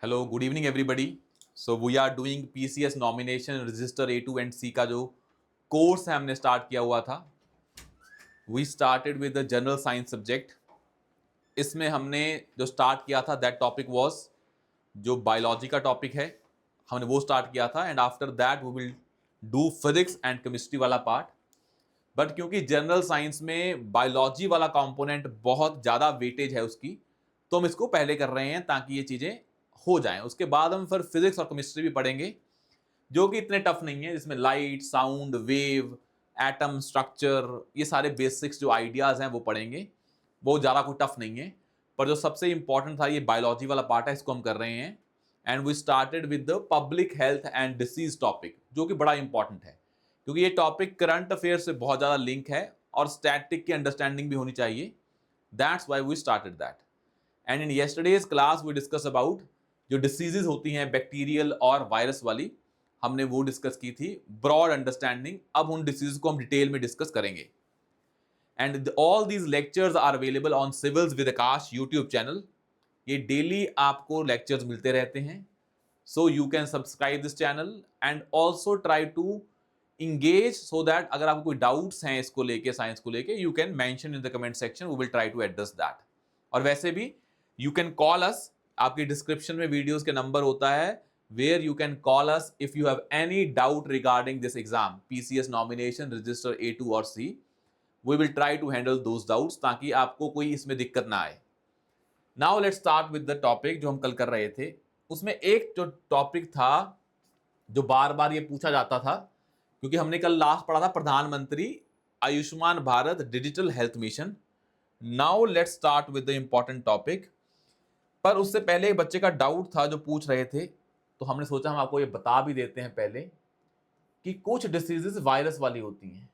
Hello, good evening everybody. So we are doing PCS nomination register A2 and C का जो course है हमने start किया हुआ था। We started with the general science subject. इसमें हमने जो स्टार्ट किया था दैट टॉपिक वाज जो बायोलॉजी का टॉपिक है, हमने वो स्टार्ट किया था and after that we will do physics and chemistry वाला पार्ट। बट क्योंकि जनरल साइंस में बायोलॉजी वाला कंपोनेंट बहुत ज़्यादा वेटेज है उसकी, तो हम इसको पहले कर रहे हैं ताकि ये चीज़ें हो जाएं। उसके बाद हम फिर फिजिक्स और केमिस्ट्री भी पढ़ेंगे जो कि इतने टफ नहीं है, जिसमें light, sound, wave, atom structure, ये सारे बेसिक्स जो आइडियाज़ हैं वो पढ़ेंगे। वो ज़्यादा कोई टफ नहीं है, पर जो सबसे इंपॉर्टेंट था ये बायोलॉजी वाला पार्ट है, इसको हम कर रहे हैं। And we started with the public health and disease topic, जो कि बड़ा इंपॉर्टेंट है क्योंकि ये टॉपिक करंट अफेयर से बहुत ज़्यादा लिंक है और स्टैटिक की अंडरस्टैंडिंग भी होनी चाहिए। That's why we started that. And in yesterday's class we discuss about जो डिसीजेज होती हैं बैक्टीरियल और वायरस वाली, हमने वो डिस्कस की थी, ब्रॉड अंडरस्टैंडिंग। अब उन डिसीज को हम डिटेल में डिस्कस करेंगे। And all these lectures are available on civils with Aakash YouTube channel. ये डेली आपको लेक्चर्स मिलते रहते हैं, so you can subscribe this channel and also try to engage so that अगर आपको कोई डाउट्स हैं इसको लेके, साइंस को लेके, you can mention in the comment section, we will try to address that. और वैसे भी यू कैन कॉल अस, आपकी डिस्क्रिप्शन में वीडियोस के नंबर होता है where you can call us if you have any doubt regarding this exam, PCS nomination register A2 और C। We will try to handle those doubts ताकि आपको कोई इसमें दिक्कत ना आए। Now let's start with the topic जो हम कल कर रहे थे। उसमें एक जो टॉपिक था जो बार बार ये पूछा जाता था, क्योंकि हमने कल लास्ट पढ़ा था प्रधानमंत्री Ayushman Bharat digital health mission. Now let's start with the important topic. पर उससे पहले एक बच्चे का डाउट था जो पूछ रहे थे, तो हमने सोचा हम आपको ये बता भी देते हैं पहले कि कुछ डिसीजेस वायरस वाली होती हैं,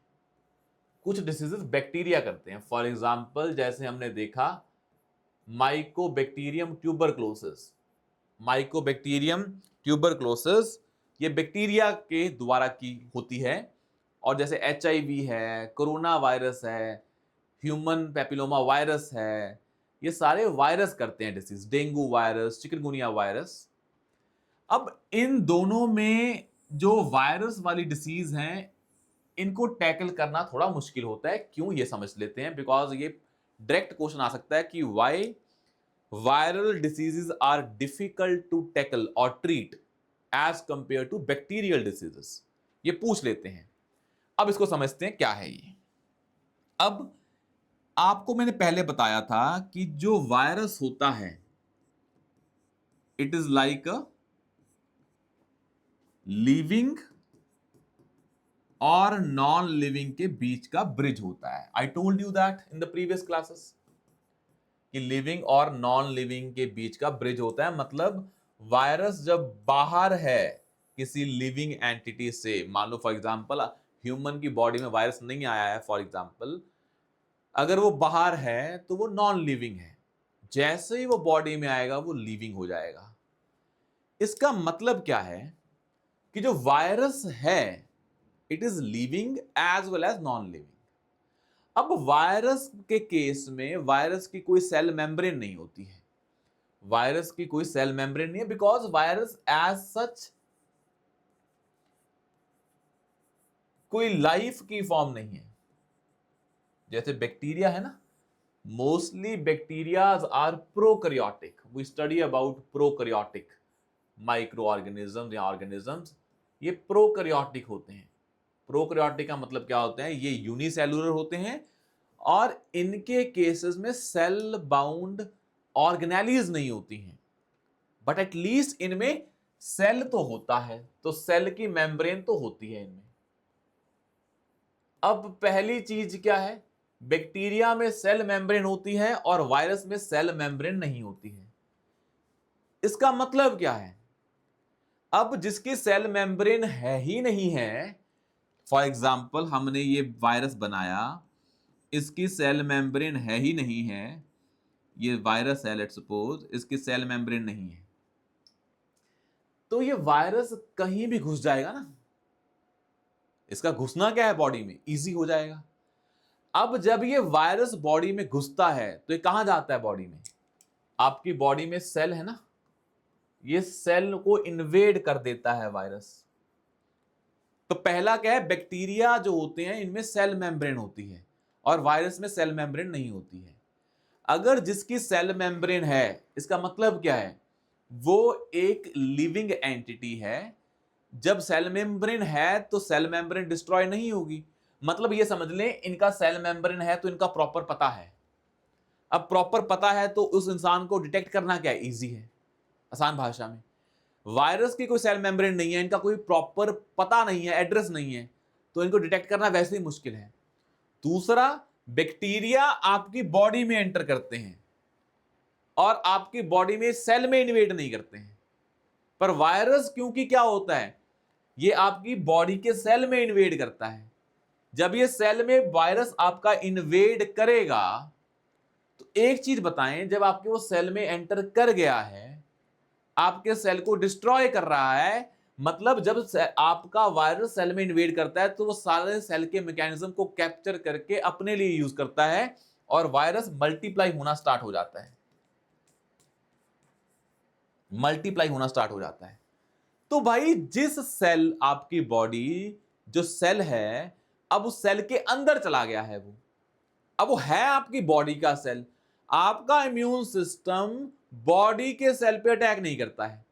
कुछ डिसीजेस बैक्टीरिया करते हैं। फॉर एग्जाम्पल जैसे हमने देखा माइकोबैक्टीरियम ट्यूबरक्लोसिस। माइकोबैक्टीरियम ट्यूबरक्लोसिस ये बैक्टीरिया के द्वारा की होती है। और जैसे HIV है, कोरोना वायरस है, ह्यूमन पैपिलोमा वायरस है, ये सारे वायरस करते हैं disease. Dengue virus, chikungunya virus. अब इन दोनों में जो वायरस वाली डिसीज हैं, इनको टैकल करना थोड़ा मुश्किल होता है। क्यों, ये समझ लेते हैं, बिकॉज ये डायरेक्ट क्वेश्चन आ सकता है कि why viral diseases are difficult to tackle और treat as compare to bacterial diseases, ये पूछ लेते हैं। अब इसको समझते हैं क्या है ये। अब आपको मैंने पहले बताया था कि जो वायरस होता है it is like a living और नॉन लिविंग के बीच का ब्रिज होता है। आई told you that in the previous classes कि लिविंग और नॉन लिविंग के बीच का ब्रिज होता है। मतलब वायरस जब बाहर है किसी लिविंग एंटिटी से, मान लो फॉर एग्जांपल ह्यूमन की बॉडी में वायरस नहीं आया है फॉर एग्जांपल, अगर वो बाहर है तो वो नॉन लिविंग है, जैसे ही वो बॉडी में आएगा वो लिविंग हो जाएगा। इसका मतलब क्या है कि जो वायरस है it is living as well as non living. अब वायरस के केस में वायरस की कोई सेल मेम्ब्रेन नहीं होती है, वायरस की कोई सेल मेम्ब्रेन नहीं है, बिकॉज वायरस एज सच कोई लाइफ की फॉर्म नहीं है। जैसे बैक्टीरिया है ना, mostly bacterias are prokaryotic. We study about prokaryotic micro organisms या ऑर्गेनिजम्स, ये प्रोकैरियोटिक होते हैं। प्रोकैरियोटिक का मतलब क्या होता है, ये यूनिसेलुलर होते हैं और इनके केसेस में सेल बाउंड ऑर्गेनेलीज नहीं होती हैं, बट एटलीस्ट इनमें सेल तो होता है, तो सेल की मेम्ब्रेन तो होती है इनमें। अब पहली चीज क्या है, बैक्टीरिया में सेल मेम्ब्रेन होती है और वायरस में सेल मेम्ब्रेन नहीं होती है। इसका मतलब क्या है, अब जिसकी सेल मेम्ब्रेन है ही नहीं है, फॉर एग्जाम्पल हमने ये वायरस बनाया, इसकी सेल मेम्ब्रेन है ही नहीं है, ये वायरस है लेट्स सपोज, इसकी सेल मेम्ब्रेन नहीं है, तो ये वायरस कहीं भी घुस जाएगा ना। इसका घुसना क्या है बॉडी में, इजी हो जाएगा। अब जब ये वायरस बॉडी में घुसता है तो ये कहां जाता है बॉडी में, आपकी बॉडी में सेल है ना, ये सेल को इन्वेड कर देता है वायरस। तो पहला क्या है, बैक्टीरिया जो होते हैं इनमें सेल मेम्ब्रेन होती है और वायरस में सेल मेम्ब्रेन नहीं होती है। अगर जिसकी सेल मेम्ब्रेन है, इसका मतलब क्या है, वो एक लिविंग एंटिटी है। जब सेल मेम्ब्रेन है तो सेल मेम्ब्रेन डिस्ट्रॉय नहीं होगी। मतलब ये समझ लें, इनका सेल मेम्ब्रेन है तो इनका प्रॉपर पता है। अब प्रॉपर पता है तो उस इंसान को डिटेक्ट करना क्या है, इजी है, आसान भाषा में। वायरस की कोई सेल मेम्ब्रेन नहीं है, इनका कोई प्रॉपर पता नहीं है, एड्रेस नहीं है, तो इनको डिटेक्ट करना वैसे ही मुश्किल है। दूसरा, बैक्टीरिया आपकी बॉडी में एंटर करते हैं और आपकी बॉडी में सेल में इन्वेड नहीं करते हैं। पर वायरस क्योंकि क्या होता है, ये आपकी बॉडी के सेल में इन्वेड करता है। जब ये सेल में वायरस आपका इन्वेड करेगा तो एक चीज बताएं, जब आपके वो सेल में एंटर कर गया है, आपके सेल को डिस्ट्रॉय कर रहा है, मतलब जब आपका वायरस सेल में इन्वेड करता है तो वो सारे सेल के मैकेनिज्म को कैप्चर करके अपने लिए यूज करता है और वायरस मल्टीप्लाई होना स्टार्ट हो जाता है। मल्टीप्लाई होना स्टार्ट हो जाता है। तो भाई जिस सेल, आपकी बॉडी जो सेल है, अब उस सेल के अंदर चला गया है वो, अब वो है आपकी बॉडी का सेल। आपका इम्यून सिस्टम बॉडी के सेल पे अटैक नहीं करता है।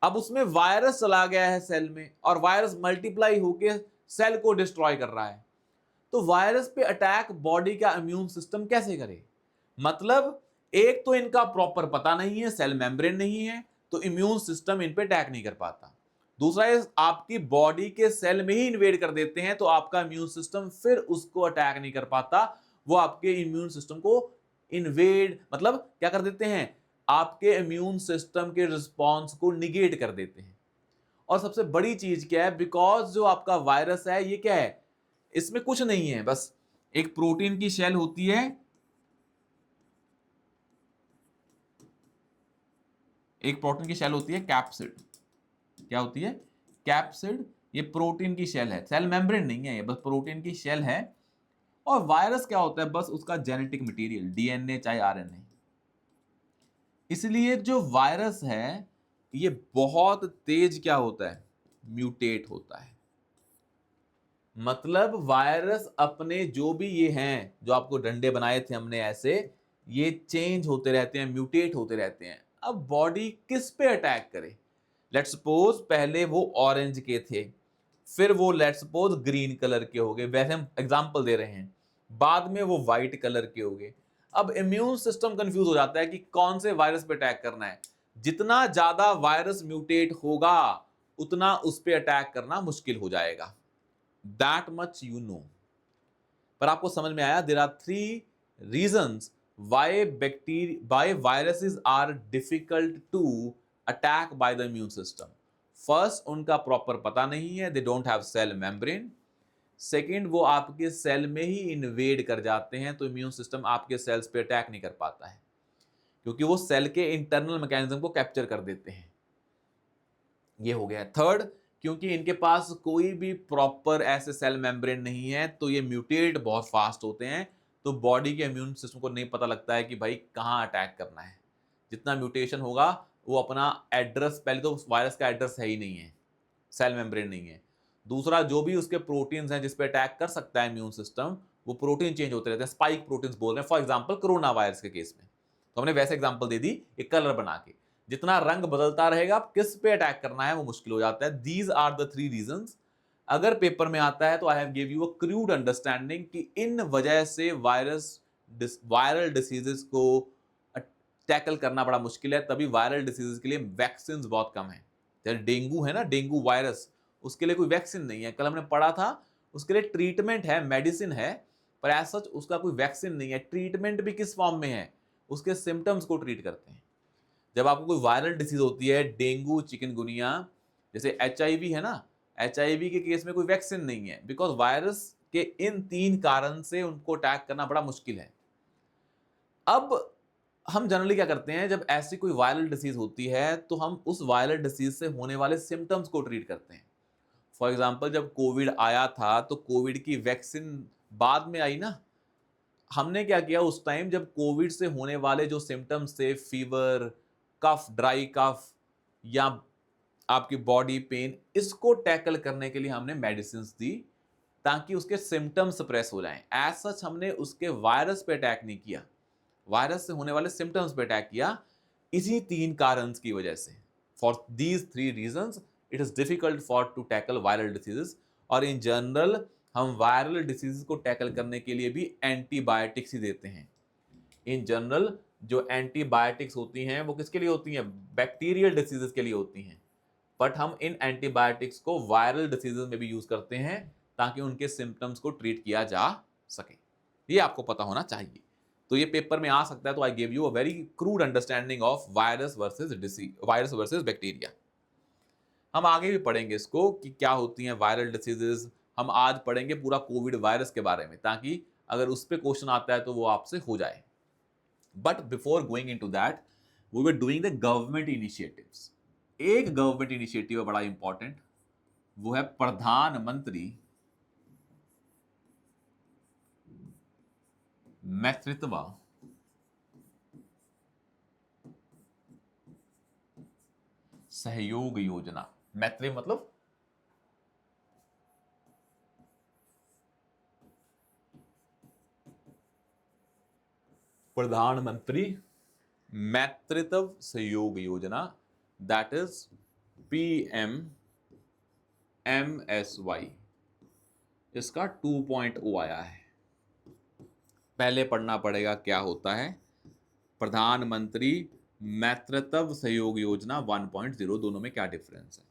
अब उसमें वायरस चला गया है सेल में और वायरस मल्टीप्लाई होकर सेल को डिस्ट्रॉय कर रहा है। तो वायरस पे अटैक बॉडी का इम्यून सिस्टम कैसे करे? मतलब एक तो इनका प्रॉपर पता नहीं है, सेल मेम्ब्रेन नहीं है, तो इम्यून सिस्टम इन पे अटैक नहीं कर पाता। दूसरा है, आपकी बॉडी के सेल में ही इन्वेड कर देते हैं तो आपका इम्यून सिस्टम फिर उसको अटैक नहीं कर पाता। वो आपके इम्यून सिस्टम को इन्वेड मतलब क्या कर देते हैं, आपके इम्यून सिस्टम के रिस्पॉन्स को निगेट कर देते हैं। और सबसे बड़ी चीज क्या है, बिकॉज जो आपका वायरस है ये क्या है, इसमें कुछ नहीं है, बस एक प्रोटीन की शेल होती है, एक प्रोटीन की शेल होती है कैप्सिड। क्या होती है? कैप्सिड। ये प्रोटीन की शेल है, सेल मेम्ब्रेन नहीं है, ये बस प्रोटीन की शेल है। और वायरस क्या होता है, बस उसका जेनेटिक मटेरियल, डीएनए चाहे आरएनए। इसलिए जो वायरस है ये बहुत तेज क्या होता है, म्यूटेट होता है। मतलब वायरस अपने जो भी ये हैं, जो आपको डंडे बनाए थे हमने ऐसे, ये चेंज होते रहते हैं, म्यूटेट होते रहते हैं। अब बॉडी किस पे अटैक करे? लेट्स सपोज पहले वो ऑरेंज के थे, फिर वो लेट्स सपोज ग्रीन कलर के हो गए, वैसे हम एग्जांपल दे रहे हैं, बाद में वो व्हाइट कलर के हो गए। अब इम्यून सिस्टम कंफ्यूज हो जाता है कि कौन से वायरस पे अटैक करना है। जितना ज्यादा वायरस म्यूटेट होगा उतना उस पे अटैक करना मुश्किल हो जाएगा। That much you know. पर आपको समझ में आया, there are 3 reasons why viruses are difficult to attack by the immune system. First, उनका प्रॉपर पता नहीं है, they don't have cell membrane. Second, वो आपके सेल में ही इन्वेड कर जाते हैं तो इम्यून सिस्टम आपके सेल्स पे अटैक नहीं कर पाता है, क्योंकि वो सेल के इंटरनल मैकेनिज्म को कैप्चर कर देते हैं। ये हो गया। थर्ड, क्योंकि इनके पास कोई भी प्रॉपर ऐसे सेल मेम्ब्रेन नहीं है तो ये म्यूटेट बहुत फास्ट होते हैं, तो बॉडी के इम्यून सिस्टम को नहीं पता लगता है कि भाई कहाँ अटैक करना है। जितना म्यूटेशन होगा वो अपना एड्रेस, पहले तो वायरस का एड्रेस है ही नहीं है, सेल मेम्ब्रेन नहीं है। दूसरा, जो भी उसके प्रोटीन्स हैं जिस पे अटैक कर सकता है इम्यून सिस्टम, वो प्रोटीन चेंज होते रहते हैं, स्पाइक प्रोटीन्स बोल रहे हैं, फॉर एग्जांपल कोरोना वायरस के केस में। तो हमने वैसे एग्जांपल दे दी, एक कलर बना के। जितना रंग बदलता रहेगा, किस पे अटैक करना है वो मुश्किल हो जाता है। These are the 3 reasons. अगर पेपर में आता है तो I have give you a crude understanding कि इन वजह से वायरल डिसीजेस को टैकल करना बड़ा मुश्किल है। तभी वायरल डिसीजेस के लिए वैक्सीन बहुत कम है। जैसे डेंगू है ना, डेंगू वायरस, उसके लिए कोई वैक्सीन नहीं है। कल हमने पढ़ा था, उसके लिए ट्रीटमेंट है, मेडिसिन है, पर एज सच उसका कोई वैक्सीन नहीं है। ट्रीटमेंट भी किस फॉर्म में है, उसके सिम्टम्स को ट्रीट करते हैं। जब आपको कोई वायरल डिसीज होती है, डेंगू, चिकनगुनिया, जैसे एचआईवी है ना, एचआईवी के केस में कोई वैक्सीन नहीं है, बिकॉज वायरस के इन 3 कारण से उनको अटैक करना बड़ा मुश्किल है। अब हम जनरली क्या करते हैं, जब ऐसी कोई वायरल डिसीज होती है तो हम उस वायरल डिसीज से होने वाले सिम्टम्स को ट्रीट करते हैं। फॉर एग्जाम्पल, जब कोविड आया था तो कोविड की वैक्सीन बाद में आई ना। हमने क्या किया उस टाइम, जब कोविड से होने वाले जो सिम्टम्स थे, फीवर, कफ, ड्राई कफ या आपकी बॉडी पेन, इसको टैकल करने के लिए हमने मेडिसिन दी ताकि उसके सिम्टम्स सप्रेस हो जाएं। एज सच हमने उसके वायरस पे अटैक नहीं किया, वायरस से होने वाले सिम्टम्स पे अटैक किया। इसी 3 कारण की वजह से, for these 3 reasons it is difficult for to tackle viral diseases. और इन जनरल हम वायरल डिसीजेस को टैकल करने के लिए भी एंटीबायोटिक्स ही देते हैं। इन जनरल जो एंटीबायोटिक्स होती हैं वो किसके लिए होती हैं? बैक्टीरियल डिसीजेस के लिए होती हैं। बट हम इन एंटीबायोटिक्स को वायरल डिसीजेस में भी यूज करते हैं ताकि उनके सिम्टम्स को ट्रीट किया जा सके। ये आपको पता होना चाहिए। तो ये पेपर में आ सकता है, तो I give you a very crude understanding of virus versus bacteria. हम आगे भी पढ़ेंगे इसको कि क्या होती हैं वायरल डिसीजेस। हम आज पढ़ेंगे पूरा कोविड वायरस के बारे में, ताकि अगर उस पर क्वेश्चन आता है तो वो आपसे हो जाए। But before going into that, we were doing the government initiatives. एक गवर्नमेंट इनिशिएटिव है बड़ा इंपॉर्टेंट, वो है प्रधानमंत्री मातृत्व सहयोग योजना। मैत्री मतलब प्रधानमंत्री मातृत्व सहयोग योजना, दैट इज PMMSY। इसका 2.0 आया है। पहले पढ़ना पड़ेगा क्या होता है। प्रधानमंत्री मातृत्व सहयोग योजना 1.0, दोनों में क्या डिफरेंस है?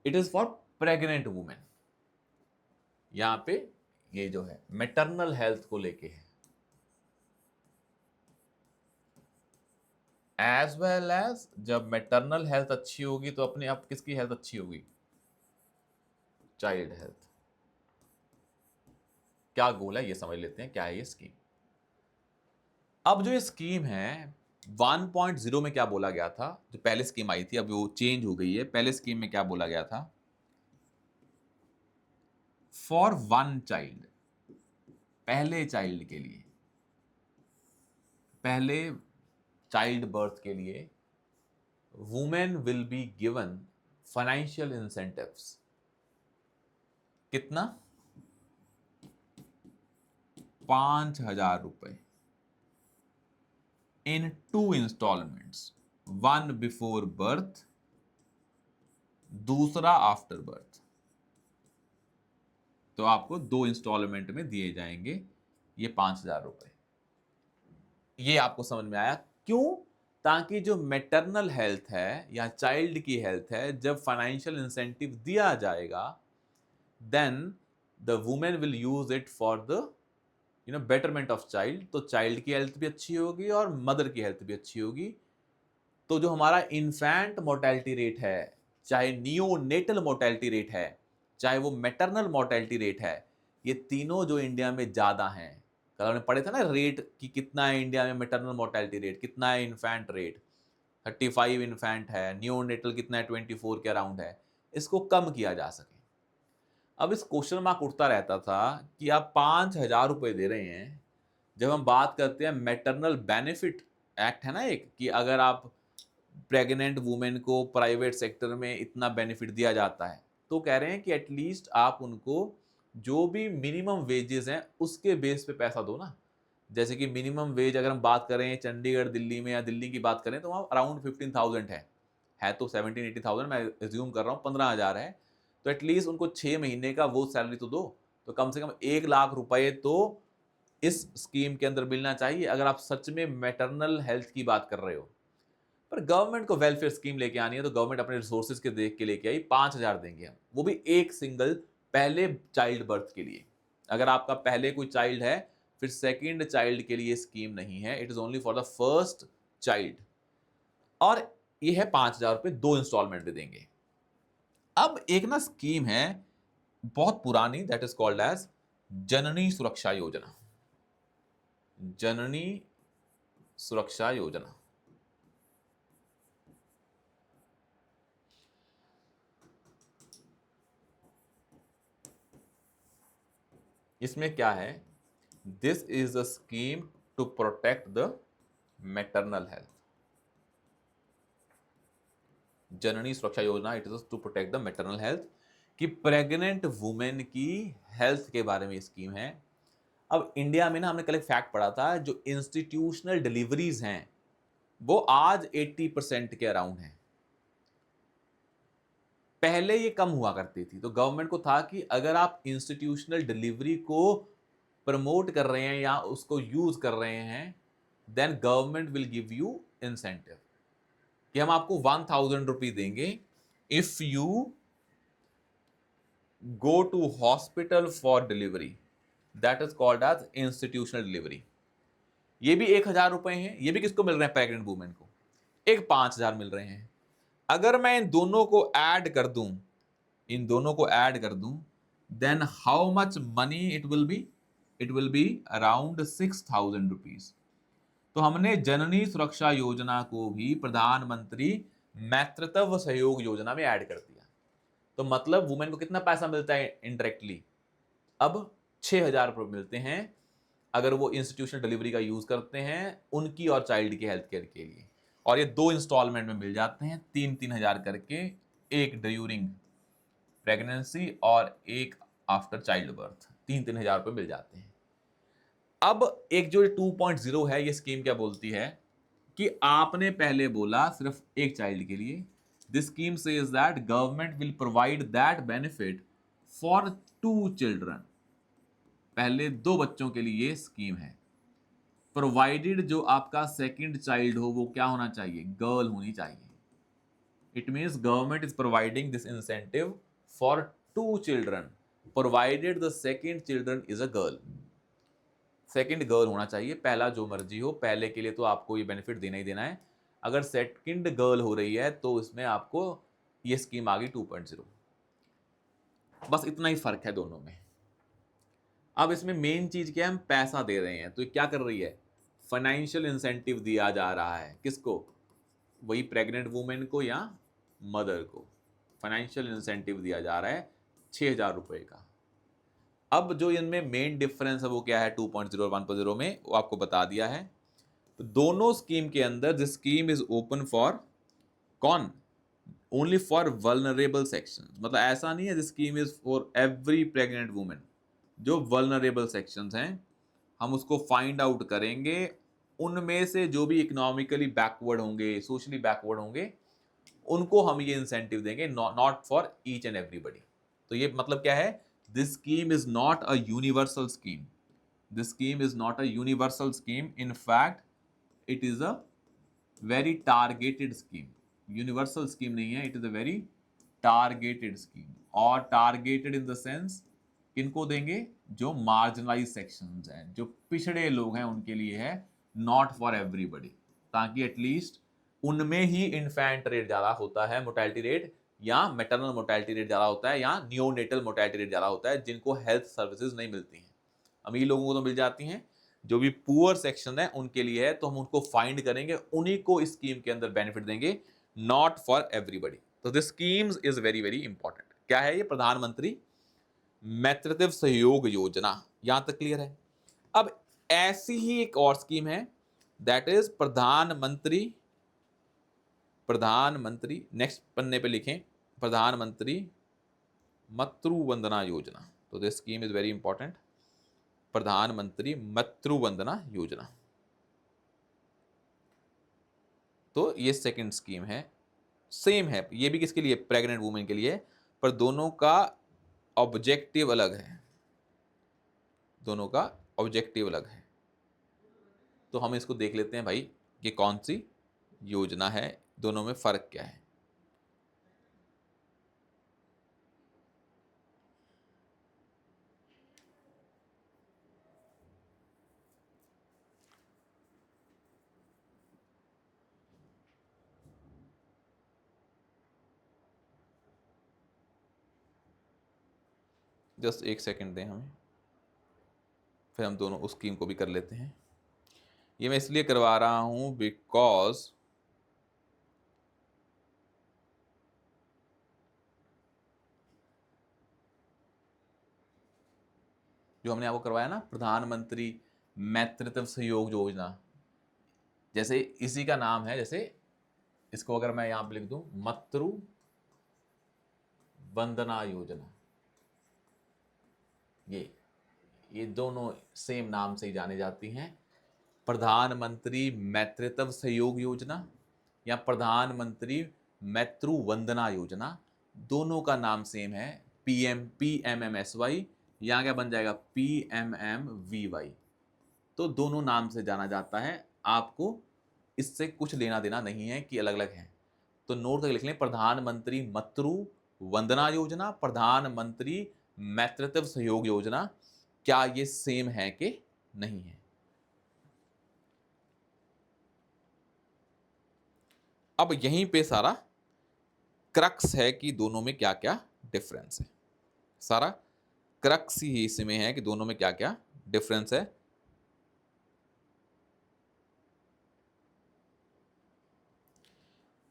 It is for pregnant women. यहां पे ये जो है मैटरनल हेल्थ को लेके है, एज वेल एज जब मैटरनल हेल्थ अच्छी होगी तो अपने आप किसकी हेल्थ अच्छी होगी? Child health. क्या गोल है ये समझ लेते हैं, क्या है ये स्कीम। अब जो ये स्कीम है 1.0 में क्या बोला गया था? जो पहले स्कीम आई थी, अब वो चेंज हो गई है। पहले स्कीम में क्या बोला गया था? फॉर 1 चाइल्ड, पहले चाइल्ड के लिए, पहले चाइल्ड बर्थ के लिए women will be given financial incentives. कितना? 5,000 रुपए इन 2 इंस्टॉलमेंट्स, 1 बिफोर बर्थ, दूसरा आफ्टर बर्थ। तो आपको 2 इंस्टॉलमेंट में दिए जाएंगे ये 5,000 रुपए। ये आपको समझ में आया क्यों? ताकि जो मैटरनल हेल्थ है या चाइल्ड की हेल्थ है, जब फाइनेंशियल इंसेंटिव दिया जाएगा, then the women will use it for the betterment of child. तो चाइल्ड की हेल्थ भी अच्छी होगी और मदर की हेल्थ भी अच्छी होगी। तो जो हमारा इन्फेंट मोर्टेलिटी रेट है, चाहे नियोनेटल मोर्टेलिटी रेट है, चाहे वो मैटरनल मोर्टेलिटी रेट है, ये तीनों जो इंडिया में ज़्यादा हैं, कल हमने पढ़े थे ना रेट कि कितना है इंडिया में मैटरनल मोर्टेलिटी रेट, कितना है इन्फेंट रेट, 35 इन्फेंट है, नियोनेटल कितना है 24 के अराउंड है, इसको कम किया जा सके। अब इस क्वेश्चन मार्क उठता रहता था कि आप 5,000 रुपये दे रहे हैं। जब हम बात करते हैं मैटरनल बेनिफिट एक्ट है ना एक, कि अगर आप प्रेग्नेंट वुमेन को प्राइवेट सेक्टर में इतना बेनिफिट दिया जाता है, तो कह रहे हैं कि एटलीस्ट आप उनको जो भी मिनिमम वेजेस हैं उसके बेस पे पैसा दो ना। जैसे कि मिनिमम वेज अगर हम बात करें चंडीगढ़ दिल्ली में या दिल्ली की बात करें तो वहाँ अराउंड 15,000 है तो 17-18,000 मैं एज्यूम कर रहा हूँ, 15,000 है। तो एटलीस्ट उनको 6 महीने का वो सैलरी तो दो। तो कम से कम 1,00,000 रुपए तो इस स्कीम के अंदर मिलना चाहिए अगर आप सच में मैटरनल हेल्थ की बात कर रहे हो। पर गवर्नमेंट को वेलफेयर स्कीम लेके आनी है तो गवर्नमेंट अपने रिसोर्सेज के देख के लेके आई, 5,000 देंगे हम, वो भी एक सिंगल पहले चाइल्ड बर्थ के लिए। अगर आपका पहले कोई चाइल्ड है, फिर सेकंड चाइल्ड के लिए स्कीम नहीं है, it is only for the first child. और ये है 5,000 रुपये 2 इंस्टॉलमेंट में देंगे। अब एक ना स्कीम है बहुत पुरानी, that is called as Janani Suraksha Yojana. Janani Suraksha Yojana. इसमें क्या है? This is a scheme to protect the maternal health. Janani Suraksha Yojana, it is to protect the maternal health, कि प्रेग्नेंट वुमेन की हेल्थ के बारे में स्कीम है। अब इंडिया में ना हमने कल एक फैक्ट पढ़ा था, जो इंस्टीट्यूशनल डिलीवरीज हैं वो आज 80% के अराउंड हैं। पहले ये कम हुआ करती थी, तो गवर्नमेंट को था कि अगर आप इंस्टीट्यूशनल डिलीवरी को प्रमोट कर रहे हैं या उसको यूज कर रहे हैं, then government will give you incentive, कि हम आपको 1000 रुपीज देंगे if you go to hospital for delivery, that is called as institutional delivery. ये भी 1000 रुपए हैं, ये भी किसको मिल रहे हैं? प्रेग्नेंट वुमेन को। एक 5000 मिल रहे हैं। अगर मैं इन दोनों को ऐड कर दूं, इन दोनों को ऐड कर दूं, then how much money it will be? It will be around 6000 rupees. तो हमने जननी सुरक्षा योजना को भी प्रधानमंत्री मातृत्व सहयोग योजना में ऐड कर दिया। तो मतलब वुमेन को कितना पैसा मिलता है इनडायरेक्टली? अब 6000 रुपये मिलते हैं अगर वो इंस्टीट्यूशनल डिलीवरी का यूज करते हैं उनकी और चाइल्ड की हेल्थ केयर के लिए। और ये 2 इंस्टॉलमेंट में मिल जाते हैं, 3-3 हजार करके, एक ड्यूरिंग प्रेगनेंसी और एक आफ्टर चाइल्ड बर्थ, 3-3 हजार रुपये मिल जाते हैं। अब एक जो 2.0 है, ये स्कीम क्या बोलती है कि आपने पहले बोला सिर्फ एक चाइल्ड के लिए, this scheme says that government will provide that benefit for 2 children. पहले 2 बच्चों के लिए ये स्कीम है, प्रोवाइडेड जो आपका सेकंड चाइल्ड हो वो क्या होना चाहिए? गर्ल होनी चाहिए। It means government is providing this incentive for 2 children provided the second children is a girl. Second girl होना चाहिए, पहला जो मर्जी हो, पहले के लिए तो आपको ये बेनिफिट देना ही देना है। अगर सेकंड गर्ल हो रही है तो इसमें आपको ये स्कीम आ गई 2.0। बस इतना ही फर्क है दोनों में। अब इसमें मेन चीज क्या है? हम पैसा दे रहे हैं, तो ये क्या कर रही है? फाइनेंशियल इंसेंटिव दिया जा रहा है। किसको? वही प्रेग्नेंट वुमेन को या मदर को फाइनेंशियल इंसेंटिव दिया जा रहा है 6000 रुपए का। अब जो इनमें मेन डिफरेंस है वो क्या है 2.0 और 1.0 में, वो आपको बता दिया है। तो दोनों स्कीम के अंदर this scheme is open for कौन? Only for vulnerable section. मतलब ऐसा नहीं है this scheme is for every pregnant women. जो वल्नरेबल सेक्शंस हैं हम उसको फाइंड आउट करेंगे, उनमें से जो भी इकोनॉमिकली बैकवर्ड होंगे, सोशली बैकवर्ड होंगे, उनको हम ये इंसेंटिव देंगे, not for each and everybody. तो ये मतलब क्या है? This scheme is not a universal scheme. This scheme is not a universal scheme, in fact it is a very targeted scheme. Universal scheme नहीं है, it is a very targeted scheme. और targeted in the sense किनको देंगे? जो marginalise sections हैं, जो पिछड़े लोग हैं उनके लिए है, नॉट फॉर एवरीबडी। ताकि एटलीस्ट उनमें ही इन्फेंट रेट ज़्यादा होता है, मोर्टेलिटी रेट, या मैटरनल मोर्टेलिटी रेट ज़्यादा होता है, या नियोनेटल मोर्टेलिटी रेट ज़्यादा होता है, जिनको हेल्थ सर्विसेज नहीं मिलती हैं। अमीर लोगों को तो मिल जाती हैं, जो भी पुअर सेक्शन है उनके लिए है, तो हम उनको फाइंड करेंगे, उन्हीं को इस स्कीम के अंदर बेनिफिट देंगे, नॉट फॉर एवरीबडी। तो this schemes is very very important. क्या है ये? प्रधानमंत्री मातृत्व सहयोग योजना। यहां तक क्लियर है? अब ऐसी ही एक और स्कीम है, दैट इज प्रधानमंत्री नेक्स्ट पन्ने पे लिखें, प्रधानमंत्री मातृ वंदना योजना। तो this scheme is very important, प्रधानमंत्री मातृ वंदना योजना। तो ये सेकंड स्कीम है, सेम है, ये भी किसके लिए? प्रेग्नेंट वुमेन के लिए, पर दोनों का ऑब्जेक्टिव अलग है। दोनों का ऑब्जेक्टिव अलग है। तो हम इसको देख लेते हैं भाई, ये कौन सी योजना है, दोनों में फर्क क्या है। जस्ट एक सेकंड दें हमें, फिर हम दोनों उस स्कीम को भी कर लेते हैं। ये मैं इसलिए करवा रहा हूं बिकॉज जो हमने आपको करवाया ना, प्रधानमंत्री मातृत्व सहयोग योजना, जैसे इसी का नाम है, जैसे इसको अगर मैं यहां पे लिख दूं मातृ वंदना योजना, ये दोनों सेम नाम से ही जानी जाती हैं, प्रधानमंत्री मातृत्व सहयोग योजना या प्रधानमंत्री मातृ वंदना योजना, दोनों का नाम सेम है, PMMSY, यहाँ क्या बन जाएगा PMMVY। तो दोनों नाम से जाना जाता है, आपको इससे कुछ लेना देना नहीं है कि अलग अलग हैं। तो नोट करके लिख लें, प्रधानमंत्री मातृ वंदना योजना, प्रधानमंत्री मातृत्व सहयोग योजना, क्या ये सेम है कि नहीं है। अब यहीं पे सारा क्रक्स है कि दोनों में क्या क्या डिफरेंस है, सारा क्रक्स ही इसमें है कि दोनों में क्या क्या डिफरेंस है।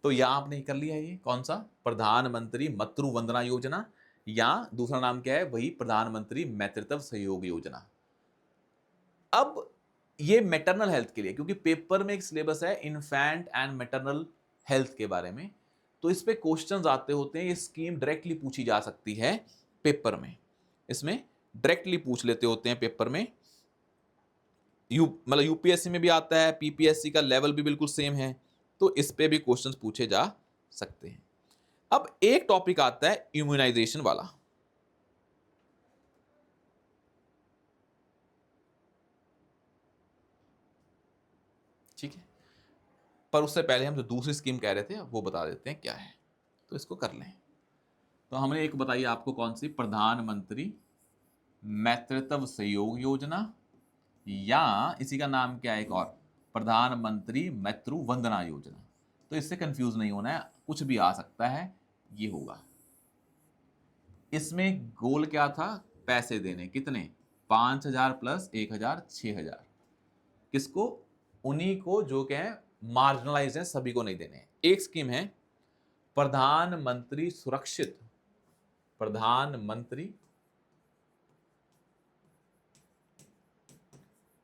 तो यहां आपने कर लिया, ये कौन सा, प्रधानमंत्री मातृ वंदना योजना, या दूसरा नाम क्या है, वही प्रधानमंत्री मातृत्व सहयोग योजना। अब ये मैटरनल हेल्थ के लिए, क्योंकि पेपर में एक सिलेबस है इन्फेंट एंड मैटरनल हेल्थ के बारे में, तो इस पे क्वेश्चंस आते होते हैं, ये स्कीम डायरेक्टली पूछी जा सकती है पेपर में, इसमें डायरेक्टली पूछ लेते होते हैं पेपर में, मतलब यूपीएससी में भी आता है, पीपीएससी का लेवल भी बिल्कुल सेम है, तो इस पे भी क्वेश्चंस पूछे जा सकते हैं। अब एक टॉपिक आता है इम्यूनाइजेशन वाला, ठीक है, पर उससे पहले हम जो दूसरी स्कीम कह रहे थे वो बता देते हैं क्या है, तो इसको कर लें। तो हमने एक बताई आपको, कौन सी, प्रधानमंत्री मातृत्व सहयोग योजना, या इसी का नाम क्या है एक और, प्रधानमंत्री मातृ वंदना योजना। तो इससे कंफ्यूज नहीं होना है, कुछ भी आ सकता है, ये होगा। इसमें गोल क्या था, पैसे देने, कितने, 5,000 प्लस 1,000, 6,000, किसको, उन्हीं को जो क्या है मार्जिनलाइज है, सभी को नहीं देने। एक स्कीम है प्रधानमंत्री सुरक्षित, प्रधानमंत्री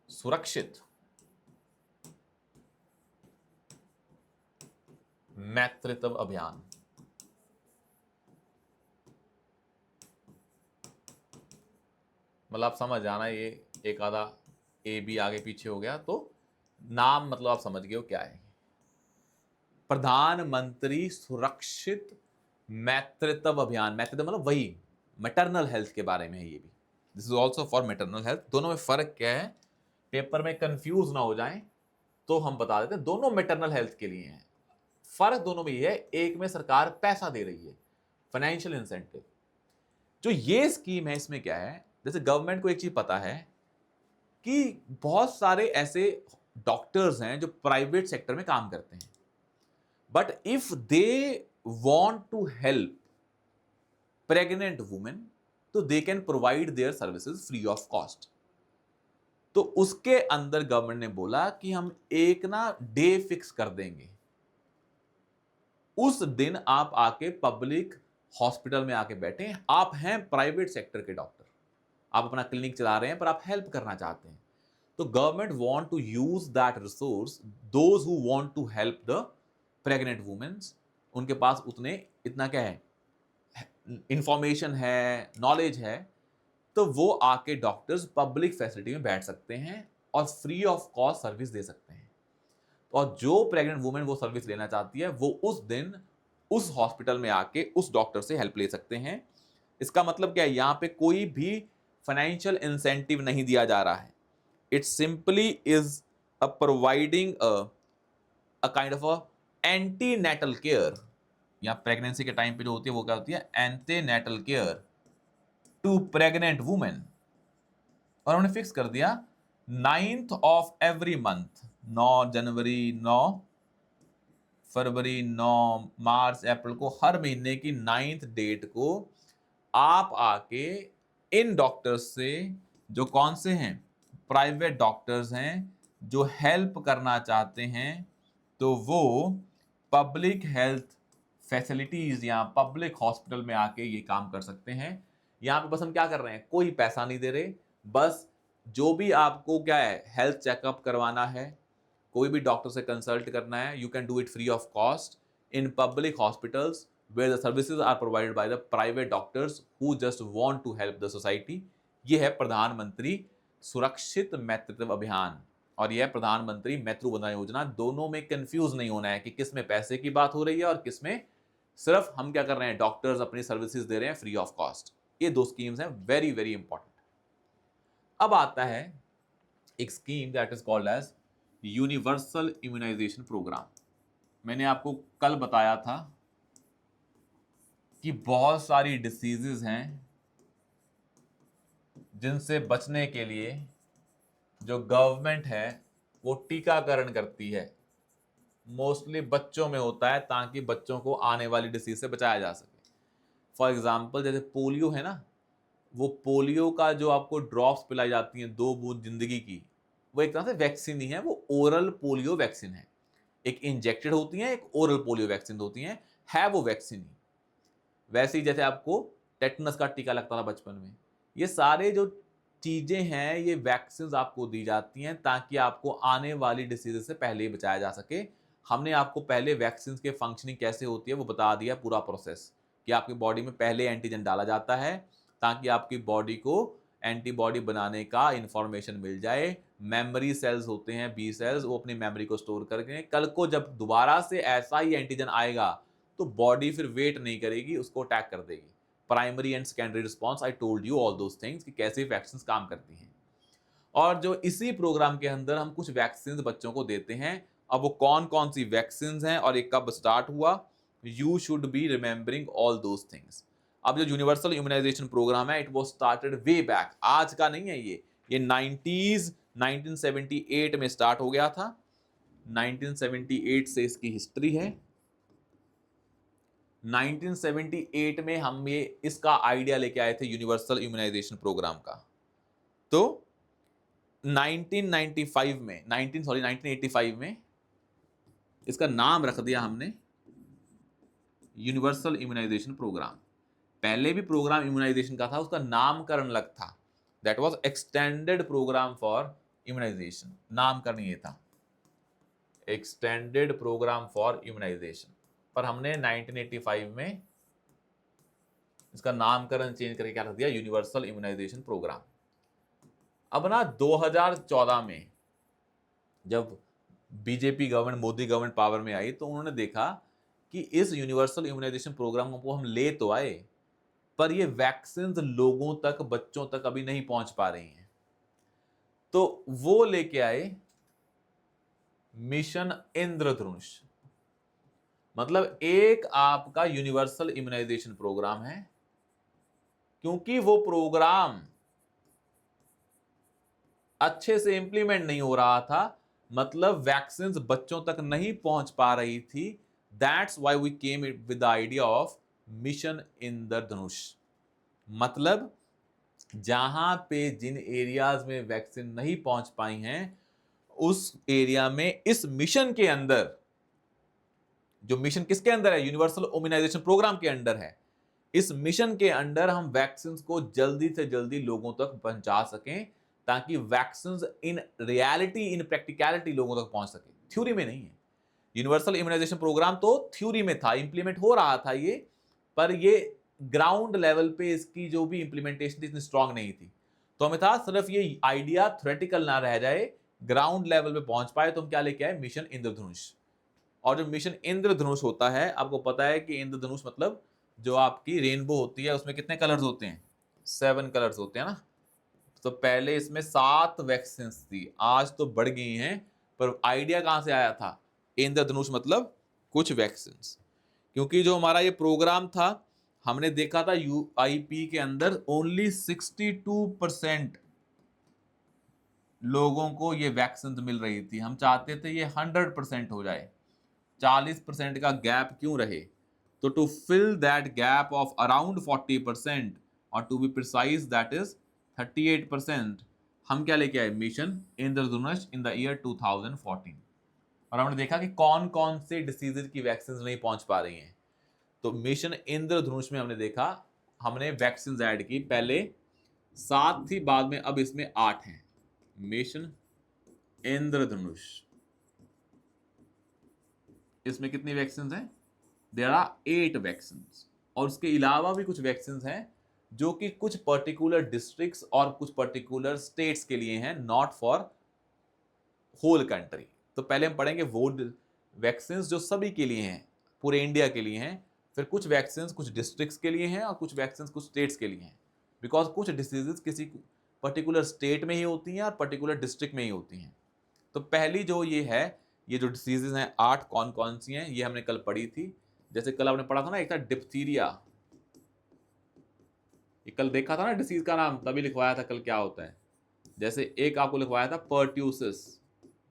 सुरक्षित मातृत्व अभियान, मतलब आप समझ जाना, ये एक आधा ए बी आगे पीछे हो गया, तो नाम मतलब आप समझ गए हो क्या है, प्रधानमंत्री सुरक्षित मातृत्व अभियान। मातृत्व मतलब वही मैटरनल हेल्थ के बारे में है, ये भी this is also for maternal health. दोनों में फर्क क्या है, पेपर में कंफ्यूज ना हो जाए तो हम बता देते हैं, दोनों मैटरनल हेल्थ के लिए हैं। फर्क दोनों में ये है, एक में सरकार पैसा दे रही है, फाइनेंशियल इंसेंटिव। जो ये स्कीम है, इसमें क्या है, जैसे गवर्नमेंट को एक चीज पता है कि बहुत सारे ऐसे डॉक्टर्स हैं जो प्राइवेट सेक्टर में काम करते हैं, but if they want to help pregnant women, तो they can provide their services free of cost. तो उसके अंदर गवर्नमेंट ने बोला कि हम एक ना डे फिक्स कर देंगे, उस दिन आप आके पब्लिक हॉस्पिटल में आके बैठे, आप हैं प्राइवेट सेक्टर के डॉक्टर, आप अपना क्लिनिक चला रहे हैं पर आप हेल्प करना चाहते हैं, तो government want to use that resource, those who want to help the pregnant womens, उनके पास इतना क्या है, इंफॉर्मेशन है, नॉलेज है, तो वो आके डॉक्टर्स पब्लिक फैसिलिटी में बैठ सकते हैं और फ्री ऑफ कॉस्ट सर्विस दे सकते हैं। और जो प्रेग्नेंट वुमेन वो सर्विस लेना चाहती है, वो उस दिन उस हॉस्पिटल में आके उस डॉक्टर से हेल्प ले सकते हैं। इसका मतलब क्या है, यहां पे कोई भी फाइनेंशियल इंसेंटिव नहीं दिया जा रहा है, it simply is a providing a kind of a antenatal care, या प्रेगनेंसी के टाइम पे जो होती है वो क्या होती है, antenatal care to pregnant women. और उन्होंने फिक्स कर दिया 9th ऑफ एवरी मंथ, 9 जनवरी, 9 फरवरी, 9 मार्च, अप्रैल को, हर महीने की 9th डेट को आप आके इन डॉक्टर्स से, जो कौन से हैं, प्राइवेट डॉक्टर्स हैं, जो हेल्प करना चाहते हैं, तो वो पब्लिक हेल्थ फैसिलिटीज या पब्लिक हॉस्पिटल में आके ये काम कर सकते हैं। यहां पे बस हम क्या कर रहे हैं, कोई पैसा नहीं दे रहे, बस जो भी आपको क्या है, हेल्थ चेकअप करवाना है, कोई भी डॉक्टर से कंसल्ट करना है, you can do it free of cost. in public hospitals where the services are provided by the private doctors who just want to help the society। ये है प्रधानमंत्री सुरक्षित मातृत्व अभियान और यह प्रधानमंत्री मातृ वंदना योजना। दोनों में कंफ्यूज नहीं होना है कि किस में पैसे की बात हो रही है और किस में सिर्फ हम क्या कर रहे हैं, डॉक्टर्स अपनी सर्विसेज दे रहे हैं फ्री ऑफ कॉस्ट। ये दो स्कीम्स हैं, वेरी वेरी इंपॉर्टेंट। अब आता है एक scheme that is called as universal immunization program. मैंने आपको कल बताया था कि बहुत सारी डिसीजेज हैं जिनसे बचने के लिए जो गवर्नमेंट है वो टीकाकरण करती है। मोस्टली बच्चों में होता है ताकि बच्चों को आने वाली डिसीज से बचाया जा सके। फॉर एग्जाम्पल जैसे पोलियो है ना, वो पोलियो का जो आपको ड्रॉप्स पिलाई जाती हैं 2 बूंद जिंदगी की, वो एक तरह से वैक्सीन ही है। वो ओरल पोलियो वैक्सीन है। एक इंजेक्टेड होती है, एक ओरल पोलियो वैक्सीन होती है वो वैक्सीन ही। वैसे ही जैसे आपको टेटनस का टीका लगता था बचपन में, ये सारे जो चीजें हैं ये वैक्सीन आपको दी जाती हैं ताकि आपको आने वाली डिसीज से पहले ही बचाया जा सके। हमने आपको पहले वैक्सीन के फंक्शनिंग कैसे होती है वो बता दिया, पूरा प्रोसेस, कि आपकी बॉडी में पहले एंटीजन डाला जाता है ताकि आपकी बॉडी को एंटीबॉडी बनाने का इंफॉर्मेशन मिल जाए। मेमोरी सेल्स होते हैं, बी सेल्स, वो अपनी मेमोरी को स्टोर करके कल को जब दोबारा से ऐसा ही एंटीजन आएगा तो बॉडी फिर वेट नहीं करेगी, उसको अटैक कर देगी। Primary and secondary response, I told you all those things कि कैसे वैक्सीन काम करती हैं। और जो इसी प्रोग्राम के अंदर हम कुछ वैक्सीन बच्चों को देते हैं। अब वो कौन कौन सी वैक्सीन हैं और ये कब स्टार्ट हुआ, you should be remembering all those things. अब जो यूनिवर्सल इम्यूनाइजेशन प्रोग्राम है, it was started way back, आज का नहीं है ये 90s 1978 में स्टार्ट हो गया था। 1978 से इसकी हिस्ट्री है। 1978 में हम ये इसका आइडिया लेके आए थे यूनिवर्सल इम्यूनाइजेशन प्रोग्राम का। तो 1985 में इसका नाम रख दिया हमने यूनिवर्सल इम्यूनाइजेशन प्रोग्राम। पहले भी प्रोग्राम इम्यूनाइजेशन का था, उसका नामकरण अलग था। That was extended program for immunization, नामकरण ये था एक्सटेंडेड प्रोग्राम फॉर इम्यूनाइजेशन। पर हमने 1985 में इसका नामकरण चेंज करके क्या रख दिया, यूनिवर्सल इम्यूनाइजेशन प्रोग्राम। अब ना 2014 में जब BJP government, Modi government power में आई तो उन्होंने देखा कि इस यूनिवर्सल इम्यूनाइजेशन प्रोग्राम को हम ले तो आए पर ये वैक्सीन लोगों तक, बच्चों तक अभी नहीं पहुंच पा रही हैं। तो वो लेके आए मिशन इंद्रधनुष। मतलब एक आपका यूनिवर्सल इम्यूनाइजेशन प्रोग्राम है। क्योंकि वो प्रोग्राम अच्छे से इंप्लीमेंट नहीं हो रहा था, मतलब वैक्सीन बच्चों तक नहीं पहुंच पा रही थी, that's why we came with the idea of mission Indradhanush. मतलब जहां पे जिन एरियाज में वैक्सीन नहीं पहुंच पाई हैं उस एरिया में इस मिशन के अंदर, जो मिशन किसके अंदर है, यूनिवर्सल इम्यूनाइजेशन प्रोग्राम के अंडर है, इस मिशन के अंडर हम वैक्सीन को जल्दी से जल्दी लोगों तक पहुंचा सकें ताकि vaccine in reality, in practicality लोगों तक पहुंच सके, थ्योरी में नहीं है। यूनिवर्सल इम्यूनाइजेशन प्रोग्राम तो थ्योरी में था, इंप्लीमेंट हो रहा था ये, पर ये ग्राउंड लेवल पे इसकी जो भी इंप्लीमेंटेशन इतनी स्ट्रांग नहीं थी। तो हमें था सिर्फ ये आइडिया थ्योरेटिकल ना रह जाए, ग्राउंड लेवल पे पहुंच पाए। तो हम क्या लेके आए, मिशन इंद्रधनुष। और जो मिशन इंद्रधनुष होता है, आपको पता है कि इंद्रधनुष मतलब जो आपकी रेनबो होती है उसमें कितने कलर्स होते हैं, 7 कलर्स होते हैं ना। तो पहले इसमें 7 वैक्सीन थी, आज तो बढ़ गई हैं, पर आइडिया कहां से आया था, इंद्रधनुष मतलब कुछ वैक्सीन। क्योंकि जो हमारा ये प्रोग्राम था, हमने देखा था यूआईपी के अंदर ओनली 62% लोगों को ये वैक्सीन मिल रही थी। हम चाहते थे ये 100% हो जाए। 40% का गैप क्यों रहे, तो to fill that gap of around 40%, और to be precise that is 38%, हम क्या लेके आए, mission Indradhanush in the year 2014। और हमने देखा कि कौन कौन से डिसीजेज की वैक्सीन नहीं पहुंच पा रही हैं। तो मिशन इंद्रधनुष में हमने देखा, हमने वैक्सीन ऐड की, पहले 7 थी, बाद में अब इसमें 8 हैं। मिशन इंद्रधनुष, इसमें कितनी वैक्सीन हैं, देयर आर 8 वैक्सीन, और उसके अलावा भी कुछ वैक्सीन हैं जो कि कुछ पर्टिकुलर डिस्ट्रिक्ट्स और कुछ पर्टिकुलर स्टेट्स के लिए हैं, नॉट फॉर होल कंट्री। तो पहले हम पढ़ेंगे वो वैक्सीन जो सभी के लिए हैं, पूरे इंडिया के लिए हैं, फिर कुछ वैक्सीन कुछ डिस्ट्रिक्ट्स के लिए हैं और कुछ वैक्सीन कुछ स्टेट्स के लिए हैं, बिकॉज कुछ डिसीजेज किसी पर्टिकुलर स्टेट में ही होती हैं और पर्टिकुलर डिस्ट्रिक्ट में ही होती हैं। तो पहली जो ये है, ये जो डिसीजेज हैं 8 कौन कौन सी हैं, ये हमने कल पढ़ी थी। जैसे कल आपने पढ़ा था ना, एक था डिप्थीरिया, ये कल देखा था ना डिसीज का नाम, तभी लिखवाया था कल क्या होता है। जैसे एक आपको लिखवाया था पर्ट्यूसिस,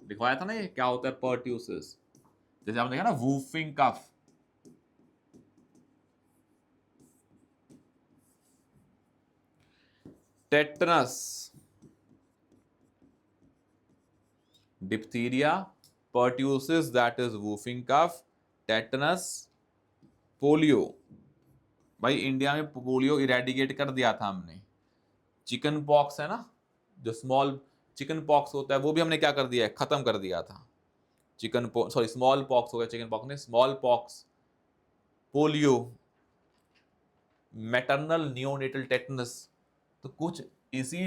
लिखवाया था ना ये क्या होता है पर्ट्यूसिस। जैसे आपने देखा ना whooping cough, tetanus, diphtheria, pertussis that is whooping cough, tetanus, polio. भाई इंडिया में पोलियो इरेडिकेट कर दिया था हमने। चिकन पॉक्स है ना, जो स्मॉल चिकन पॉक्स होता है, वो भी हमने क्या कर दिया है, खत्म कर दिया था। चिकन सॉरी स्मॉल पॉक्स हो गया, चिकन पॉक्स ने small pox, polio, maternal neonatal tetanus. तो कुछ इसी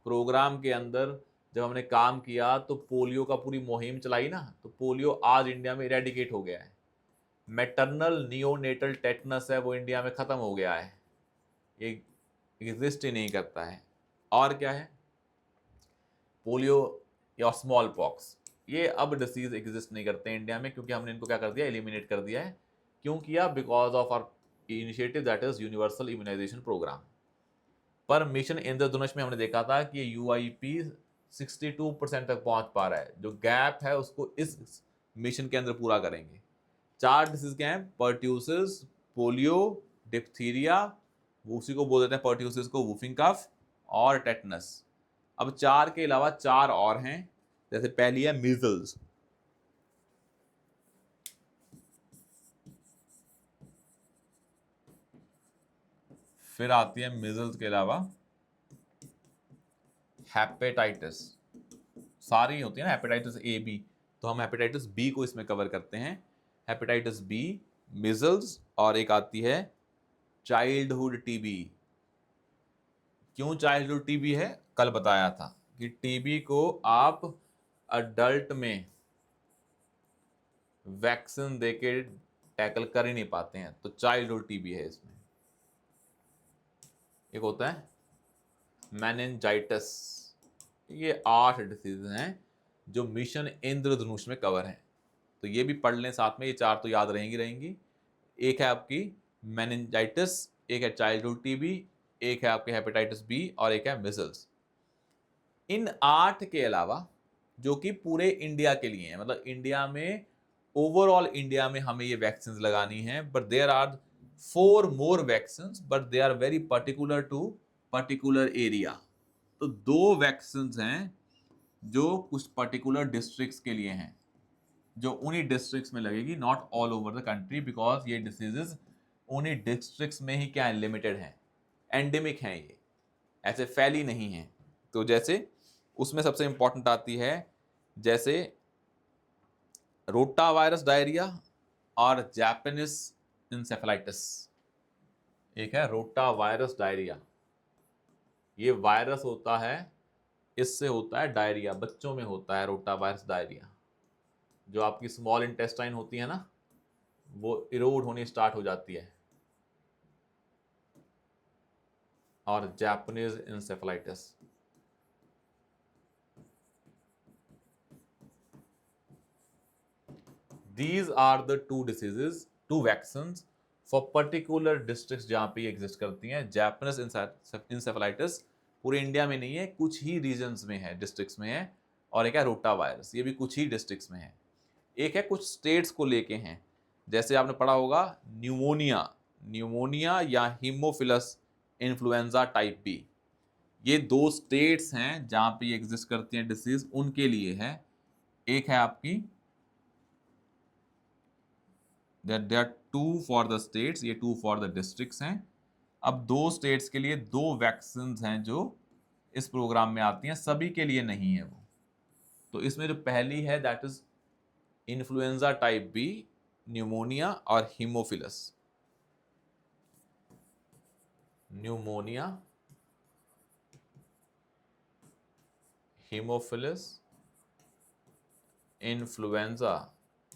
प्रोग्राम के अंदर जब हमने काम किया तो पोलियो का पूरी मुहिम चलाई ना, तो पोलियो आज इंडिया में इरेडिकेट हो गया है। मैटरनल नियोनेटल टेटनस है वो इंडिया में खत्म हो गया है, ये एग्जिस्ट ही नहीं करता है। और क्या है, पोलियो या स्मॉल पॉक्स, ये अब डिसीज एग्जिस्ट नहीं करते इंडिया में, क्योंकि हमने इनको क्या कर दिया, एलिमिनेट कर दिया है। क्यों किया, because of our initiative that is universal immunization program. पर मिशन इंद्रधनुष में हमने देखा था कि UIP 62% तक पहुंच पा रहा है। जो गैप है उसको इस मिशन के अंदर पूरा करेंगे। 4 डिसीज क्या हैं, पर्ट्यूसिस, पोलियो, डिप्थीरिया, उसी को बोल देते हैं पर्ट्यूसिस को वूफिंग कफ, और टेटनस। अब 4 के अलावा 4 और हैं। जैसे पहली है मीजल्स, फिर आती है मीजल्स के अलावा हेपेटाइटिस, सारी होती है ना, हेपेटाइटिस A B, तो हम हेपेटाइटिस B को इसमें कवर करते हैं। हेपेटाइटिस B, मीजल्स, और एक आती है चाइल्डहुड TB। क्यों चाइल्डहुड TB है, कल बताया था कि TB को आप अडल्ट में वैक्सीन देके टैकल कर ही नहीं पाते हैं, तो चाइल्डहुड TB है इसमें। एक होता है मेनिंजाइटिस। ये 8 डिसीज हैं जो मिशन इंद्रधनुष में कवर हैं, तो ये भी पढ़ लें साथ में, ये 4 तो याद रहेंगी रहेंगी। एक है आपकी मेनिंजाइटिस, एक है चाइल्डहुड TB, एक है आपके हेपेटाइटिस B, और एक है मिजल्स। इन 8 के अलावा जो कि पूरे इंडिया के लिए हैं, मतलब इंडिया में ओवरऑल इंडिया में हमें ये वैक्सीन लगानी है, but there are 4 more vaccine, but they are very particular to particular area. तो 2 वैक्सीन हैं जो कुछ पर्टिकुलर डिस्ट्रिक्ट्स के लिए हैं, जो उन्हीं डिस्ट्रिक्ट्स में लगेगी, not all over the country, because ये डिसीजेस उन्हीं डिस्ट्रिक्ट्स में ही क्या है, लिमिटेड हैं, एंडेमिक हैं, ये ऐसे फैली नहीं हैं। तो जैसे उसमें सबसे इंपॉर्टेंट आती है, जैसे रोटा वायरस डायरिया और जापानीज इंसेफेलाइटिस। एक है रोटा वायरस डायरिया, ये वायरस होता है, इससे होता है डायरिया, बच्चों में होता है रोटा वायरस डायरिया। जो आपकी स्मॉल इंटेस्टाइन होती है ना, वो इरोड होनी स्टार्ट हो जाती है। और Japanese encephalitis, these are the 2 diseases, 2 vaccines for particular districts जहाँ पे ये एग्जिस्ट करती हैं। जापानीज इंसेफेलाइटिस पूरे इंडिया में नहीं है, कुछ ही रीजन्स में है, डिस्ट्रिक्ट्स में है। और एक है रोटा वायरस, ये भी कुछ ही डिस्ट्रिक्ट्स में है। एक है कुछ स्टेट्स को लेके हैं, जैसे आपने पढ़ा होगा न्यूमोनिया, न्यूमोनिया या हीमोफिलस इन्फ्लुएंजा टाइप B, ये 2 स्टेट्स हैं जहाँ पे ये एग्जिस्ट करती हैं डिसीज, उनके लिए है। एक है आपकी that there are 2 for the states, ये 2 for the districts हैं। अब 2 स्टेट्स के लिए 2 वैक्सीन हैं जो इस प्रोग्राम में आती हैं, सभी के लिए नहीं है वो। तो इसमें जो पहली है that is influenza type B, pneumonia और haemophilus. Pneumonia, haemophilus, influenza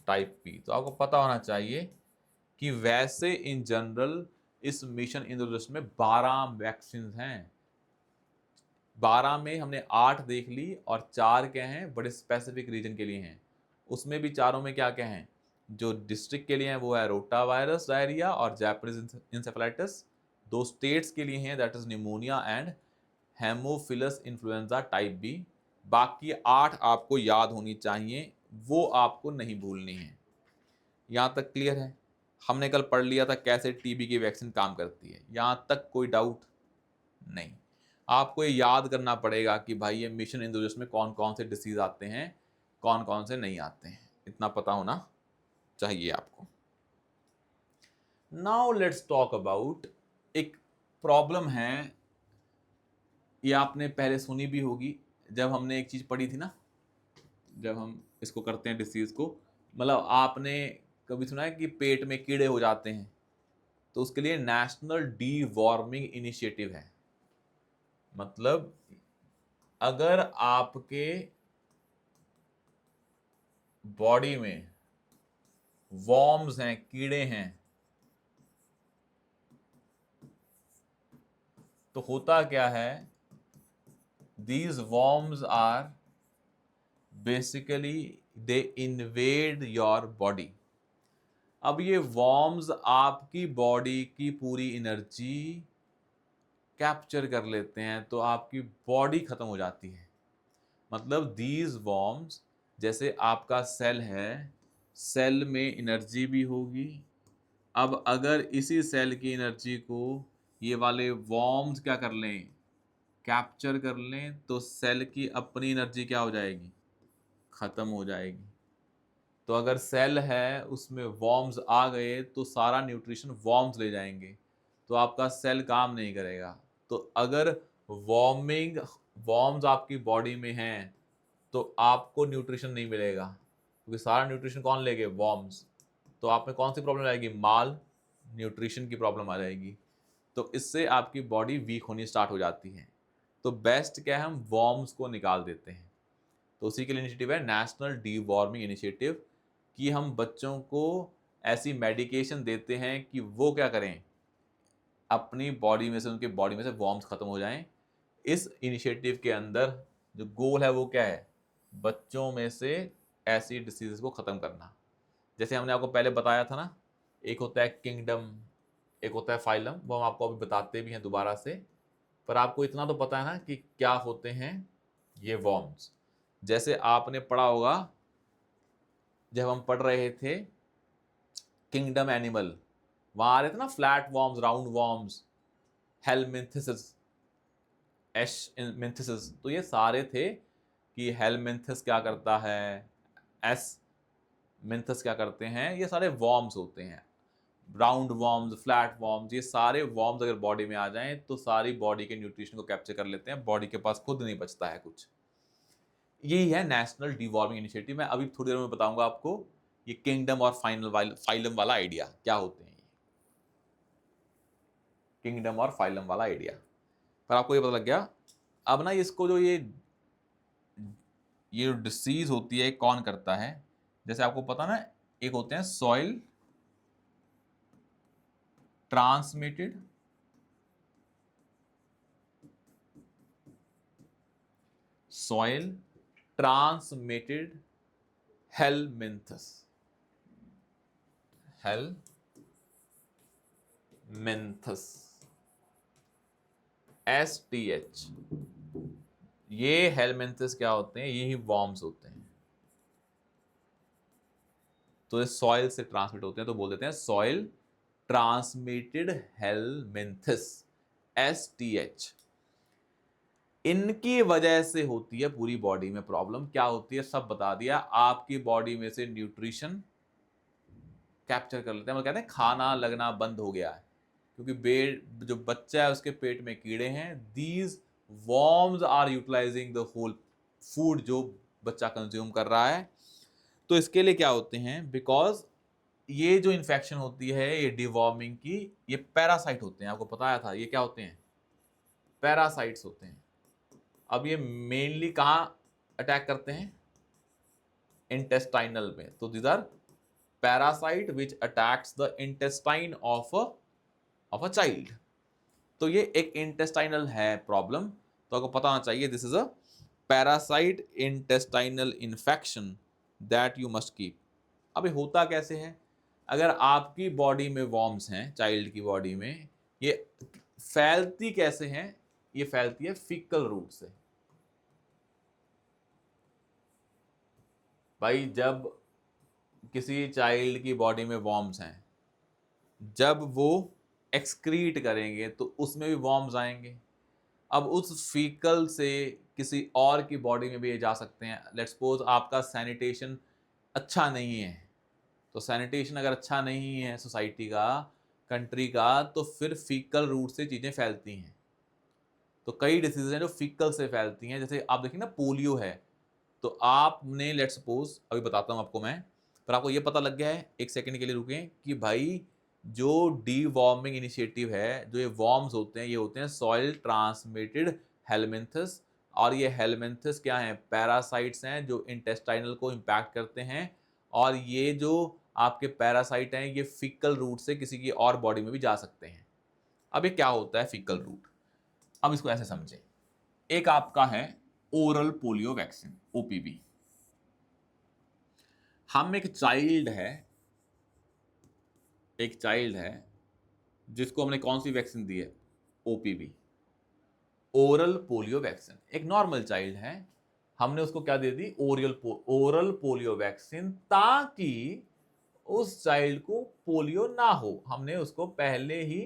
type B. तो आपको पता होना चाहिए कि वैसे इन जनरल इस मिशन इंद्रधनुष में 12 वैक्सीन हैं। 12 में हमने 8 देख ली और 4 क्या हैं बड़े स्पेसिफिक रीजन के लिए हैं। उसमें भी चारों में क्या क्या हैं, जो डिस्ट्रिक्ट के लिए हैं वो है रोटा वायरस डायरिया और जापानीज इंसेफेलाइटिस। 2 स्टेट्स के लिए हैं that is pneumonia and haemophilus influenza type B. बाकी 8 आपको याद होनी चाहिए, वो आपको नहीं भूलनी है। यहाँ तक क्लियर है? हमने कल पढ़ लिया था कैसे टीबी की वैक्सीन काम करती है, यहाँ तक कोई डाउट नहीं। आपको ये याद करना पड़ेगा कि भाई ये मिशन इंद्रधनुष में कौन कौन से डिसीज आते हैं, कौन कौन से नहीं आते हैं, इतना पता होना चाहिए आपको। नाउ लेट्स टॉक अबाउट एक प्रॉब्लम है, ये आपने पहले सुनी भी होगी जब हमने एक चीज पढ़ी थी ना, जब हम इसको करते हैं डिसीज को, मतलब आपने कभी सुना है कि पेट में कीड़े हो जाते हैं, तो उसके लिए नेशनल डीवॉर्मिंग इनिशिएटिव है। मतलब अगर आपके बॉडी में वॉर्म्स हैं, कीड़े हैं, तो होता क्या है, these worms are basically they invade your body. अब ये वॉर्म्स आपकी बॉडी की पूरी एनर्जी कैप्चर कर लेते हैं, तो आपकी बॉडी खत्म हो जाती है। मतलब दीज वॉर्म्स, जैसे आपका सेल है, सेल में एनर्जी भी होगी। अब अगर इसी सेल की एनर्जी को ये वाले वॉर्म्स क्या कर लें, कैप्चर कर लें, तो सेल की अपनी एनर्जी क्या हो जाएगी, खत्म हो जाएगी। तो अगर सेल है उसमें वॉर्म्स आ गए तो सारा न्यूट्रिशन वॉर्म्स ले जाएंगे, तो आपका सेल काम नहीं करेगा। तो अगर वॉर्म्स आपकी बॉडी में हैं तो आपको न्यूट्रिशन नहीं मिलेगा, क्योंकि सारा न्यूट्रिशन कौन ले गए, वॉर्म्स। तो आप में कौन सी प्रॉब्लम आएगी, माल न्यूट्रिशन की प्रॉब्लम आ जाएगी। तो इससे आपकी बॉडी वीक होनी स्टार्ट हो जाती है। तो बेस्ट क्या है, हम वॉर्म्स को निकाल देते हैं। तो उसी के लिए इनिशिएटिव है नेशनल डीवॉर्मिंग इनिशिएटिव, कि हम बच्चों को ऐसी मेडिकेशन देते हैं कि वो क्या करें, अपनी बॉडी में से, उनके बॉडी में से वॉर्म्स खत्म हो जाएं। इस इनिशिएटिव के अंदर जो गोल है वो क्या है, बच्चों में से ऐसी डिसीजेस को ख़त्म करना। जैसे हमने आपको पहले बताया था ना, एक होता है किंगडम, एक होता है फाइलम, वो हम आपको अभी बताते भी हैं दोबारा से। पर आपको इतना तो पता है ना कि क्या होते हैं ये वॉर्म्स। जैसे आपने पढ़ा होगा जब हम पढ़ रहे थे किंगडम एनिमल, वहां आ रहे थे ना flat worms, round worms, helminths, aschelminthes. तो ये सारे थे कि हेलमिंथिस क्या करता है, एस मिंथस क्या करते हैं, ये सारे वॉर्म्स होते हैं। राउंड वॉर्म्स, फ्लैट वॉर्म्स, ये सारे वॉर्म्स अगर बॉडी में आ जाएं तो सारी बॉडी के न्यूट्रिशन को कैप्चर कर लेते हैं, बॉडी के पास खुद नहीं बचता है कुछ। यही है नेशनल डीवॉर्मिंग इनिशिएटिव। मैं अभी थोड़ी देर में बताऊंगा आपको ये किंगडम और फाइलम वाला आइडिया क्या होते हैं, किंगडम और फाइलम वाला आइडिया। पर आपको ये पता लग गया अब ना, इसको जो ये डिसीज होती है कौन करता है। जैसे आपको पता ना, एक होते हैं soil transmitted soil transmitted helminths, STH। ये हेलमिंथस क्या होते हैं, यही वॉर्म्स होते हैं। तो ये सॉइल से ट्रांसमिट होते हैं, तो बोल देते हैं सॉइल ट्रांसमिटेड हेलमिंथस, STH। इनकी वजह से होती है पूरी बॉडी में प्रॉब्लम। क्या होती है सब बता दिया। आपकी बॉडी में से न्यूट्रिशन कैप्चर कर लेते हैं, मतलब कहते हैं खाना लगना बंद हो गया है, क्योंकि जो बच्चा है उसके पेट में कीड़े हैं। These worms are utilizing the whole food जो बच्चा कंज्यूम कर रहा है। तो इसके लिए क्या होते हैं, बिकॉज ये जो इन्फेक्शन होती है ये डिवॉर्मिंग की, ये पैरासाइट होते हैं, आपको बताया था ये क्या होते हैं, पैरासाइट्स होते हैं। अब ये मेनली कहाँ अटैक करते हैं, इंटेस्टाइनल में। तो these are parasite which attacks the intestine of a child. तो ये एक इंटेस्टाइनल है प्रॉब्लम, तो आपको पता होना चाहिए this is a parasite intestinal infection that you must keep. अब ये होता कैसे है, अगर आपकी बॉडी में वॉर्म्स हैं, चाइल्ड की बॉडी में, ये फैलती कैसे हैं, ये फैलती है फीकल रूट से। भाई जब किसी चाइल्ड की बॉडी में वॉर्म्स हैं, जब वो एक्सक्रीट करेंगे तो उसमें भी वॉर्म्स आएंगे। अब उस फीकल से किसी और की बॉडी में भी ये जा सकते हैं। लेट्स सपोज आपका सैनिटेशन अच्छा नहीं है, तो सैनिटेशन अगर अच्छा नहीं है सोसाइटी का, कंट्री का, तो फिर फीकल रूट से चीज़ें फैलती हैं। तो कई डिसीज हैं जो फीकल से फैलती हैं, जैसे आप देखिए ना पोलियो है, तो आपने लेट्स सपोज, अभी बताता हूँ आपको मैं, पर आपको ये पता लग गया है, एक सेकंड के लिए रुकें, कि भाई जो डी वॉर्मिंग इनिशिएटिव है, जो ये वॉर्म्स होते हैं, ये होते हैं सॉइल ट्रांसमिटेड हेलमिंथस। और ये हेलमिंथस क्या हैं, पैरासाइट्स हैं जो इंटेस्टाइनल को इम्पैक्ट करते हैं। और ये जो आपके पैरासाइट हैं ये फीकल रूट से किसी की और बॉडी में भी जा सकते हैं। अब ये क्या होता है फीकल रूट, अब इसको ऐसे समझें। एक आपका है ओरल पोलियो वैक्सीन, ओपीवी। हम एक चाइल्ड है जिसको हमने कौन सी वैक्सीन दी है, ओपीवी, ओरल पोलियो वैक्सीन। एक नॉर्मल चाइल्ड है, हमने उसको क्या दे दी, ओरल पोलियो वैक्सीन, ताकि उस चाइल्ड को पोलियो ना हो। हमने उसको पहले ही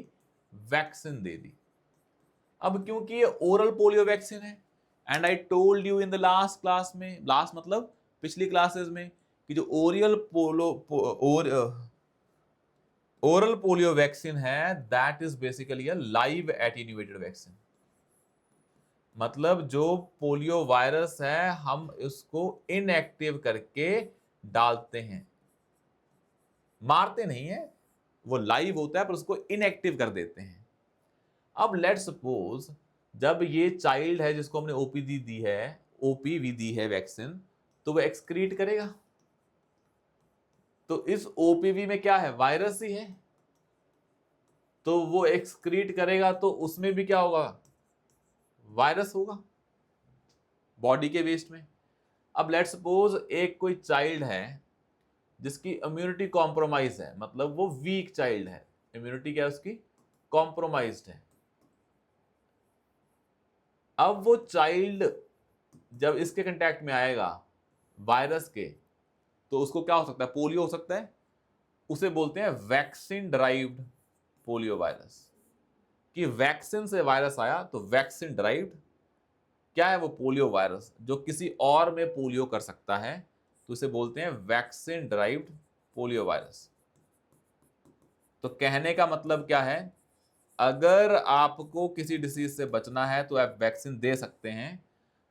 वैक्सीन दे दी। अब क्योंकि ये ओरल पोलियो वैक्सीन है, and I told you in the last class में, लास्ट मतलब पिछली क्लासेस में, कि जो ओरल पोलियो वैक्सीन है that is basically a live attenuated vaccine. मतलब जो पोलियो वायरस है हम उसको इनएक्टिव करके डालते हैं, मारते नहीं है, वो लाइव होता है पर उसको इनएक्टिव कर देते हैं। अब लेट्स सपोज जब ये चाइल्ड है जिसको हमने ओपीवी दी है वैक्सीन, तो वो एक्सक्रीट करेगा। तो इस ओपीवी में क्या है, वायरस ही है, तो वो एक्सक्रीट करेगा तो उसमें भी क्या होगा, वायरस होगा बॉडी के वेस्ट में। अब लेट्स सपोज एक कोई चाइल्ड है जिसकी इम्यूनिटी कॉम्प्रोमाइज है, मतलब वो वीक चाइल्ड है, इम्यूनिटी क्या है उसकी, कॉम्प्रोमाइज्ड है। अब वो चाइल्ड जब इसके कांटेक्ट में आएगा वायरस के, तो उसको क्या हो सकता है, पोलियो हो सकता है। उसे बोलते हैं वैक्सीन ड्राइव्ड पोलियो वायरस, कि वैक्सीन से वायरस आया तो वैक्सीन ड्राइव्ड क्या है, वो पोलियो वायरस जो किसी और में पोलियो कर सकता है, तो उसे बोलते हैं वैक्सीन ड्राइव्ड पोलियो वायरस। तो कहने का मतलब क्या है, अगर आपको किसी डिसीज से बचना है तो आप वैक्सीन दे सकते हैं,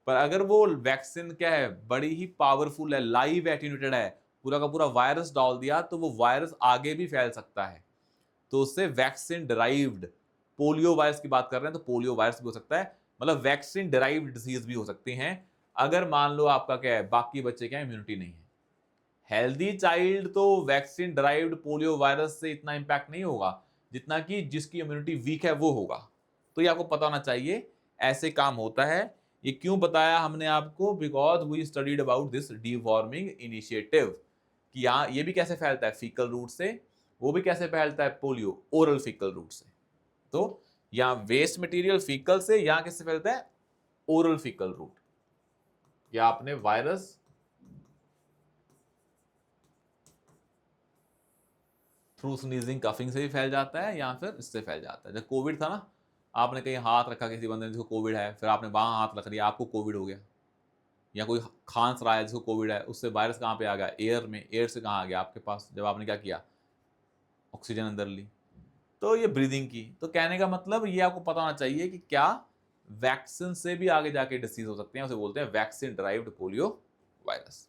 पर अगर वो वैक्सीन क्या है, बड़ी ही पावरफुल है, लाइव एटीन्यूएटेड है, पूरा का पूरा वायरस डाल दिया, तो वो वायरस आगे भी फैल सकता है। तो उससे वैक्सीन डिराइव्ड पोलियो वायरस की बात कर रहे हैं, तो पोलियो वायरस भी हो सकता है, मतलब वैक्सीन डिराइव्ड डिसीज भी हो सकती हैं। अगर मान लो आपका क्या है, बाकी बच्चे क्या इम्यूनिटी नहीं है, हेल्दी चाइल्ड तो वैक्सीन डिराइव्ड पोलियो वायरस से इतना इंपैक्ट नहीं होगा जितना कि जिसकी इम्यूनिटी वीक है वो होगा। तो ये आपको पता होना चाहिए, ऐसे काम होता है। ये क्यों बताया हमने आपको, because we studied about this deworming initiative, कि यहाँ ये भी कैसे फैलता है फीकल रूट से, वो भी कैसे फैलता है पोलियो ओरल फीकल रूट से। तो यहाँ वेस्ट मटेरियल फीकल से, यहाँ किससे फैलता है, ओरल फीकल रूट। या आपने वायरस थ्रू स्नीजिंग कफिंग से भी फैल जाता है, या फिर इससे फैल जाता है। जब कोविड था ना, आपने कहीं हाथ रखा किसी बंदे ने जिसको कोविड है, फिर आपने वहां हाथ रख दिया, आपको कोविड हो गया। या कोई खांस रहा है जिसको कोविड है, उससे वायरस कहाँ पे आ गया, एयर में, एयर से कहाँ आ गया आपके पास, जब आपने क्या किया, ऑक्सीजन अंदर ली, तो ये ब्रीदिंग की। तो कहने का मतलब ये आपको पता होना चाहिए कि क्या वैक्सीन से भी आगे जाके डिसीज हो सकते हैं, उसे बोलते हैं वैक्सीन ड्राइव्ड पोलियो वायरस।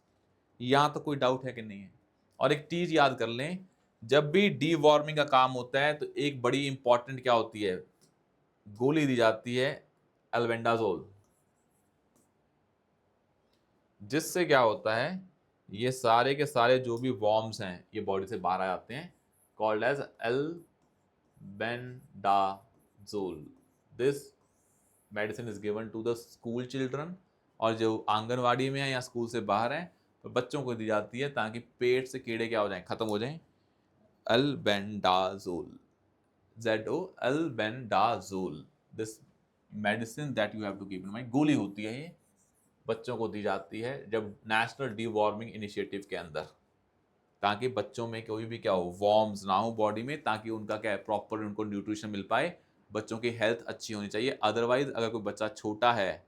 यहाँ तो कोई डाउट है कि नहीं है। और एक चीज याद कर लें जब भी डी वार्मिंग का काम होता है तो एक बड़ी इंपॉर्टेंट क्या होती है, गोली दी जाती है एल्बेंडाजोल, जिससे क्या होता है, ये सारे के सारे जो भी वॉर्म्स हैं ये बॉडी से बाहर आ जाते हैं, called as albendazole. This medicine is given to the school children, और जो आंगनवाड़ी में है या स्कूल से बाहर है तो बच्चों को दी जाती है ताकि पेट से कीड़े क्या हो जाएं, खत्म हो जाएं। Albendazole, ZO, albendazole, this medicine that you have to keep in mind. गोली होती है ये, बच्चों को दी जाती है जब नेशनल डी वार्मिंग इनिशिएटिव के अंदर, ताकि बच्चों में कोई भी क्या हो, वॉर्म्स ना हो बॉडी में, ताकि उनका क्या है, प्रॉपर उनको न्यूट्रिशन मिल पाए, बच्चों की हेल्थ अच्छी होनी चाहिए। अदरवाइज अगर कोई बच्चा छोटा है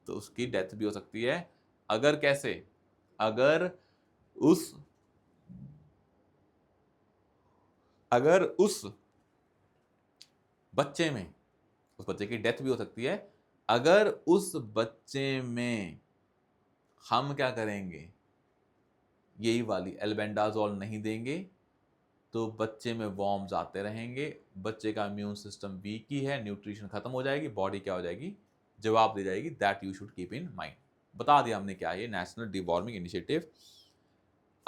तो उसकी डेथ भी हो सकती है। अगर कैसे, अगर उस अगर उस बच्चे में, उस बच्चे की डेथ भी हो सकती है अगर उस बच्चे में हम क्या करेंगे, यही वाली एल्बेंडाजोल नहीं देंगे तो बच्चे में वॉर्म्स आते रहेंगे, बच्चे का इम्यून सिस्टम वीक ही है, न्यूट्रिशन खत्म हो जाएगी, बॉडी क्या हो जाएगी, जवाब दे जाएगी। That you should keep in mind. बता दिया हमने क्या है ये नेशनल डी वार्मिंग इनिशिएटिव।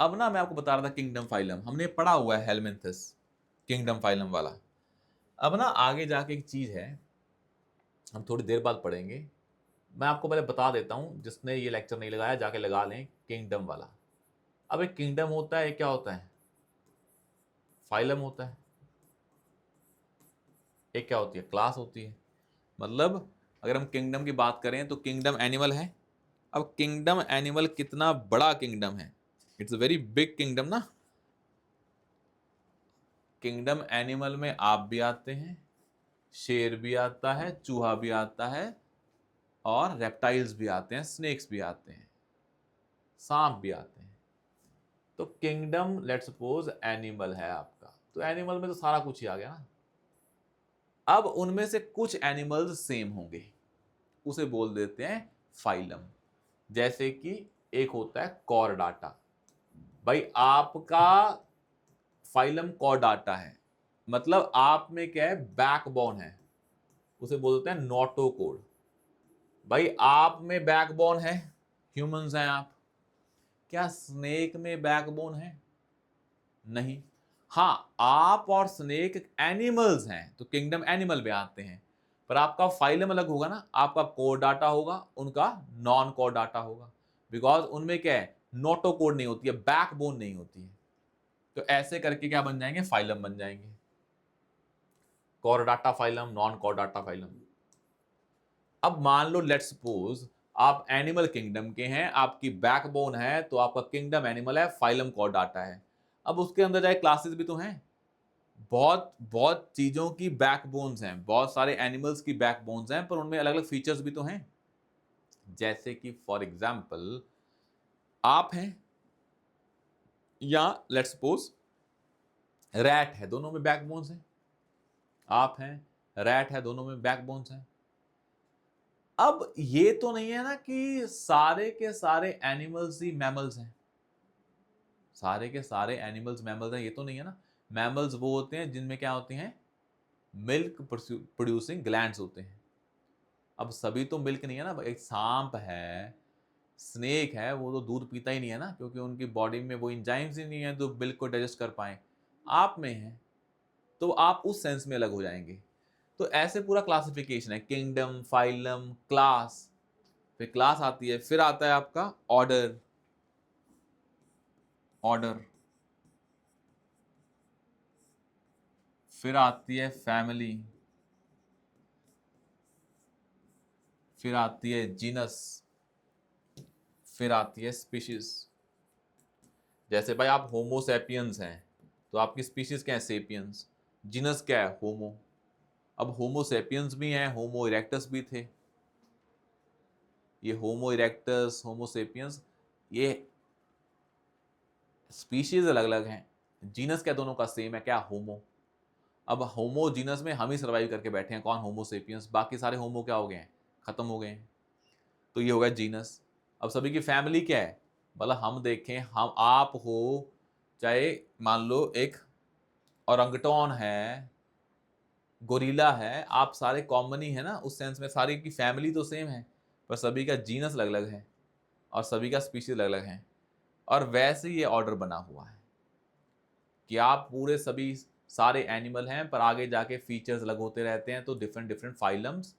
अब ना मैं आपको बता रहा था किंगडम फाइलम, हमने पढ़ा हुआ है हेलमिंथस, किंगडम फाइलम वाला। अब ना आगे जाके एक चीज है, हम थोड़ी देर बाद पढ़ेंगे। मैं आपको पहले बता देता हूं, जिसने ये लेक्चर नहीं लगाया जाके लगा लें, किंगडम वाला। अब एक किंगडम होता है, क्या होता है, फाइलम होता है, एक क्या होती है, क्लास होती है। मतलब अगर हम किंगडम की बात करें तो किंगडम एनिमल है। अब किंगडम एनिमल कितना बड़ा किंगडम है, it's a very big kingdom ना। किंगडम एनिमल में आप भी आते हैं, शेर भी आता है, चूहा भी आता है, और रेप्टाइल्स भी आते हैं, स्नेक्स भी आते हैं, सांप भी आते हैं। तो किंगडम लेट्स सपोज एनिमल है आपका, तो एनिमल में तो सारा कुछ ही आ गया ना। अब उनमें से कुछ एनिमल्स सेम होंगे, उसे बोल देते हैं फाइलम। जैसे कि एक होता है कॉर्डाटा, भाई आपका फाइलम कॉर्डाटा है, मतलब आप में क्या है, बैकबोन है, उसे बोलते हैं नोटोकोड। भाई आप में बैकबोन है, ह्यूमंस हैं आप। क्या स्नेक में बैकबोन है? नहीं। हाँ, आप और स्नेक एनिमल्स हैं तो किंगडम एनिमल में आते हैं, पर आपका फाइलम अलग होगा ना, आपका कोर डाटा होगा, उनका नॉन कोर डाटा होगा, बिकॉज उनमें क्या है, नोटोकोड नहीं होती है, बैकबोन नहीं होती है। तो ऐसे करके क्या बन जाएंगे, फाइलम बन जाएंगे, core data phylum, non core data phylum. अब मान लो लेट्स सपोज आप एनिमल किंगडम के हैं, आपकी बैकबोन है, तो आपका किंगडम एनिमल है, फाइलम कोर डाटा है। अब उसके अंदर जाए क्लासेस भी तो हैं, बहुत बहुत चीजों की बैकबोन्स हैं, बहुत सारे एनिमल्स की बैकबोन्स हैं, पर उनमें अलग अलग फीचर्स भी तो हैं। जैसे कि फॉर एग्जाम्पल आप हैं, या लेट्स सपोज रैट है, दोनों में बैकबोन्स हैं। आप हैं, रैट है, दोनों में बैकबोन्स हैं। अब ये तो नहीं है ना कि सारे के सारे एनिमल्स ही मैमल्स हैं, सारे के सारे एनिमल्स मैमल्स हैं, ये तो नहीं है ना। मैमल्स वो होते हैं जिनमें क्या होते हैं, मिल्क प्रोड्यूसिंग ग्लैंड्स होते हैं। अब सभी तो मिल्क नहीं है ना, एक सांप है, स्नेक है, वो तो दूध पीता ही नहीं है ना, क्योंकि उनकी बॉडी में वो इंजाइम्स ही नहीं है जो मिल्क को डाइजेस्ट कर पाए। आप में है तो आप उस सेंस में अलग हो जाएंगे। तो ऐसे पूरा क्लासिफिकेशन है, किंगडम, फाइलम, क्लास, फिर क्लास आती है, फिर आता है आपका ऑर्डर, ऑर्डर, फिर आती है फैमिली, फिर आती है जीनस, फिर आती है स्पीशीज। जैसे भाई आप होमो सेपियंस हैं तो आपकी स्पीशीज क्या है, सेपियंस। जीनस क्या है, होमो। अब होमो सेपियंस भी हैं, होमो इरेक्टस भी थे। ये होमो इरेक्टस, होमो सेपियंस, ये स्पीशीज अलग अलग हैं, जीनस क्या दोनों का सेम है, क्या, होमो। अब होमो जीनस में हम ही सर्वाइव करके बैठे हैं, कौन, होमो सेपियंस, बाकी सारे होमो क्या हो गए हैं, खत्म हो गए हैं। तो ये हो गया जीनस। अब सभी की फैमिली क्या है, मतलब हम देखें, हम आप हो, चाहे मान लो एक औरंगटॉन है, गोरिल्ला है, आप सारे कॉमन ही है ना, उस सेंस में सारी की फैमिली तो सेम है, पर सभी का जीनस अलग अलग है और सभी का स्पीशीज अलग अलग है। और वैसे ये ऑर्डर बना हुआ है कि आप पूरे सभी सारे एनिमल हैं, पर आगे जाके फीचर्स अलग होते रहते हैं, तो different different phylums,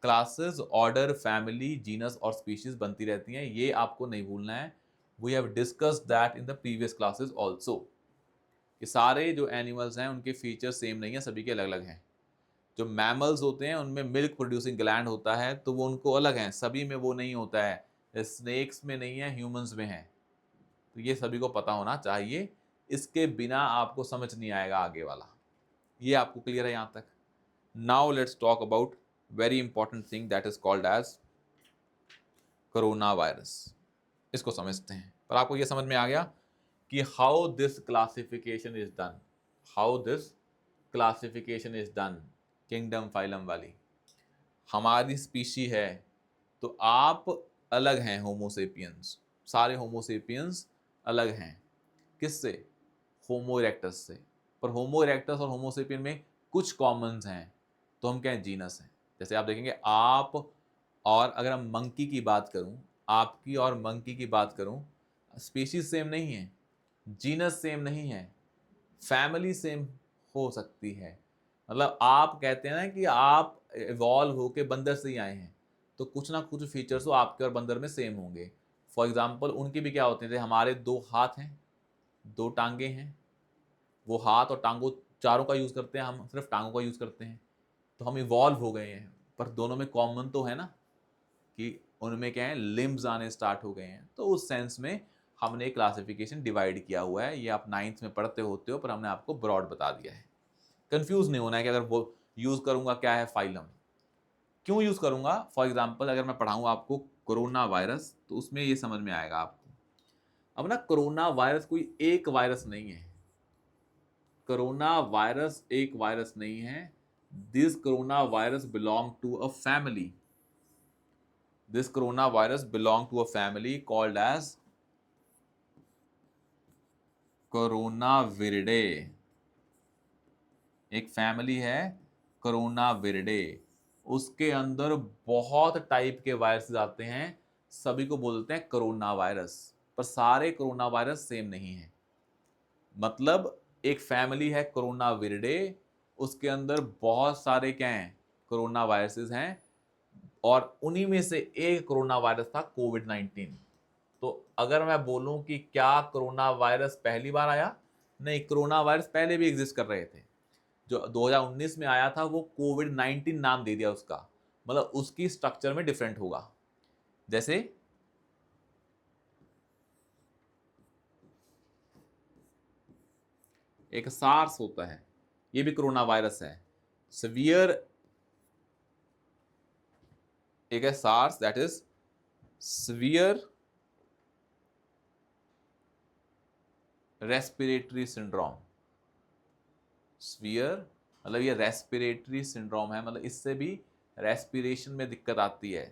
classes, order, family, genus और स्पीशीज बनती रहती हैं। ये आपको नहीं भूलना है। We have discussed that in the previous classes also कि सारे जो एनिमल्स हैं उनके फीचर्स सेम नहीं है, सभी के अलग अलग हैं। जो मैमल्स होते हैं उनमें मिल्क प्रोड्यूसिंग ग्लैंड होता है, तो वो उनको अलग हैं, सभी में वो नहीं होता है। स्नेक्स में नहीं है, ह्यूमंस में है। तो ये सभी को पता होना चाहिए, इसके बिना आपको समझ नहीं आएगा आगे वाला। ये आपको क्लियर है यहाँ तक? Now let's talk about very important thing that is called as corona virus. इसको समझते हैं। पर आपको ये समझ में आ गया कि how this classification is done, how this classification is done. Kingdom phylum वाली हमारी स्पीशी है, तो आप अलग हैं होमोसेपियंस, सारे होमोसेपियंस अलग हैं। किससे? होमो इरेक्टस से। पर होमो इरेक्टस और होमोसेपियन में कुछ कॉमन्स हैं, तो हम क्या हैं? जीनस हैं। जैसे आप देखेंगे, आप और अगर हम मंकी की बात करूं, आपकी और मंकी की बात करूं, स्पीशीज सेम नहीं है, जीनस सेम नहीं है, फैमिली सेम हो सकती है। मतलब आप कहते हैं ना कि आप इवॉल्व होके बंदर से ही आए हैं, तो कुछ ना कुछ फीचर्स तो आपके और बंदर में सेम होंगे। फॉर एग्जाम्पल उनके भी क्या होते हैं, हमारे 2 हाथ हैं, 2 टांगे हैं, वो हाथ और टांगों चारों का यूज़ करते हैं, हम सिर्फ टांगों का यूज़ करते हैं। तो हम इवॉल्व हो गए हैं, पर दोनों में कॉमन तो है ना कि उनमें क्या है, लिम्स आने स्टार्ट हो गए हैं। तो उस सेंस में हमने क्लासिफिकेशन डिवाइड किया हुआ है। ये आप 9th में पढ़ते होते हो, पर हमने आपको ब्रॉड बता दिया है। कंफ्यूज नहीं होना है कि अगर वो यूज़ करूंगा क्या है फाइलम, क्यों यूज़ करूंगा। फॉर एग्जाम्पल अगर मैं पढ़ाऊँ आपको कोरोना वायरस, तो उसमें ये समझ में आएगा आपको। अब ना, कोरोना वायरस कोई एक वायरस नहीं है, कोरोना वायरस एक वायरस नहीं है। This corona virus belong to a family, this corona virus belong to a family called as corona viridae. एक फैमिली है कोरोना विरिडे, उसके अंदर बहुत टाइप के वायरस आते हैं, सभी को बोलते हैं कोरोना वायरस, पर सारे कोरोना वायरस सेम नहीं है। मतलब एक फैमिली है कोरोना विरिडे, उसके अंदर बहुत सारे क्या हैं, कोरोना वायरसेस हैं, और उन्हीं में से एक कोरोना वायरस था कोविड-19। तो अगर मैं बोलूं कि क्या कोरोना वायरस पहली बार आया? नहीं, कोरोना वायरस पहले भी एग्जिस्ट कर रहे थे। जो 2019 में आया था वो कोविड-19 नाम दे दिया उसका, मतलब उसकी स्ट्रक्चर में डिफरेंट होगा। जैसे एक सार्स होता है, ये भी कोरोना वायरस है। सीवियर, एक है SARS, that is severe respiratory syndrome. Severe मतलब ये रेस्पिरेटरी सिंड्रोम है, मतलब इससे भी रेस्पिरेशन में दिक्कत आती है,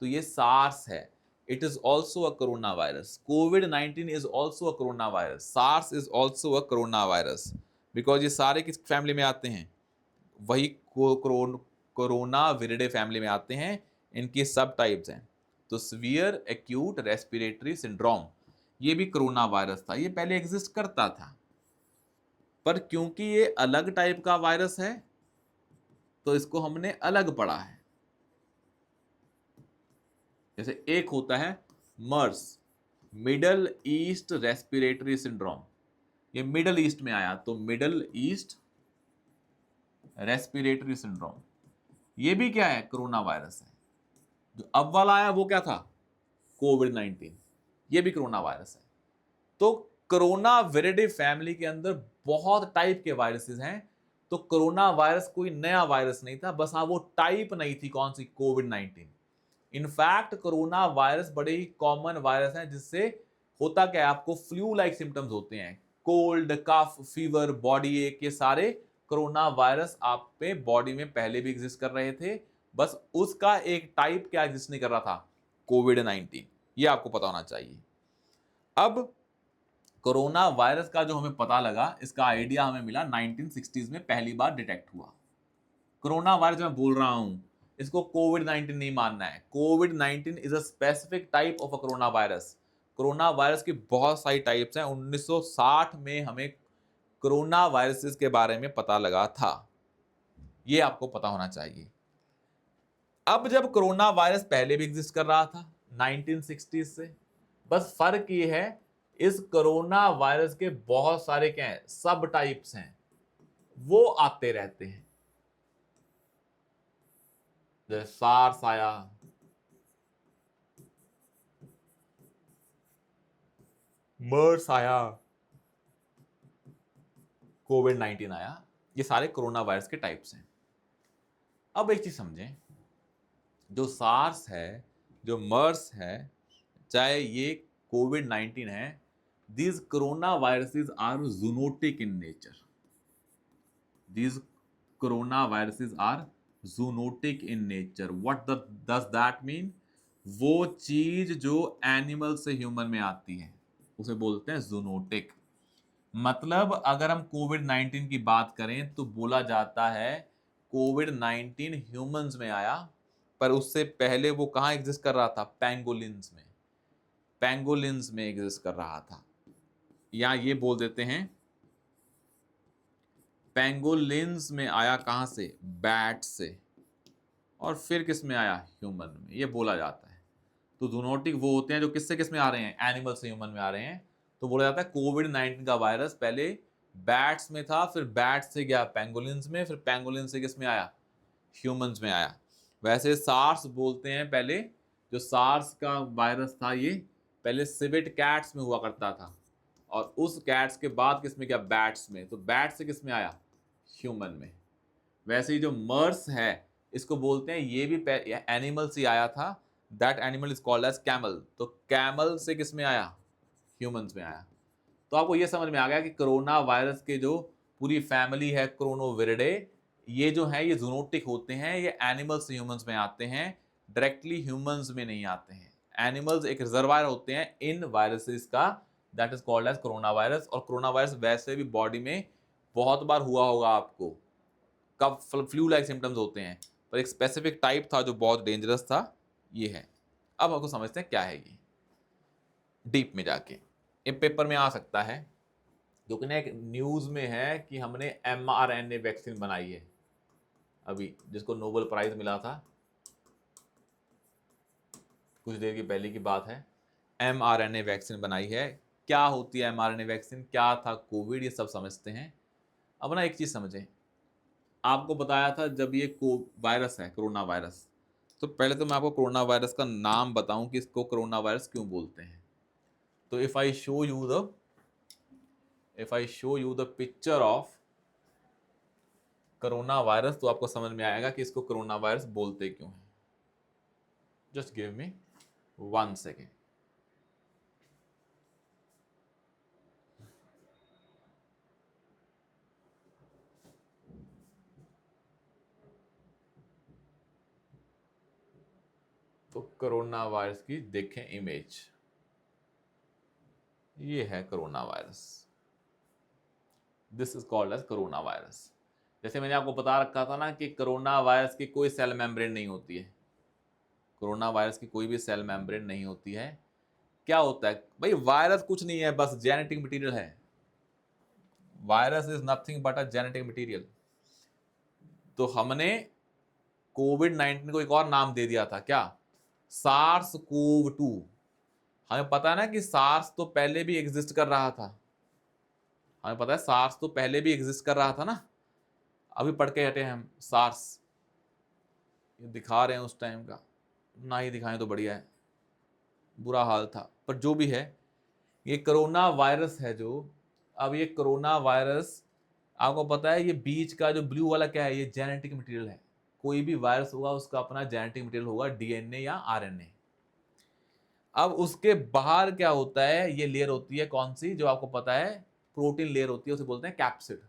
तो ये सार्स है। It is also a corona virus. कोविड-19 is also a corona virus, SARS is also a corona virus, because ये सारे किस फैमिली में आते हैं? वही कोरोना विरिडे फैमिली में आते हैं। इनकी सब टाइप्स हैं। तो सीवियर एक्यूट रेस्पिरेटरी सिंड्रोम, ये भी कोरोना वायरस था, ये पहले एग्जिस्ट करता था, पर क्योंकि ये अलग टाइप का वायरस है, तो इसको हमने अलग पढ़ा है। जैसे एक होता है मर्स, मिडल ईस्ट रेस्पिरेटरी सिंड्रोम, ये मिडल ईस्ट में आया, तो मिडल ईस्ट रेस्पिरेटरी सिंड्रोम, ये भी क्या है? कोरोना वायरस है। जो अब वाला आया वो क्या था? कोविड-19, ये भी कोरोना वायरस है। तो कोरोना विरिडे फैमिली के अंदर बहुत टाइप के वायरसेस हैं। तो कोरोना वायरस कोई नया वायरस नहीं था, बस हाँ वो टाइप नहीं थी, कौन सी? कोविड-19। इनफैक्ट कोरोना वायरस बड़े ही कॉमन वायरस हैं, जिससे होता क्या है, आपको फ्लू लाइक सिम्टम्स होते हैं, कोल्ड, कफ, फीवर, बॉडी एक, ये सारे कोरोना वायरस आप पे बॉडी में पहले भी एग्जिस्ट कर रहे थे, बस उसका एक टाइप क्या एग्जिस्ट नहीं कर रहा था? कोविड-19। ये आपको पता होना चाहिए। अब कोरोना वायरस का जो हमें पता लगा, इसका आइडिया हमें मिला 1960s में पहली बार डिटेक्ट हुआ। कोरोना वायरस जो मैं बोल रहा हूं, इसको कोविड 19 नहीं मानना है। Covid 19 is a specific type of a corona virus. Corona virus की बहुत सारी टाइप्स हैं। 1960 में हमें कोरोना वायरसेस के बारे में पता लगा था, ये आपको पता होना चाहिए। अब जब कोरोना वायरस पहले भी एग्जिस्ट कर रहा था 1960 से, बस फर्क ये है इस कोरोना वायरस के बहुत सारे क्या हैं, सब टाइप्स हैं, वो आते रहते हैं। जैसे सार्स आया, मर्स आया, कोविड 19 आया, ये सारे कोरोना वायरस के टाइप्स हैं। अब एक चीज समझें, जो सार्स है, जो मर्स है, चाहे ये कोविड 19 है, these coronaviruses are zoonotic in nature. These coronaviruses are zoonotic in nature. Does that mean? वो चीज जो एनिमल से ह्यूमन में आती है उसे बोलते हैं जूनोटिक। मतलब अगर हम कोविड 19 की बात करें तो बोला जाता है कोविड 19 ह्यूमंस में आया, पर उससे पहले वो कहाँ एग्जिस्ट कर रहा था? पैंगोलिन्स में। पैंगोलिन्स में एग्जिस्ट कर रहा था, या ये बोल देते हैं पैंगोलिन्स में आया कहाँ से? बैट से, और फिर किस में आया? ह्यूमन में, ये बोला जाता है। तो जूनोटिक वो होते हैं जो किससे किस में आ रहे हैं? एनिमल से ह्यूमन में आ रहे हैं। तो बोला जाता है कोविड 19 का वायरस पहले बैट्स में था, फिर बैट से गया पैंगोलिन्स में, फिर पैंगोलिन से किस में आया? ह्यूमंस में आया। वैसे सार्स बोलते हैं, पहले जो सार्स का वायरस था ये पहले सिवेट कैट्स में हुआ करता था, और उस कैट्स के बाद किस में गया? बैट्स में। तो बैट से किस में आया? ह्यूमन में। वैसे ही जो मर्स है इसको बोलते हैं, ये भी एनिमल से आया था। That animal is called as camel. तो कैमल से किस में आया? ह्यूमंस में आया। तो आपको ये समझ में आ गया कि कोरोना वायरस के जो पूरी फैमिली है क्रोनोविरिडे, ये जो है ये जूनोटिक होते हैं, ये एनिमल्स से ह्यूमंस में आते हैं, डायरेक्टली ह्यूमंस में नहीं आते हैं। एनिमल्स एक रिजर्वायर होते हैं इन वायरसेस का, that is called as corona virus. और कोरोना वायरस वैसे भी बॉडी में बहुत बार हुआ होगा आपको, कब फ्लू लाइक सिम्टम्स होते हैं, पर एक स्पेसिफिक टाइप था जो बहुत डेंजरस था, ये है। अब आपको समझते हैं क्या है ये डीप में जाके। ये पेपर में आ सकता है क्योंकि ना एक न्यूज़ में है कि हमने mRNA वैक्सीन बनाई है अभी, जिसको नोबेल प्राइज मिला था, कुछ देर की पहले की बात है। mRNA वैक्सीन बनाई है। क्या होती है mRNA वैक्सीन, क्या था कोविड, ये सब समझते हैं। अब ना एक चीज़ समझें, आपको बताया था जब ये वायरस है कोरोना वायरस, तो पहले तो मैं आपको कोरोना वायरस का नाम बताऊं कि इसको कोरोना वायरस क्यों बोलते हैं। तो if I show you the picture of corona virus, तो आपको समझ में आएगा कि इसको कोरोना वायरस बोलते क्यों हैं। Just give me 1 second. तो कोरोना वायरस की देखें इमेज, ये है corona virus. This is called as corona virus. जैसे मैंने आपको बता रखा था ना कि कोरोना वायरस की कोई सेल मेम्ब्रेन नहीं होती है। कोरोना वायरस की कोई भी सेल मेम्ब्रेन नहीं होती है। क्या होता है भाई? वायरस कुछ नहीं है, बस जेनेटिक मटेरियल है। Virus is nothing but a genetic material. तो हमने कोविड 19 को एक और नाम दे दिया था, क्या? SARS CoV 2। हमें पता है ना कि सार्स तो पहले भी एग्जिस्ट कर रहा था। हमें पता है सार्स तो पहले भी एग्जिस्ट कर रहा था ना। अभी पढ़ के हटे हैं हम सार्स, ये दिखा रहे हैं उस टाइम का, ना ही दिखाएं तो बढ़िया है, बुरा हाल था। पर जो भी है, ये कोरोना वायरस है जो, अब ये कोरोना वायरस आपको पता है ये बीच का जो ब्लू वाला क्या है? ये जेनेटिक मटेरियल है। कोई भी वायरस होगा उसका अपना जेनेटिक मटेरियल होगा, डीएनए या आरएनए। अब उसके बाहर क्या होता है? ये लेयर होती है कौन सी, जो आपको पता है प्रोटीन लेयर होती है, उसे बोलते हैं कैप्सिड।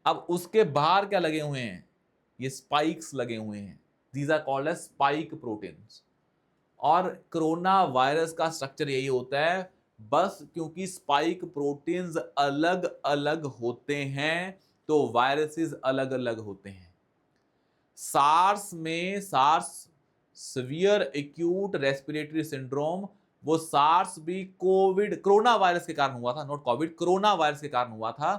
अब उसके बाहर क्या लगे हुए हैं? ये स्पाइक्स लगे हुए हैं। These are called as spike proteins. और कोरोना वायरस का स्ट्रक्चर यही होता है, बस क्योंकि स्पाइक प्रोटीन्स अलग अलग होते हैं तो वायरसेस अलग अलग होते हैं। SARS severe acute respiratory syndrome, वो सार्स भी कोविड कोरोना वायरस के कारण हुआ था, नॉट कोविड, कोरोना वायरस के कारण हुआ था।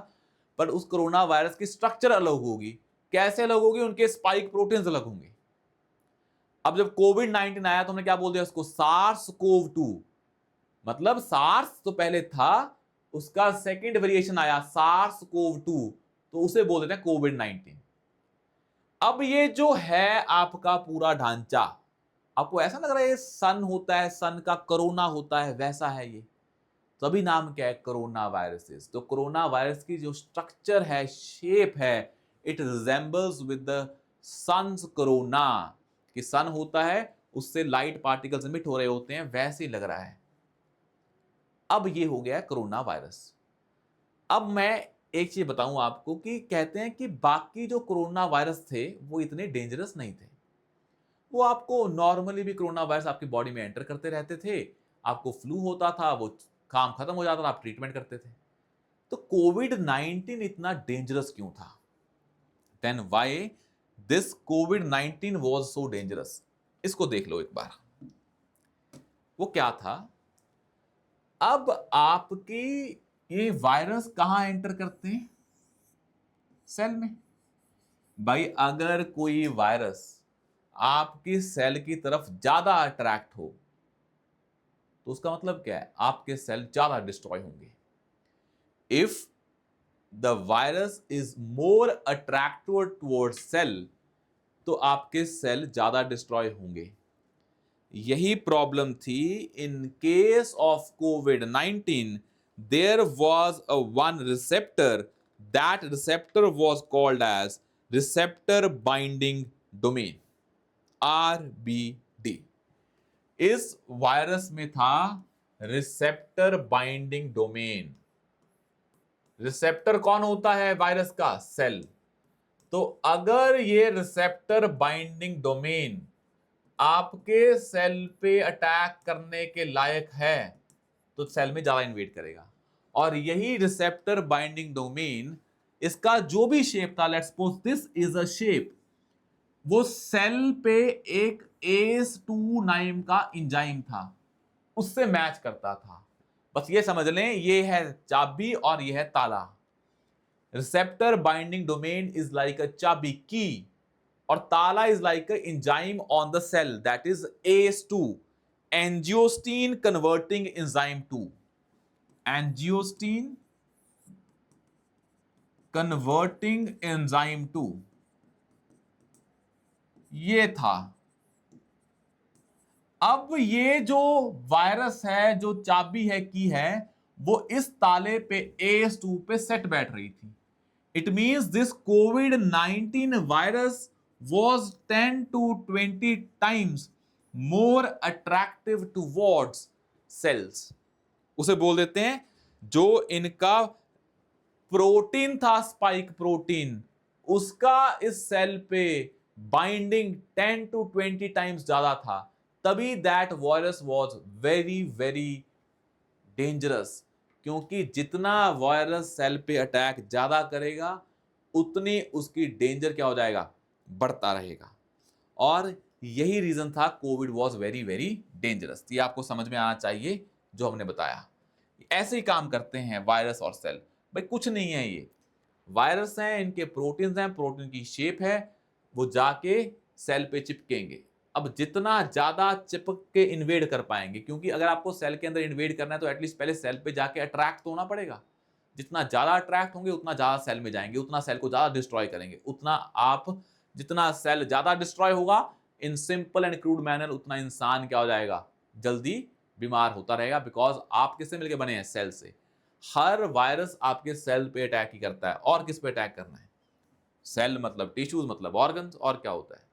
पर उस कोरोना वायरस की स्ट्रक्चर अलग होगी। कैसे अलग होगी? उनके स्पाइक प्रोटीन्स अलग होंगे। अब जब कोविड 19 आया तो हमने क्या बोल दिया उसको? SARS CoV 2। मतलब सार्स तो पहले था, उसका सेकंड वेरिएशन आया सार्स कोव 2, तो उसे बोल देते हैं कोविड 19। अब ये जो है आपका पूरा ढांचा, आपको ऐसा लग रहा है ये सन होता है, सन का कोरोना होता है, वैसा है ये। तभी नाम क्या है? Corona viruses. तो कोरोना वायरस की जो स्ट्रक्चर है, शेप है, it resembles with the sun's corona. कि सन होता है, उससे लाइट पार्टिकल्स इमिट हो रहे होते हैं, वैसे ही लग रहा है। अब ये हो गया कोरोना वायरस। अब मैं एक चीज बताऊं आपको कि कहते हैं कि बाकी जो कोरोना वायरस थे वो इतने डेंजरस नहीं थे। वो आपको नॉर्मली भी कोरोना वायरस आपकी बॉडी में एंटर करते रहते थे, आपको फ्लू होता था, वो काम खत्म हो जाता था, आप ट्रीटमेंट करते थे। तो कोविड 19 इतना डेंजरस क्यों था? Then why this COVID 19 was so dangerous? इसको देख लो एक बार। वो क्या था? अब आपकी ये वायरस कहां एंटर करते हैं? सेल में। भाई अगर कोई वायरस आपकी सेल की तरफ ज्यादा अट्रैक्ट हो तो उसका मतलब क्या है? आपके सेल ज्यादा डिस्ट्रॉय होंगे। If the virus is more attractive towards cell, तो आपके सेल ज्यादा डिस्ट्रॉय होंगे। यही प्रॉब्लम थी in case of COVID 19। There was a one receptor, that receptor was called as receptor binding domain, RBD। इस virus में था रिसेप्टर बाइंडिंग डोमेन। रिसेप्टर कौन होता है वायरस का? सेल। तो अगर ये रिसेप्टर बाइंडिंग डोमेन आपके सेल पे अटैक करने के लायक है तो सेल में ज्यादा इन्वेड करेगा। और यही रिसेप्टर बाइंडिंग डोमेन, इसका जो भी शेप था, let's suppose this is a shape, वो सेल पे एक ACE2 नाम का एंजाइम था, उससे मैच करता था। बस ये समझ लें, ये है चाबी और ये है ताला। Receptor binding domain is like a चाबी की, और ताला is like a enzyme on the cell, that is ACE2, angiotensin converting enzyme 2। Angiotensin converting enzyme 2 ये था। अब ये जो वायरस है, जो चाबी है, की है, वो इस ताले पे ACE2 पे सेट बैठ रही थी। It means this COVID 19 virus was 10 to 20 times more attractive towards cells। उसे बोल देते हैं, जो इनका प्रोटीन था, स्पाइक प्रोटीन, उसका इस सेल पे बाइंडिंग 10 to 20 टाइम्स ज्यादा था। तभी that virus was very very dangerous. क्योंकि जितना वायरस सेल पे अटैक ज्यादा करेगा, उतनी उसकी डेंजर क्या हो जाएगा? बढ़ता रहेगा। और यही रीजन था Covid was very very dangerous. ये आपको समझ में आना चाहिए जो हमने बताया। ऐसे ही काम करते हैं वायरस और सेल। भाई कुछ नहीं है ये, वायरस हैं, इनके प्रोटीन्स हैं, प्रोटीन की शेप है, वो जाके सेल पे चिपकेंगे। अब जितना ज्यादा चिपक के इन्वेड कर पाएंगे, क्योंकि अगर आपको सेल के अंदर इन्वेड करना है तो एटलीस्ट पहले सेल पे जाके अट्रैक्ट तो होना पड़ेगा। जितना ज्यादा अट्रैक्ट होंगे उतना ज्यादा सेल में जाएंगे, उतना सेल को ज्यादा डिस्ट्रॉय करेंगे, उतना आप, जितना सेल ज्यादा डिस्ट्रॉय होगा in simple and crude manner, उतना इंसान क्या हो जाएगा? जल्दी बीमार होता रहेगा। बिकॉज आप किससे मिलकर बने हैं? सेल से। हर वायरस आपके सेल पे अटैक ही करता है। और किस पे अटैक करना है? सेल मतलब टिश्यूज, मतलब ऑर्गन्स, और क्या होता है?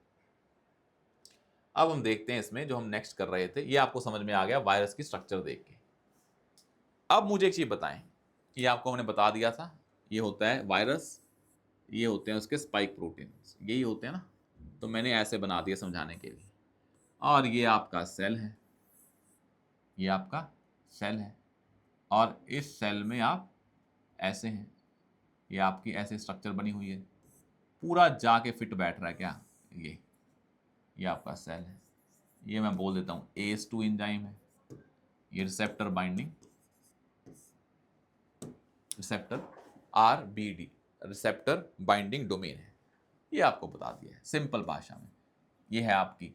अब हम देखते हैं इसमें जो हम नेक्स्ट कर रहे थे, ये आपको समझ में आ गया वायरस की स्ट्रक्चर देख के। अब मुझे एक चीज बताएं, ये आपको हमने बता दिया था, ये होता है वायरस, ये होते हैं उसके स्पाइक प्रोटीन्स, यही होते हैं ना। तो मैंने ऐसे बना दिया समझाने के लिए। और ये आपका सेल है, ये आपका सेल है। और इस सेल में आप ऐसे हैं, ये आपकी ऐसे स्ट्रक्चर बनी हुई है, पूरा जाके फिट बैठ रहा है क्या, ये आपका सेल है। ये मैं बोल देता हूँ ACE2 एंजाइम है, ये receptor binding, receptor RBD, receptor binding domain है। ये आपको बता दिया है सिंपल भाषा में। ये है आपकी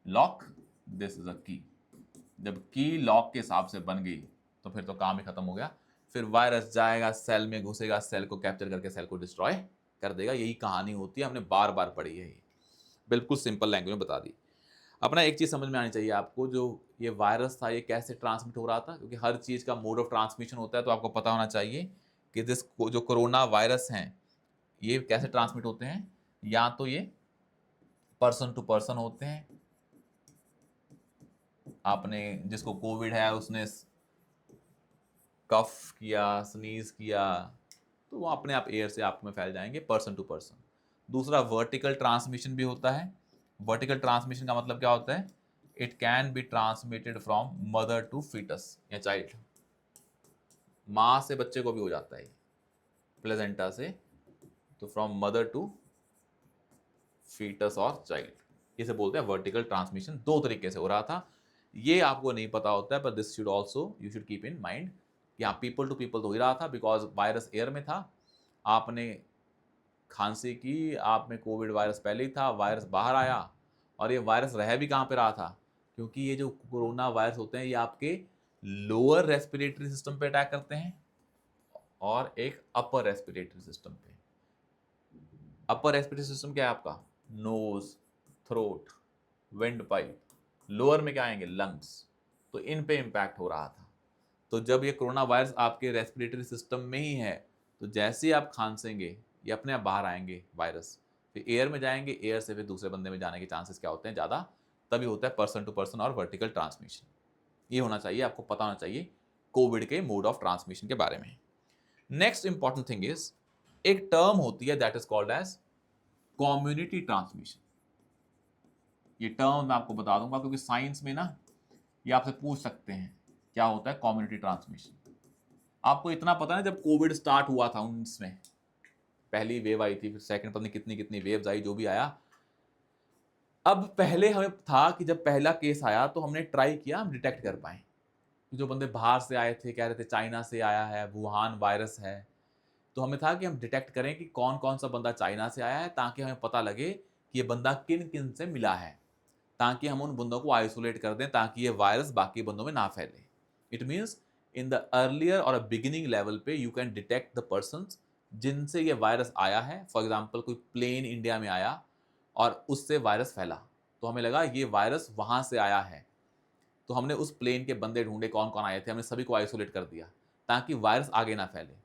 लॉक, दिस इज अ की। जब की लॉक के हिसाब से बन गई तो फिर तो काम ही खत्म हो गया। फिर वायरस जाएगा, सेल में घुसेगा, सेल को कैप्चर करके सेल को डिस्ट्रॉय कर देगा। यही कहानी होती है, हमने बार बार पढ़ी है, ये बिल्कुल सिंपल लैंग्वेज में बता दी। अपना एक चीज समझ में आनी चाहिए आपको, जो ये वायरस था ये कैसे ट्रांसमिट हो रहा था, क्योंकि हर चीज का मोड ऑफ ट्रांसमिशन होता है, तो आपको पता होना चाहिए कि जो कोरोना वायरस हैं ये कैसे ट्रांसमिट होते हैं। या तो ये पर्सन टू पर्सन होते हैं, आपने जिसको कोविड है उसने कफ किया, स्नीज किया, तो वो अपने आप एयर से आप में फैल जाएंगे, पर्सन टू पर्सन। दूसरा वर्टिकल ट्रांसमिशन भी होता है। वर्टिकल ट्रांसमिशन का मतलब क्या होता है, it can be transmitted from mother to foetus या चाइल्ड, माँ से बच्चे को भी हो जाता है, प्लेजेंटा से, तो फ्रॉम मदर टू फीटस और चाइल्ड, इसे बोलते हैं वर्टिकल ट्रांसमिशन। दो तरीके से हो रहा था, ये आपको नहीं पता होता है, पर this should also you should keep in mind कि हाँ पीपल टू पीपल तो हो ही रहा था, बिकॉज वायरस एयर में था, आपने खांसी की, आप में कोविड वायरस पहले ही था, वायरस बाहर आया, और ये वायरस रह भी कहाँ पे रहा था, क्योंकि ये जो कोरोना वायरस होते हैं ये आपके लोअर रेस्पिरेटरी सिस्टम पे अटैक करते हैं और एक अपर रेस्पिरेटरी सिस्टम पे। अपर रेस्पिरेटरी सिस्टम क्या है आपका, nose, throat, windpipe. Lower में क्या आएंगे, लंग्स। तो इन पे इंपैक्ट हो रहा था। तो जब ये कोरोना वायरस आपके रेस्पिरेटरी सिस्टम में ही है, तो जैसे ही आप खांसेंगे ये अपने आप बाहर आएंगे वायरस, फिर एयर में जाएंगे, एयर से फिर दूसरे बंदे में जाने के चांसेस क्या होते हैं, ज़्यादा। तभी होता है पर्सन टू पर्सन और वर्टिकल ट्रांसमिशन। ये होना चाहिए, आपको पता होना चाहिए कोविड के मोड ऑफ ट्रांसमिशन के बारे में। नेक्स्ट इंपॉर्टेंट थिंग इज, एक टर्म होती है that is called as community transmission. ये टर्म मैं आपको बता दूंगा, क्योंकि साइंस में ना ये आपसे पूछ सकते हैं क्या होता है कम्युनिटी ट्रांसमिशन। आपको इतना पता है, जब कोविड स्टार्ट हुआ था 19 में, पहली वेव आई थी, फिर सेकंड, पता नहीं कितनी कितनी वेव्स आई, जो भी आया। अब पहले हमें था कि जब पहला केस आया तो हमने ट्राई किया हम डिटेक्ट कर पाए, जो बंदे बाहर से आए थे कह रहे थे चाइना से आया है, वुहान वायरस है, तो हमें था कि हम डिटेक्ट करें कि कौन कौन सा बंदा चाइना से आया है, ताकि हमें पता लगे कि ये बंदा किन किन से मिला है, ताकि हम उन बंदों को आइसोलेट कर दें, ताकि ये वायरस बाकी बंदों में ना फैले। It means in the earlier और बिगिनिंग लेवल पे you can detect the person जिनसे ये वायरस आया है। फॉर एग्जाम्पल कोई प्लेन इंडिया में आया और उससे वायरस फैला, तो हमें लगा ये वायरस वहाँ से आया है, तो हमने उस प्लेन के बंदे ढूंढे कौन कौन आए थे, हमने सभी को आइसोलेट कर दिया ताकि वायरस आगे ना फैले।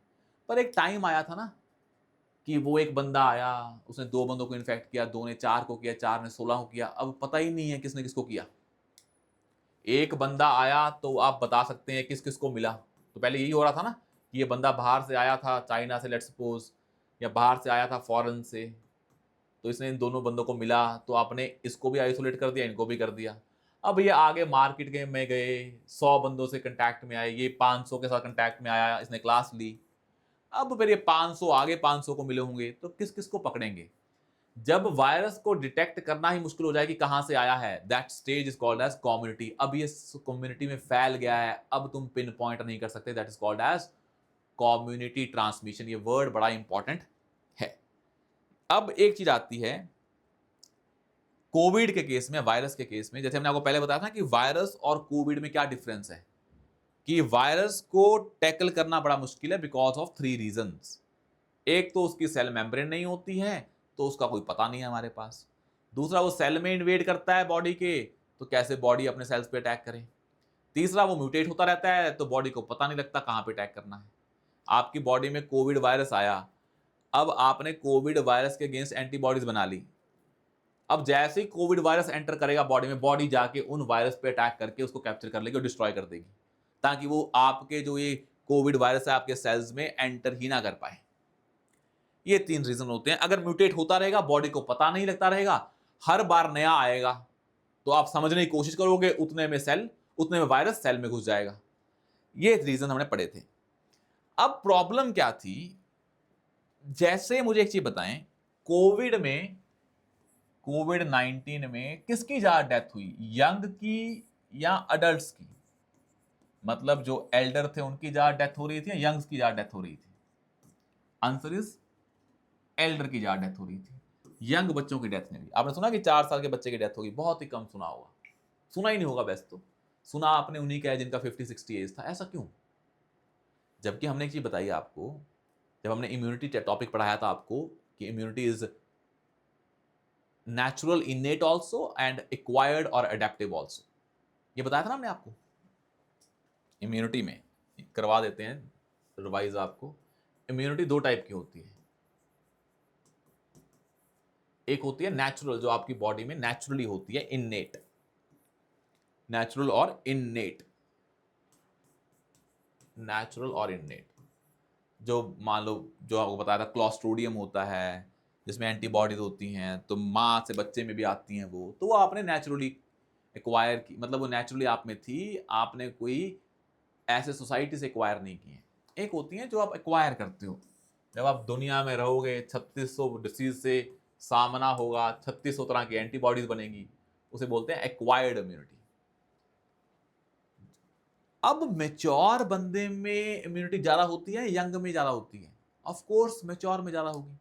पर एक टाइम आया था ना कि वो एक बंदा आया, उसने 2 बंदों को इन्फेक्ट किया, 2 ने 4 को किया, 4 ने 16 को किया, अब पता ही नहीं है किसने किसको किया। एक बंदा आया तो आप बता सकते हैं किस किस को मिला। तो पहले यही हो रहा था ना कि ये बंदा बाहर से आया था, चाइना से लेट्स सपोज, या बाहर से आया था फॉरेन से, तो इसने इन दोनों बंदों को मिला, तो आपने इसको भी आइसोलेट कर दिया, इनको भी कर दिया। अब ये आगे मार्केट में गए, 100 बंदों से कंटैक्ट में आए, ये 500 के साथ कंटैक्ट में आया, इसने क्लास ली। अब फिर ये 500 आगे 500 को मिले होंगे, तो किस किस को पकड़ेंगे। जब वायरस को डिटेक्ट करना ही मुश्किल हो जाए कि कहां से आया है, that stage is called as community. अब ये कम्युनिटी में फैल गया है, अब तुम पिन पॉइंट नहीं कर सकते, that is called as community transmission. ये वर्ड बड़ा इंपॉर्टेंट है। अब एक चीज आती है कोविड के केस में, वायरस के केस में, जैसे हमने आपको पहले बताया था कि वायरस और कोविड में क्या डिफरेंस है, कि वायरस को टैकल करना बड़ा मुश्किल है बिकॉज ऑफ 3 रीजंस। एक तो उसकी सेल मेम्ब्रेन नहीं होती है, तो उसका कोई पता नहीं है हमारे पास। दूसरा, वो सेल में इन्वेड करता है बॉडी के, तो कैसे बॉडी अपने सेल्स पे अटैक करे। तीसरा, वो म्यूटेट होता रहता है, तो बॉडी को पता नहीं लगता कहां पे अटैक करना है। आपकी बॉडी में कोविड वायरस आया, अब आपने कोविड वायरस के अगेंस्ट एंटीबॉडीज बना ली। अब जैसे ही कोविड वायरस एंटर करेगा बॉडी में, बॉडी जाके उन वायरस पे अटैक करके उसको कैप्चर कर लेगी और डिस्ट्रॉय कर देगी, ताकि वो आपके जो ये कोविड वायरस है आपके सेल्स में एंटर ही ना कर पाए। ये 3 रीजन होते हैं। अगर म्यूटेट होता रहेगा, बॉडी को पता नहीं लगता रहेगा, हर बार नया आएगा, तो आप समझने की कोशिश करोगे, उतने में वायरस सेल में घुस जाएगा। ये रीजन हमने पढ़े थे। अब प्रॉब्लम क्या थी, जैसे मुझे एक चीज बताएं, कोविड 19 में किसकी ज्यादा डेथ हुई, यंग की या अडल्ट्स की? मतलब जो एल्डर थे उनकी ज्यादा डेथ हो रही थी या यंग्स की ज्यादा डेथ हो रही थी? आंसर इज एल्डर की ज्यादा डेथ हो रही थी, यंग बच्चों की डेथ नहीं हुई। आपने सुना कि 4 साल के बच्चे की डेथ होगी? बहुत ही कम सुना होगा, सुना ही नहीं होगा वैसे तो। सुना आपने उन्हीं का है जिनका 50-60 एज था। ऐसा क्यों? जबकि हमने एक चीज बताई आपको, जब हमने इम्यूनिटी टॉपिक पढ़ाया था आपको कि immunity is natural इनेट also and acquired और अडेप्टिव ऑल्सो, ये बताया था ना हमने आपको। इम्यूनिटी में करवा देते हैं रिवाइज आपको। इम्यूनिटी 2 टाइप की होती है, एक होती है नेचुरल, जो आपकी बॉडी में नेचुरली होती है, इननेट, नेचुरल और इननेट, नेचुरल और इननेट। जो मान लो, जो आपको बताया था, क्लॉस्ट्रोडियम होता है जिसमें एंटीबॉडीज होती हैं, तो माँ से बच्चे में भी आती हैं वो, तो वो आपने नेचुरली एक्वायर की, मतलब वो नेचुरली आप में थी, आपने कोई ऐसे सोसाइटी से एक्वायर नहीं की है। एक होती है जो आप एक्वायर करते हो, जब आप दुनिया में रहोगे 3600 डिसीज से सामना होगा, 3600 तरह की एंटीबॉडीज बनेंगी, उसे बोलते हैं एक्वायर्ड इम्यूनिटी। अब मेच्योर बंदे में इम्यूनिटी ज्यादा होती है, यंग में ज्यादा होती है? ऑफ कोर्स मेच्योर में ज्यादा होगी।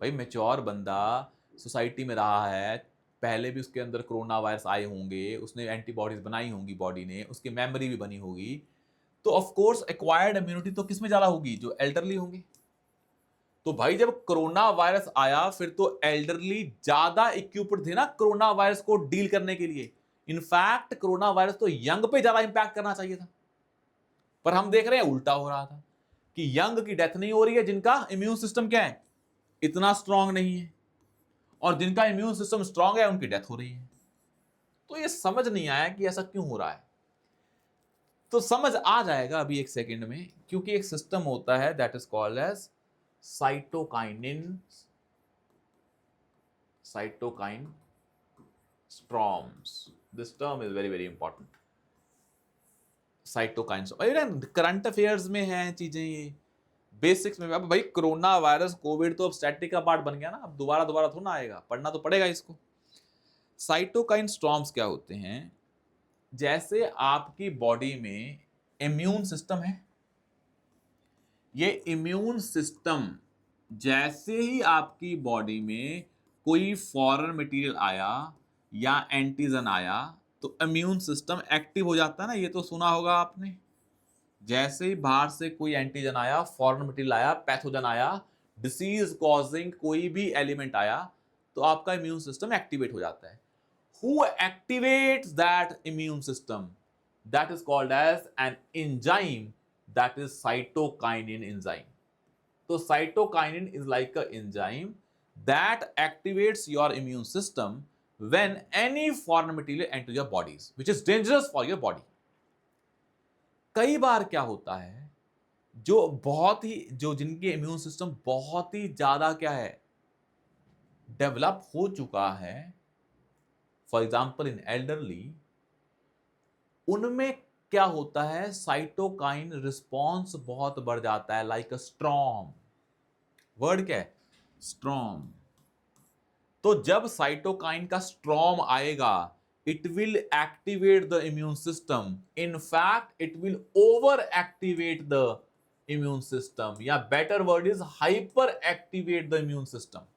भाई मेच्योर बंदा सोसाइटी में रहा है, पहले भी उसके अंदर कोरोना वायरस आए होंगे, उसने एंटीबॉडीज बनाई होंगी बॉडी ने, उसकी मेमोरी भी बनी होगी, तो ऑफ कोर्स एक्वायर्ड इम्यूनिटी तो किस में ज्यादा होगी? जो एल्डरली होंगे। तो भाई जब कोरोना वायरस आया, फिर तो एल्डरली ज्यादा इक्विप्ड थे ना कोरोना वायरस को डील करने के लिए। इनफैक्ट कोरोना वायरस तो यंग पे ज्यादा इंपैक्ट करना चाहिए था, पर हम देख रहे हैं उल्टा हो रहा था कि यंग की डेथ नहीं हो रही है जिनका इम्यून सिस्टम क्या है, इतना स्ट्रांग नहीं है, और जिनका इम्यून सिस्टम स्ट्रांग है उनकी डेथ हो रही है। तो ये समझ नहीं आया कि ऐसा क्यों हो रहा है। तो समझ आ जाएगा अभी एक सेकंड में, क्योंकि एक सिस्टम होता है that is called as cytokinin, cytokine storms. This term is very very important. Cytokine, current affairs में है चीजें ये, बेसिक्स में। अब भाई कोरोना वायरस कोविड तो अब स्टैटिक का पार्ट बन गया ना, अब दोबारा दोबारा थोड़ा ना आएगा, पढ़ना तो पड़ेगा इसको। साइटोकाइन स्टॉर्म्स क्या होते हैं? जैसे आपकी बॉडी में इम्यून सिस्टम है, ये इम्यून सिस्टम जैसे ही आपकी बॉडी में कोई फॉरेन मटेरियल आया या एंटीजन आया, तो इम्यून सिस्टम एक्टिव हो जाता है ना, ये तो सुना होगा आपने। जैसे ही बाहर से कोई एंटीजन आया, फॉरेन मटेरियल आया, पैथोजन आया, डिसीज कॉजिंग कोई भी एलिमेंट आया, तो आपका इम्यून सिस्टम एक्टिवेट हो जाता है। Who activates that immune system? That is called as an enzyme, that is cytokinin enzyme. So cytokinin is like an enzyme that activates your immune system when any foreign material enters your bodies, which is dangerous for your body. कई बार क्या होता है, जो बहुत ही, जो जिनके immune system बहुत ही ज्यादा क्या है, डेवलप हो चुका है, फॉर एग्जाम्पल इन एल्डरली, उनमें क्या होता है, साइटोकाइन रिस्पॉन्स बहुत बढ़ जाता है, लाइक अ स्ट्रॉम। वर्ड क्या है? स्ट्रॉम। तो जब साइटोकाइन का स्ट्रॉम आएगा, it will activate the immune system, in fact it will over activate the immune system, या better word is hyper activate the immune system.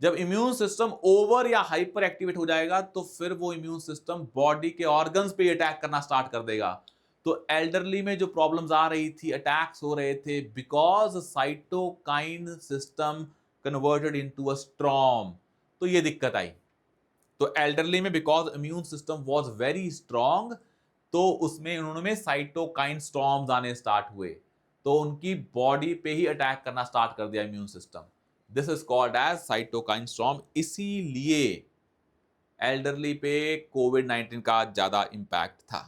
जब इम्यून सिस्टम ओवर या hyper activate हो जाएगा, तो फिर वो इम्यून सिस्टम बॉडी के organs पे अटैक करना स्टार्ट कर देगा। तो एल्डरली में जो प्रॉब्लम्स आ रही थी, अटैक्स हो रहे थे, because cytokine system converted into a storm, तो ये दिक्कत आई। तो एल्डरली में because immune system was very strong, तो उसमें उन्होंने साइटोकाइन स्टॉर्म्स आने स्टार्ट हुए, तो उनकी बॉडी पे ही अटैक करना स्टार्ट कर दिया immune system. This is called as cytokine storm. इसीलिए एल्डरली पे कोविड 19 का ज्यादा इंपैक्ट था।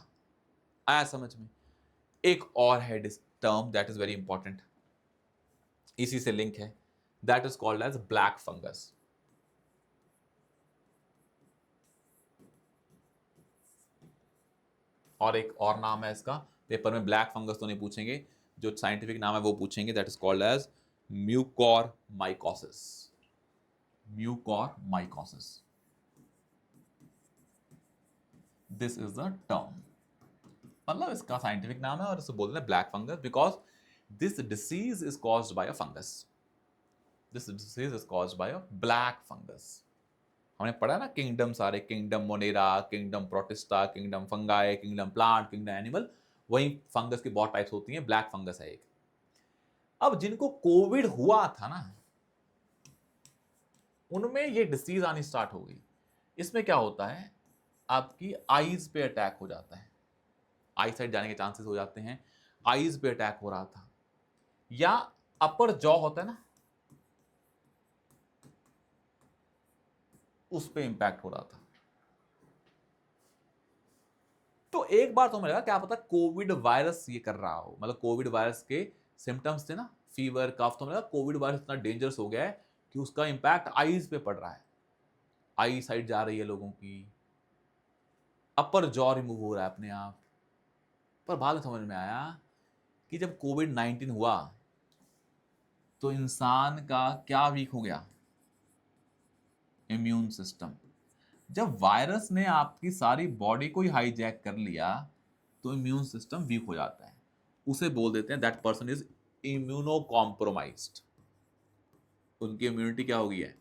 आया समझ में? एक और है term that is very important, इसी से लिंक है, that is called as black fungus. और एक और नाम है इसका, पेपर में ब्लैक फंगस तो नहीं पूछेंगे, जो साइंटिफिक नाम है वो पूछेंगे, that is called as mucormycosis. Mucormycosis, this is the term, मतलब इसका साइंटिफिक नाम है और इसे बोलते हैं black fungus, because this disease is caused by a fungus. This disease is caused by a black fungus. हमने पढ़ा ना किंगडम, सारे kingdom monera, kingdom protista, kingdom fungi, kingdom plant, kingdom animal, वही फंगस की बहुत टाइप्स होती हैं, black fungus है एक। अब जिनको कोविड हुआ था ना, उनमें ये डिसीज आनी स्टार्ट हो गई। इसमें क्या होता है, आपकी आईज पे अटैक हो जाता है, आई साइड जाने के चांसेस हो जाते हैं, आईज पे अटैक हो रहा था, या अपर जॉ होता है ना, उस पे इंपैक्ट हो रहा था। तो एक बार तो मुझे लगा क्या पता कोविड वायरस ये कर रहा हो, मतलब कोविड वायरस के सिम्टम्स थे ना, फीवर कफ, तो मुझे लगा कोविड वायरस इतना डेंजरस हो गया है कि उसका इंपैक्ट आईज पे पड़ रहा है, आई साइड जा रही है लोगों की, अपर जॉ रिमूव हो रहा है अपने आप। पर बाद में समझ में आया कि जब कोविड 19 हुआ तो इंसान का क्या वीक हो गया, इम्यून सिस्टम। जब वायरस ने आपकी सारी बॉडी को ही हाईजैक कर लिया तो इम्यून सिस्टम वीक हो जाता है, उसे बोल देते हैं that person is immuno compromised. उनकी इम्यूनिटी क्या हो गई है,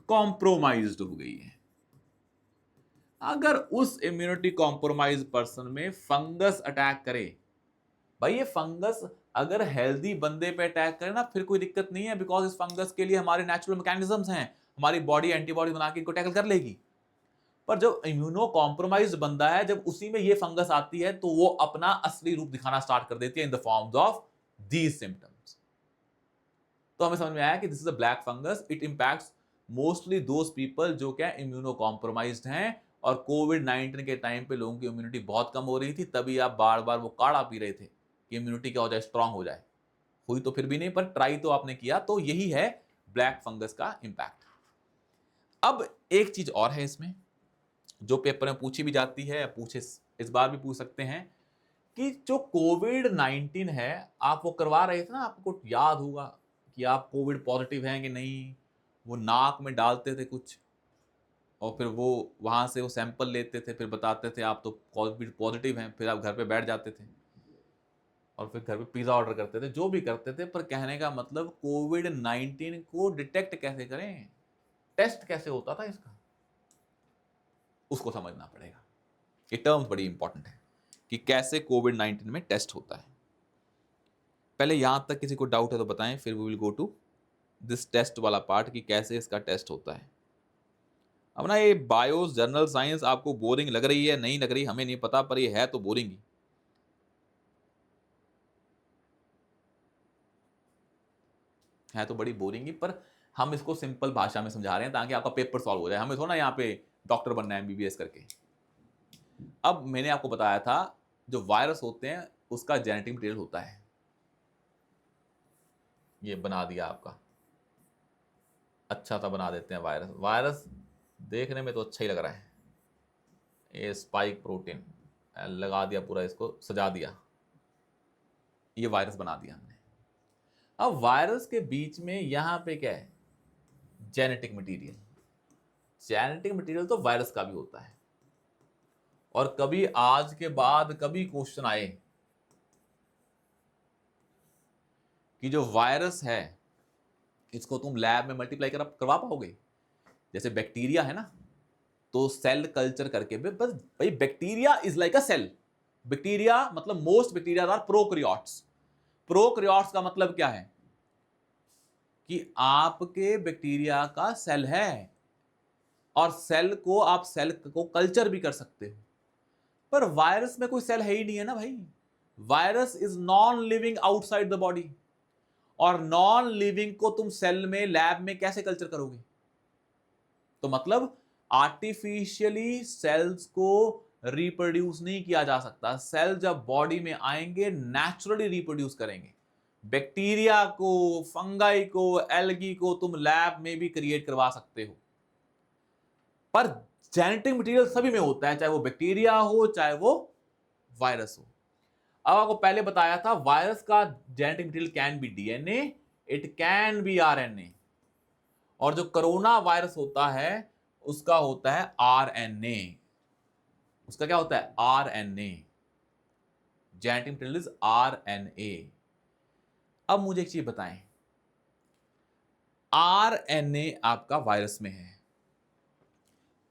कॉम्प्रोमाइज्ड हो गई है। अगर उस इम्यूनिटी कॉम्प्रोमाइज पर्सन में फंगस अटैक करे, भाई ये फंगस अगर हेल्दी बंदे पे अटैक करे ना, फिर कोई दिक्कत नहीं है, बिकॉज इस फंगस के लिए हमारे नेचुरल मैकेनिज्म्स हैं, हमारी बॉडी एंटीबॉडी बना के इनको टैकल कर लेगी। पर जब इम्यूनो कॉम्प्रोमाइज्ड बंदा है, जब उसी में ये फंगस आती है तो वो अपना असली रूप दिखाना स्टार्ट कर देती है in the forms of these symptoms. तो हमें समझ में आया कि this is a black fungus, it impacts mostly those people जो क्या इम्यूनो कॉम्प्रोमाइज्ड हैं, और कोविड 19 के टाइम पे लोगों की इम्यूनिटी बहुत कम हो रही थी, तभी आप बार बार वो काढ़ा पी रहे थे कि इम्यूनिटी क्या हो जाए, स्ट्रांग हो जाए। हुई तो फिर भी नहीं, पर ट्राई तो आपने किया, तो यही है ब्लैक फंगस का इंपैक्ट। अब एक चीज और है इसमें जो पेपर में पूछी भी जाती है, पूछे इस बार भी पूछ सकते हैं, कि जो कोविड 19 है आप वो करवा रहे थे ना, आपको याद होगा कि आप कोविड पॉजिटिव हैं कि नहीं, वो नाक में डालते थे कुछ और फिर वो वहां से वो सैंपल लेते थे, फिर बताते थे आप तो कोविड पॉजिटिव हैं, फिर आप घर पे बैठ जाते थे और फिर घर पे पिज़्ज़ा ऑर्डर करते थे, जो भी करते थे। पर कहने का मतलब कोविड 19 को डिटेक्ट कैसे करें, टेस्ट कैसे होता था इसका, उसको समझना पड़ेगा। ये टर्म्स बड़ी इंपॉर्टेंट है कि कैसे कोविड 19 में टेस्ट होता है। पहले यहां तक किसी को डाउट है तो बताएं, फिर we will go to this test वाला पार्ट कि कैसे इसका टेस्ट होता है। अब ना ये बायोस जर्नल साइंस आपको बोरिंग लग रही है, नहीं लग रही हमें नहीं पता, पर ये है तो बोरिंग ही है, तो बड़ी बोरिंग ही, पर हम इसको सिंपल भाषा में समझा रहे हैं ताकि आपका पेपर सॉल्व हो जाए। हमें थोड़ा यहाँ पे डॉक्टर बनना है एमबीबीएस करके। अब मैंने आपको बताया था जो वायरस होते हैं उसका जेनेटिक मटेरियल होता है, ये बना दिया आपका, अच्छा सा बना देते हैं वायरस। वायरस देखने में तो अच्छा ही लग रहा है, ये स्पाइक प्रोटीन लगा दिया, पूरा इसको सजा दिया, ये वायरस बना दिया हमने। अब वायरस के बीच में यहां पे क्या है, जेनेटिक मटेरियल। जेनेटिक मटेरियल तो वायरस का भी होता है, और कभी आज के बाद कभी क्वेश्चन आए कि जो वायरस है इसको तुम लैब में मल्टीप्लाई करवा पाओगे, जैसे बैक्टीरिया है ना, तो सेल कल्चर करके बस, भाई bacteria is like a cell. Bacteria मतलब most bacteria are prokaryotes. Prokaryotes का मतलब क्या है कि आपके बैक्टीरिया का सेल है, और सेल को आप सेल को कल्चर भी कर सकते हो। पर वायरस में कोई सेल है ही नहीं है ना भाई, virus is non living outside the body, और नॉन लिविंग को तुम सेल में लैब में कैसे कल्चर करोगे। तो मतलब आर्टिफिशियली सेल्स को रिप्रोड्यूस नहीं किया जा सकता, सेल जब बॉडी में आएंगे नेचुरली रिप्रोड्यूस करेंगे। बैक्टीरिया को, फंगाई को, एल्गी को तुम लैब में भी क्रिएट करवा सकते हो, पर जेनेटिक मटेरियल सभी में होता है, चाहे वो बैक्टीरिया हो चाहे वो वायरस हो। अब आपको पहले बताया था वायरस का genetic material can be DNA, it can B RNA, और जो कोरोना वायरस होता है उसका होता है आरएनए। उसका क्या होता है? RNA. Genetic material is RNA. अब मुझे एक चीज बताएं, आरएनए आपका वायरस में है,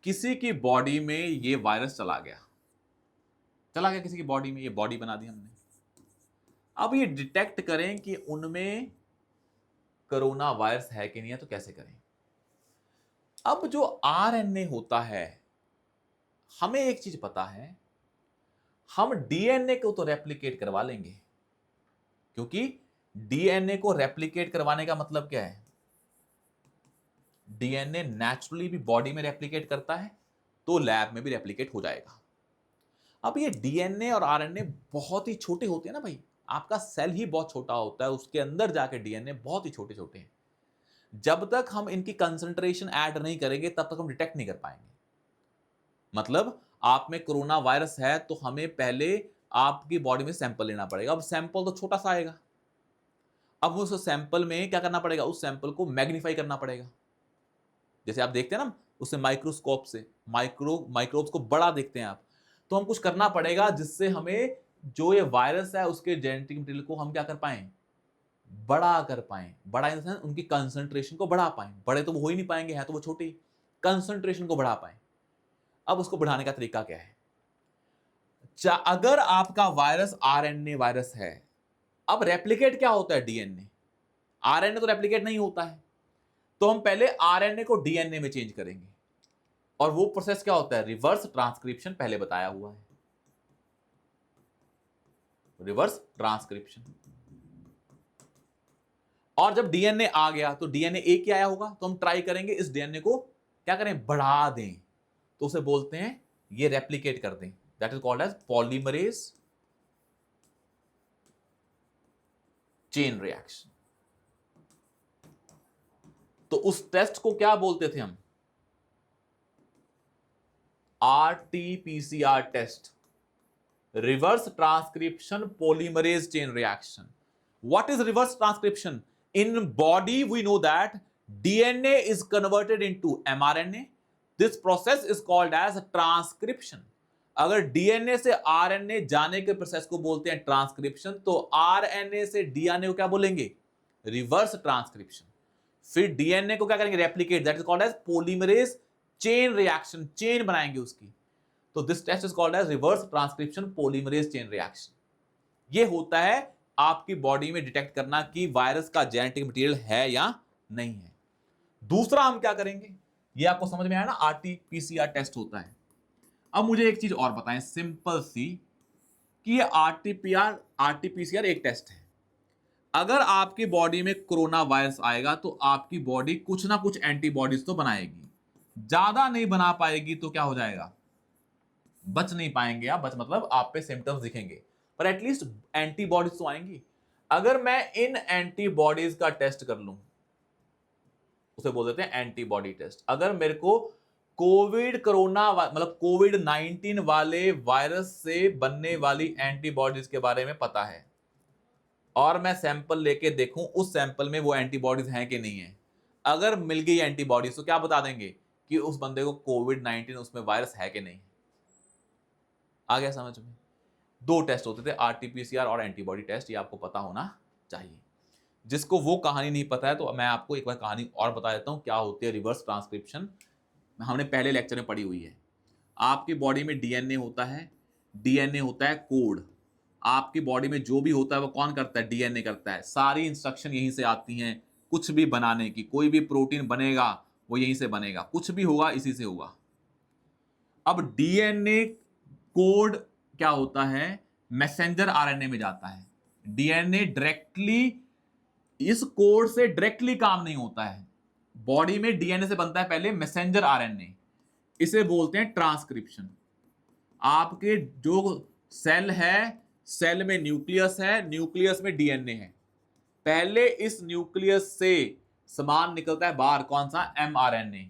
किसी की बॉडी में ये वायरस चला गया, किसी की बॉडी में, ये बॉडी बना दी हमने। अब ये डिटेक्ट करें कि उनमें कोरोना वायरस है कि नहीं है, तो कैसे करें? अब जो आरएनए होता है, हमें एक चीज पता है, हम डीएनए को तो रेप्लिकेट करवा लेंगे, क्योंकि डीएनए को रेप्लिकेट करवाने का मतलब क्या है? डीएनए नेचुरली भी बॉडी में रेप्लिकेट करता है, तो लैब में भी रेप्लिकेट हो जाएगा। अब ये डीएनए और आरएनए बहुत ही छोटे होते हैं ना भाई, आपका सेल ही बहुत छोटा होता है, उसके अंदर जाके डीएनए बहुत ही छोटे छोटे हैं। जब तक हम इनकी कंसंट्रेशन ऐड नहीं करेंगे तब तक हम डिटेक्ट नहीं कर पाएंगे। मतलब आप में कोरोना वायरस है तो हमें पहले आपकी बॉडी में सैंपल लेना पड़ेगा। अब सैंपल तो छोटा सा आएगा, अब उस सैंपल में क्या करना पड़ेगा? उस सैंपल को मैग्नीफाई करना पड़ेगा। जैसे आप देखते हैं ना, उसे माइक्रोस्कोप से माइक्रोब्स को बड़ा देखते हैं आप, तो हम कुछ करना पड़ेगा जिससे हमें जो ये वायरस है उसके जेनेटिक मटेरियल को हम क्या कर पाएं? बड़ा कर पाएं। बड़ा इन द सेंस उनकी कंसंट्रेशन को बढ़ा पाएं। बड़े तो वो हो ही नहीं पाएंगे, हैं तो वो छोटे ही। कंसंट्रेशन को बढ़ा पाएं। अब उसको बढ़ाने का तरीका क्या है? अगर आपका वायरस आरएनए वायरस है, अब रेप्लिकेट क्या होता है? डीएनए। आरएनए तो रेप्लिकेट नहीं होता है, तो हम पहले आरएनए को डीएनए में चेंज करेंगे, और वो प्रोसेस क्या होता है? रिवर्स ट्रांसक्रिप्शन, पहले बताया हुआ है, रिवर्स ट्रांसक्रिप्शन। और जब डीएनए आ गया तो डीएनए एक ही आया होगा, तो हम ट्राई करेंगे इस डीएनए को क्या करें? बढ़ा दें, तो उसे बोलते हैं ये रेप्लिकेट कर दें, that is called as polymerase chain reaction. तो उस टेस्ट को क्या बोलते थे हम? RTPCR test, reverse transcription polymerase chain reaction. What is reverse transcription? In body we know that DNA is converted into mRNA. This process is called as transcription. अगर DNA से RNA जाने के प्रोसेस को बोलते हैं ट्रांसक्रिप्शन, तो RNA से DNA को क्या बोलेंगे? Reverse transcription. फिर डीएनए को क्या करेंगे? Replicate, that is called as polymerase chain reaction, chain बनाएंगे उसकी। तो this test is called as reverse transcription polymerase chain reaction. ये होता है आपकी बॉडी में डिटेक्ट करना कि वायरस का जेनेटिक मटेरियल है या नहीं है। दूसरा हम क्या करेंगे, ये आपको समझ में आया ना, आरटीपीसीआर टेस्ट होता है। अब मुझे एक चीज और बताएं सिंपल सी, कि ये आरटीपीसीआर एक टेस्ट है। अगर आपकी बॉडी में कोरोना वायरस आएगा तो आपकी बॉडी कुछ ना कुछ एंटीबॉडीज तो बनाएगी, ज्यादा नहीं बना पाएगी तो क्या हो जाएगा? बच नहीं पाएंगे आप, बच मतलब आप पे सिम्टम्स दिखेंगे, पर एटलीस्ट एंटीबॉडीज तो आएंगी। अगर मैं इन एंटीबॉडीज का टेस्ट कर लूं, उसे बोल देते हैं एंटीबॉडी टेस्ट। अगर मेरे को कोरोना मतलब कोविड-19 वाले वायरस से बनने वाली एंटीबॉडीज के बारे में पता है, और मैं सैंपल लेके देखूं उस सैंपल में वो एंटीबॉडीज हैं कि नहीं है, अगर मिल गई एंटीबॉडीज तो क्या बता देंगे कि उस बंदे को कोविड-19 उसमें वायरस है कि नहीं। आ गया समझ में? दो टेस्ट होते थे, आरटीपीसीआर और एंटीबॉडी टेस्ट, ये आपको पता होना चाहिए। जिसको वो कहानी नहीं पता है तो मैं आपको एक बार कहानी और बता देता हूं क्या होती है रिवर्स ट्रांसक्रिप्शन। हमने पहले लेक्चर में पढ़ी हुई है। आपकी बॉडी में डीएनए होता है, डीएनए होता है कोड। आपकी बॉडी में जो भी होता है वो कौन करता है? डीएनए करता है। सारी इंस्ट्रक्शन यहीं से आती हैं, कुछ भी बनाने की, कोई भी प्रोटीन बनेगा वो यहीं से बनेगा, कुछ भी होगा इसी से होगा। अब डीएनए कोड क्या होता है? मैसेंजर आरएनए में जाता है। डीएनए डायरेक्टली इस कोड से डायरेक्टली काम नहीं होता है। बॉडी में डीएनए से बनता है पहले मैसेंजर आरएनए, इसे बोलते हैं ट्रांसक्रिप्शन। आपके जो सेल है, सेल में न्यूक्लियस है, न्यूक्लियस में डीएनए है। पहले इस न्यूक्लियस से सामान निकलता है बाहर, कौन सा? एमआरएनए।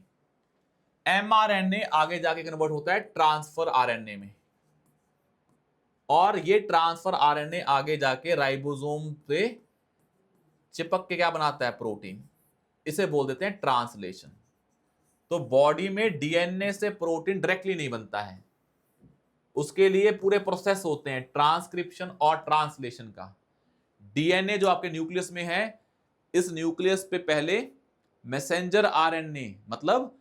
एमआरएनए आगे जाके कन्वर्ट होता है ट्रांसफर आरएनए में, और ये ट्रांसफर आरएनए आगे जाके राइबोसोम पे चिपक के क्या बनाता है, प्रोटीन। इसे बोल देते हैं ट्रांसलेशन। तो बॉडी में डीएनए से प्रोटीन डायरेक्टली नहीं बनता है, उसके लिए पूरे प्रोसेस होते हैं ट्रांसक्रिप्शन और ट्रांसलेशन का। डीएनए जो आपके न्यूक्लियस में है, इस न्यूक्लियस पे पहले मैसेंजर आरएनए, मतलब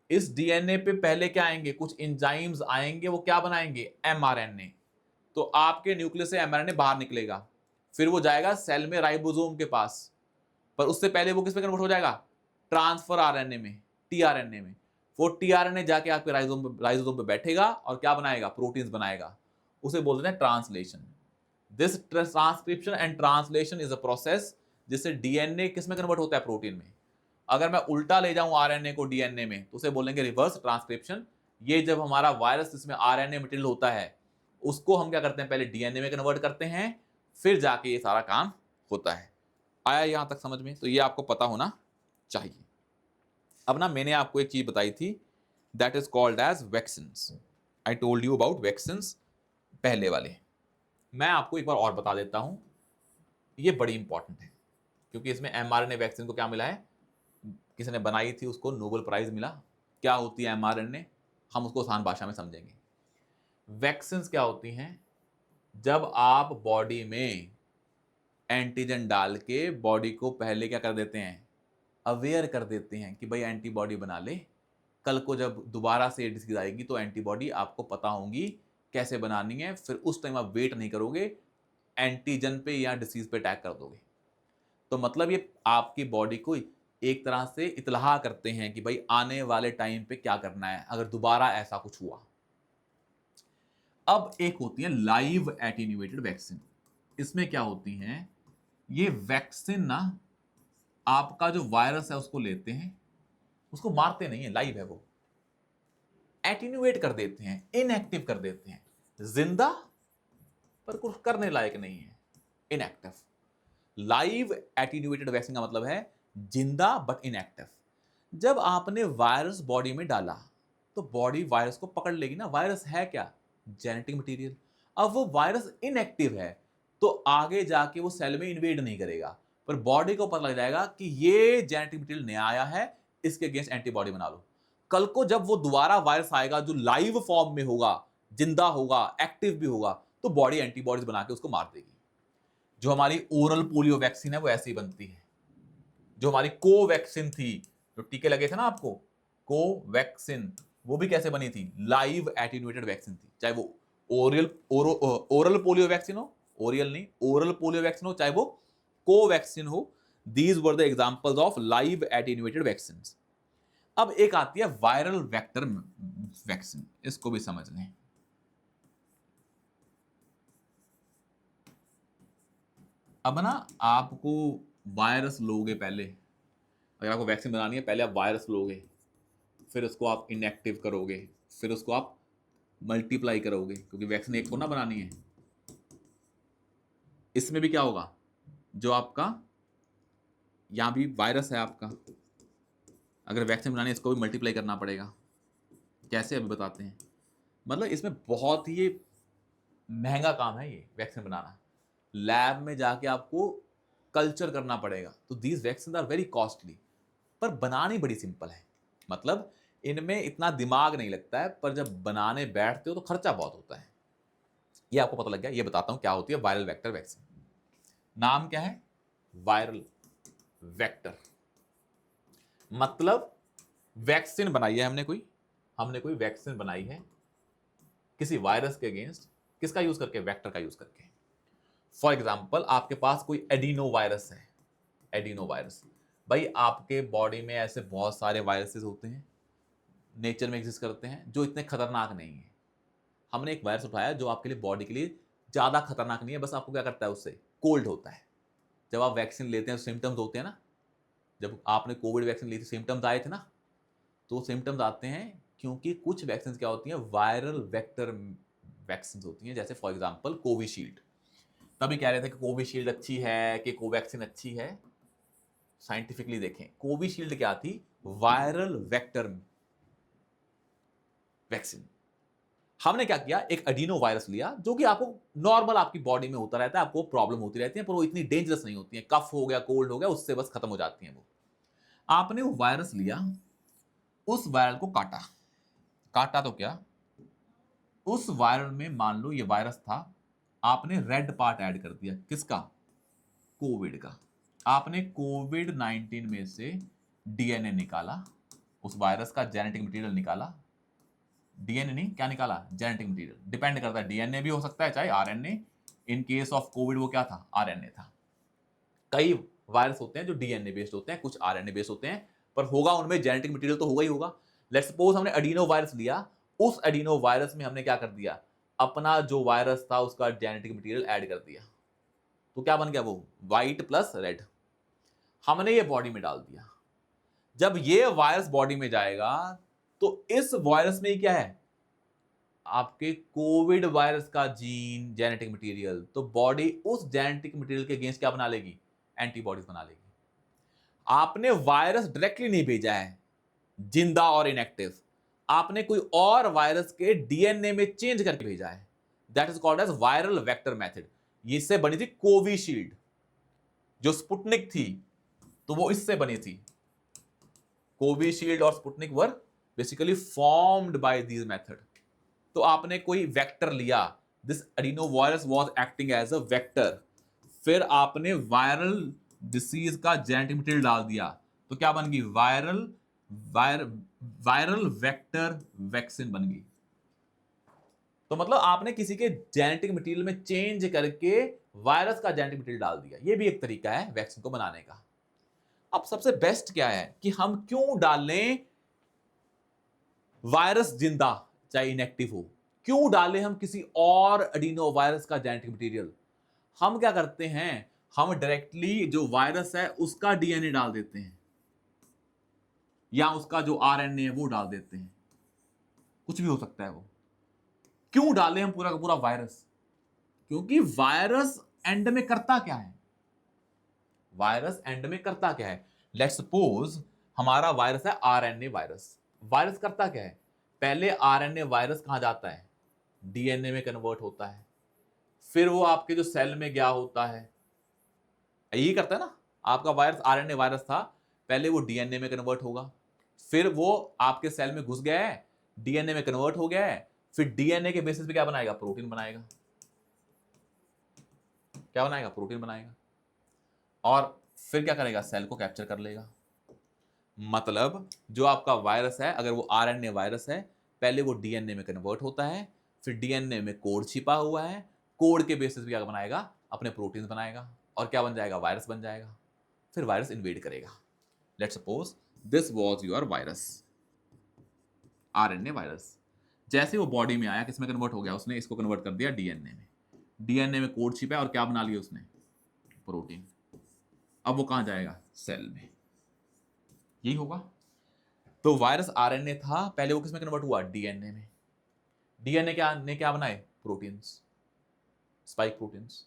इस डीएनए पे पहले क्या आएंगे, कुछ एंजाइम्स आएंगे, वो क्या बनाएंगे, एमआरएनए। तो आपके न्यूक्लियस से एमआरएनए बाहर निकलेगा, फिर वो जाएगा सेल में राइबोसोम के पास, पर उससे पहले वो किस में कन्वर्ट हो जाएगा, ट्रांसफर आरएनए में, टीआरएनए में। वो टीआरएनए जाके आपके राइबोसोम पे बैठेगा और क्या बनाएगा, प्रोटीन्स बनाएगा। उसे बोलते हैं translation. This transcription and translation is a process जिससे डीएनए किस में कन्वर्ट होता है, प्रोटीन में। अगर मैं उल्टा ले जाऊं आरएनए को डीएनए में, तो उसे बोलेंगे रिवर्स ट्रांसक्रिप्शन। ये जब हमारा वायरस जिसमें आरएनए मटेरियल होता है, उसको हम क्या करते हैं, पहले डीएनए में कन्वर्ट करते हैं, फिर जाके ये सारा काम होता है। आया यहां तक समझ में? तो ये आपको पता होना चाहिए। अब ना मैंने आपको एक चीज बताई थी, that is called as vaccines. I told you about vaccines पहले वाले। मैं आपको एक बार और बता देता हूं, ये बड़ी इंपॉर्टेंट है, क्योंकि इसमें एमआरएनए वैक्सीन को क्या मिला है, किसी ने बनाई थी, उसको नोबेल प्राइज मिला। क्या होती है एमआरएनए, हम उसको आसान भाषा में समझेंगे। वैक्सीन्स क्या होती हैं, जब आप बॉडी में एंटीजन डाल के बॉडी को पहले क्या कर देते हैं, अवेयर कर देते हैं कि भाई एंटीबॉडी बना ले, कल को जब दोबारा से डिसीज आएगी तो एंटीबॉडी आपको पता होंगी कैसे बनानी है, फिर उस टाइम आप वेट नहीं करोगे, एंटीजन पे या डिसीज पे अटैक कर दोगे। तो मतलब ये आपकी बॉडी को एक तरह से इत्तला करते हैं कि भाई आने वाले टाइम पे क्या करना है अगर दोबारा ऐसा कुछ हुआ। अब एक होती है लाइव एटीन्यूएटेड वैक्सीन। इसमें क्या होती हैं, ये वैक्सीन ना आपका जो वायरस है उसको लेते हैं, उसको मारते नहीं है, लाइव है वो, एटीन्यूएट कर देते हैं, इनएक्टिव कर देते हैं, जिंदा पर कुछ करने लायक नहीं है, इनएक्टिव। लाइव एटीन्यूएटेड वैक्सीन का मतलब है जिंदा बट इनएक्टिव। जब आपने वायरस बॉडी में डाला तो बॉडी वायरस को पकड़ लेगी ना, वायरस है क्या, जेनेटिक मटेरियल। अब वो वायरस इनएक्टिव है तो आगे जाके वो सेल में इन्वेड नहीं करेगा, पर बॉडी को पता लग जाएगा कि ये जेनेटिक मटेरियल नया आया है, इसके अगेंस्ट एंटीबॉडी बना लो। कल को जब वो दोबारा वायरस आएगा जो लाइव फॉर्म में होगा, जिंदा होगा, एक्टिव भी होगा, तो बॉडी एंटीबॉडीज बना के उसको मार देगी। जो हमारी ओरल पोलियो वैक्सीन है वो ऐसे ही बनती है। जो हमारी कोवैक्सीन थी, जो टीके लगे थे ना आपको, कोवैक्सीन, वो भी कैसे बनी थी, लाइव एटीन्यूएटेड वैक्सीन थी। चाहे वो ओरल पोलियो वैक्सीन हो, ओरियल नहीं, ओरल पोलियो वैक्सीन हो, चाहे वो कोवैक्सीन हो, these were the examples of live attenuated vaccine. अब एक आती है वायरल वेक्टर वैक्सीन, इसको भी समझ लें। अब ना आपको वायरस लोगे पहले, अगर आपको वैक्सीन बनानी है, पहले आप वायरस लोगे, फिर उसको आप इनएक्टिव करोगे, फिर उसको आप मल्टीप्लाई करोगे, क्योंकि वैक्सीन एक को ना बनानी है। इसमें भी क्या होगा, जो आपका यहां भी वायरस है आपका, अगर वैक्सीन बनानी है इसको भी मल्टीप्लाई करना पड़ेगा। कैसे, अभी बताते हैं। मतलब इसमें बहुत ही महंगा काम है ये वैक्सीन बनाना, लैब में जाके आपको कल्चर करना पड़ेगा। तो these vaccine are very costly, पर बनानी बड़ी सिंपल है। मतलब इनमें इतना दिमाग नहीं लगता है, पर जब बनाने बैठते हो तो खर्चा बहुत होता है। ये आपको पता लग गया। ये बताता हूं क्या होती है वायरल वेक्टर वैक्सीन। नाम क्या है, वायरल वेक्टर। मतलब वैक्सीन बनाई है हमने कोई वैक्सीन बनाई है किसी वायरस के अगेंस्ट, किसका यूज करके, वेक्टर का यूज करके। फॉर एग्जाम्पल आपके पास कोई एडिनो वायरस है, एडिनो वायरस। भाई आपके बॉडी में ऐसे बहुत सारे वायरसेस होते हैं, नेचर में एग्जिस्ट करते हैं, जो इतने खतरनाक नहीं है। हमने एक वायरस उठाया जो आपके लिए, बॉडी के लिए ज़्यादा खतरनाक नहीं है, बस आपको क्या करता है, उससे कोल्ड होता है। जब आप वैक्सीन लेते हैं सिम्टम्स होते हैं ना, जब आपने कोविड वैक्सीन ली थी सिम्टम्स आए थे ना, तो सिम्टम्स आते हैं क्योंकि कुछ वैक्सीन क्या होती हैं, वायरल वेक्टर वैक्सीन होती हैं। जैसे फॉर एग्जाम्पल कोविशील्ड, तभी कह रहे थे कि कोविशील्ड अच्छी है कि कोवैक्सीन अच्छी है। साइंटिफिकली देखें, कोविशील्ड क्या थी, वायरल वेक्टर वैक्सीन। हमने क्या किया, एक एडिनो वायरस लिया जो कि आपको नॉर्मल आपकी बॉडी में होता रहता है, आपको प्रॉब्लम होती रहती है, पर वो इतनी डेंजरस नहीं होती है। कफ हो गया, कोल्ड हो गया, उससे बस खत्म हो जाती है वो। आपने वो वायरस लिया, उस वायरल को काटा। काटा तो क्या, उस वायरल में मान लो ये वायरस था, आपने रेड पार्ट ऐड कर दिया। किसका? कोविड का। आपने कोविड 19 में से डीएनए निकाला, उस वायरस का जेनेटिक मटेरियल निकाला। डीएनए नहीं, क्या निकाला? Genetic material. डिपेंड करता है, डीएनए भी हो सकता है चाहे RNA. In case of Covid वो क्या था? आरएनए था। कई वायरस होते हैं जो डीएनए बेस्ड होते हैं, कुछ आरएनए बेस्ड होते हैं, पर होगा उनमें जेनेटिक मटेरियल तो होगा ही होगा। लेट्स सपोज हमने एडिनो वायरस लिया, उस एडिनो वायरस में हमने क्या कर दिया, अपना जो वायरस था उसका जेनेटिक मटेरियल ऐड कर दिया। तो क्या बन गया वो? White plus red. हमने ये बॉडी में डाल दिया। जब ये वायरस बॉडी में जाएगा तो इस वायरस में क्या है? आपके कोविड वायरस का जीन, जेनेटिक मटेरियल। तो बॉडी उस जेनेटिक मटेरियल के अगेंस्ट क्या बना लेगी? एंटीबॉडीज बना लेगी। आपने वायरस डायरेक्टली नहीं भेजा है, जिंदा और इनएक्टिव। आपने कोई और वायरस के डीएनए में चेंज करके भेजा है। That is called as viral vector method. इससे बनी थी कोविशील्ड। जो स्पुतनिक थी तो वो इससे बनी थी। कोविशील्ड और Sputnik were basically formed by this method. तो आपने कोई वेक्टर लिया, this adenovirus was acting as a vector. फिर आपने वायरल डिसीज का जेनेटिक मटेरियल डाल दिया, तो क्या बन गई? वायरल वेक्टर वैक्सीन बन गई। तो मतलब आपने किसी के जेनेटिक मटेरियल में चेंज करके वायरस का जेनेटिक मटेरियल डाल दिया। ये भी एक तरीका है वैक्सीन को बनाने का। अब सबसे बेस्ट क्या है कि हम क्यों डालें वायरस जिंदा चाहे इनएक्टिव हो? क्यों डालें हम किसी और एडिनो वायरस का जेनेटिक मटेरियल? हम क्या करते हैं, हम डायरेक्टली जो वायरस है उसका डीएनए डाल देते हैं, या उसका जो आरएनए है वो डाल देते हैं। कुछ भी हो सकता है वो। क्यों डालें हम पूरा का पूरा वायरस? क्योंकि वायरस एंड में करता क्या है? वायरस एंड में करता क्या है? लेट्स सपोज हमारा वायरस है आरएनए वायरस। वायरस करता क्या है? पहले आरएनए वायरस कहां जाता है? डीएनए में कन्वर्ट होता है। फिर वो आपके जो सेल में गया होता है, यही करता है ना। आपका वायरस आरएनए वायरस था, पहले वो डीएनए में कन्वर्ट होगा, फिर वो आपके सेल में घुस गया है, डीएनए में कन्वर्ट हो गया है, फिर डीएनए के बेसिस पे क्या बनाएगा? प्रोटीन बनाएगा। क्या बनाएगा? प्रोटीन बनाएगा। और फिर क्या करेगा? सेल को कैप्चर कर लेगा। मतलब जो आपका वायरस है, अगर वो आरएनए वायरस है, पहले वो डीएनए में कन्वर्ट होता है, फिर डीएनए में कोड छिपा हुआ है, कोड के बेसिस पे क्या बनाएगा? अपने प्रोटीन बनाएगा, और क्या बन जाएगा? वायरस बन जाएगा। फिर वायरस इन्वेड करेगा। Let's suppose this was your virus, RNA virus. जैसे वो बॉडी में आया, किसमें कन्वर्ट हो गया? उसने इसको कन्वर्ट कर दिया डीएनए में। डीएनए में कोड छिपा है और क्या बना लिया उसने? प्रोटीन। अब वो कहां जाएगा? सेल में। यही होगा। तो वायरस आरएनए था, पहले वो किसमें कन्वर्ट हुआ? डीएनए में। डीएनए क्या बनाए? Proteins, spike proteins.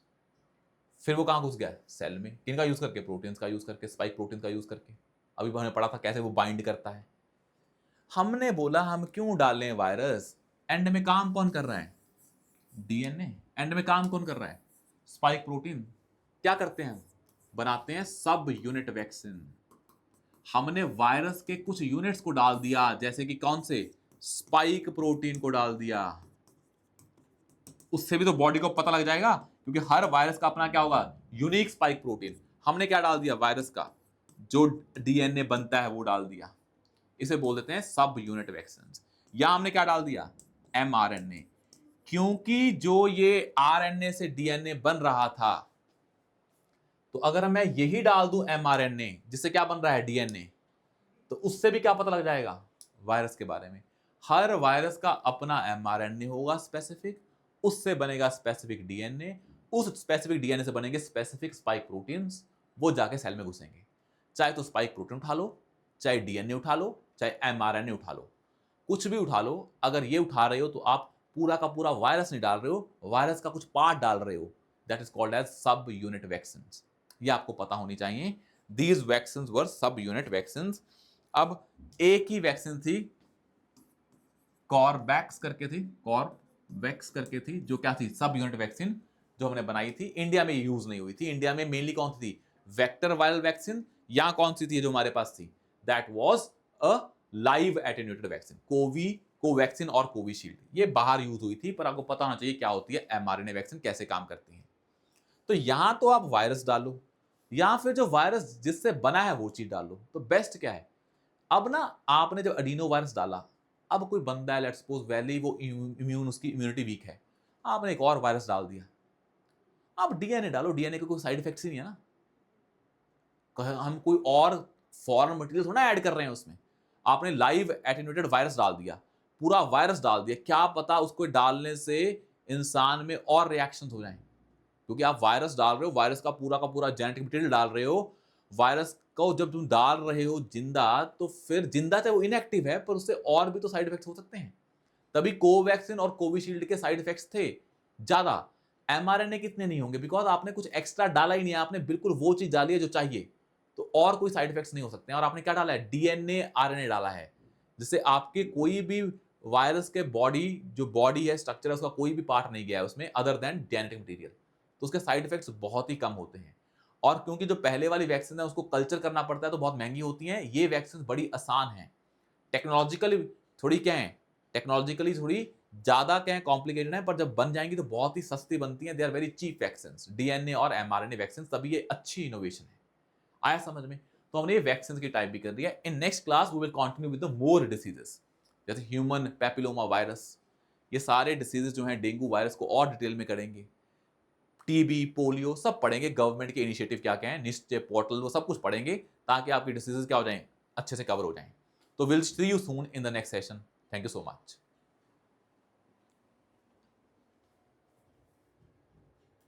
फिर वो कहां घुस गया? सेल में। किनका यूज करके? प्रोटीन्स का यूज करके, स्पाइक प्रोटीन का यूज करके। अभी हमने पढ़ा था कैसे वो बाइंड करता है। हमने बोला हम क्यों डालें वायरस? एंड में काम कौन कर रहा है? डीएनए। एंड में काम कौन कर रहा है? Spike protein. क्या करते हैं? बनाते हैं सब यूनिट वैक्सीन। हमने वायरस के कुछ यूनिट्स को डाल दिया, जैसे कि कौन से? स्पाइक प्रोटीन को डाल दिया। उससे भी तो बॉडी को पता लग जाएगा, क्योंकि हर वायरस का अपना क्या होगा? Unique spike protein. हमने क्या डाल दिया? वायरस का जो डीएनए बनता है वो डाल दिया। इसे बोल देते हैं सब यूनिट वैक्सीन। या हमने क्या डाल दिया? एमआरएनए। क्योंकि जो ये आरएनए से डीएनए बन रहा था, तो अगर मैं यही डाल दूं एमआरएनए, जिससे क्या बन रहा है? डीएनए, तो उससे भी क्या पता लग जाएगा? वायरस के बारे में। हर वायरस का अपना एमआरएनए होगा स्पेसिफिक, उससे बनेगा स्पेसिफिक डीएनए, उस स्पेसिफिक डीएनए से बनेंगे स्पेसिफिक स्पाइक प्रोटीन्स, वो जाके सेल में घुसेंगे। चाहे तो स्पाइक प्रोटीन उठा लो, चाहे डीएनए उठा लो, चाहे एमआरएनए उठा लो, कुछ भी उठा लो। अगर ये उठा रहे हो तो आप पूरा का पूरा वायरस नहीं डाल रहे हो, वायरस का कुछ पार्ट डाल रहे हो। That is called as subunit vaccine. ये आपको पता होनी चाहिए। दीज वैक्सीन वर सब यूनिट वैक्सीन। अब एक ही वैक्सीन थी, कॉर्बैक्स करके थी, कॉर्ब वैक्स करके थी, जो क्या थी, सब यूनिट वैक्सीन जो हमने बनाई थी, इंडिया में यूज नहीं हुई थी। इंडिया में मेनली कौन सी थी, वेक्टर वायरल वैक्सीन, या कौन सी थी जो हमारे पास थी, that was a live attenuated vaccine, Covaxin और कोविशील्ड, ये बाहर यूज हुई थी। पर आपको पता होना चाहिए क्या होती है एमआरएनए वैक्सीन, कैसे काम करती है। तो यहां तो आप वायरस डालो, या फिर जो वायरस जिससे बना है वो चीज डालो, तो बेस्ट क्या है। अब ना आपने जब एडिनो वायरस डाला, अब कोई बंदा है लेट्स सपोज वैली वो इम्यून उसकी इम्यूनिटी वीक है, आपने एक और वायरस डाल दिया। आप डीएनए डालो, डीएनए के कोई साइड इफेक्ट्स ही नहीं है ना, हम कोई और फॉरेन मटेरियल थोड़ा ऐड कर रहे हैं उसमें। आपने लाइव एटेन्यूएटेड वायरस डाल दिया, पूरा वायरस डाल दिया, क्या पता उसको डालने से इंसान में और रिएक्शन हो जाएं, क्योंकि आप वायरस डाल रहे हो, वायरस का पूरा जेनेटिक मटेरियल डाल रहे हो। वायरस को जब तुम डाल रहे हो जिंदा, तो फिर जिंदा चाहे वो इनएक्टिव है, पर उससे और भी तो साइड इफेक्ट्स हो सकते हैं। तभी कोवैक्सीन और कोविशील्ड के साइड इफेक्ट्स थे ज्यादा, एमआरएनए कितने नहीं होंगे, बिकॉज आपने कुछ एक्स्ट्रा डाला ही नहीं है, आपने बिल्कुल वो चीज डाली है जो चाहिए, तो और कोई साइड इफेक्ट्स नहीं हो सकते हैं। और आपने क्या डाला है, डीएनए आरएनए डाला है, जिससे आपके कोई भी वायरस के बॉडी, जो बॉडी है स्ट्रक्चर है उसका कोई भी पार्ट नहीं गया है उसमें अदर देन जेनेटिक मटेरियल, तो उसके साइड इफेक्ट्स बहुत ही कम होते हैं। और क्योंकि जो पहले वाली वैक्सीन है उसको कल्चर करना पड़ता है, तो बहुत महंगी होती हैं, ये वैक्सीन बड़ी आसान है। टेक्नोलॉजिकली थोड़ी क्या है, टेक्नोलॉजिकली थोड़ी ज्यादा क्या है, कॉम्प्लिकेटेड है, पर जब बन जाएंगी तो बहुत ही सस्ती बनती हैं। They are very cheap vaccine, DNA और एमआरएनए वैक्सीन, तभी ये अच्छी इनोवेशन है। आया समझ में। तो हमने ये वैक्सीन की टाइप भी कर दिया। In next class we will continue with the more diseases, जैसे ह्यूमन पैपिलोमा वायरस, ये सारे डिसीजेस जो हैं डेंगू वायरस को और डिटेल में करेंगे। टीबी, पोलियो सब पढ़ेंगे, गवर्नमेंट के इनिशिएटिव क्या क्या है, निश्चय पोर्टल, वो सब कुछ पढ़ेंगे, ताकि आपकी डिसीजेस क्या हो जाएं, अच्छे से कवर हो जाएं। तो will see you soon in the next session. Thank you so much.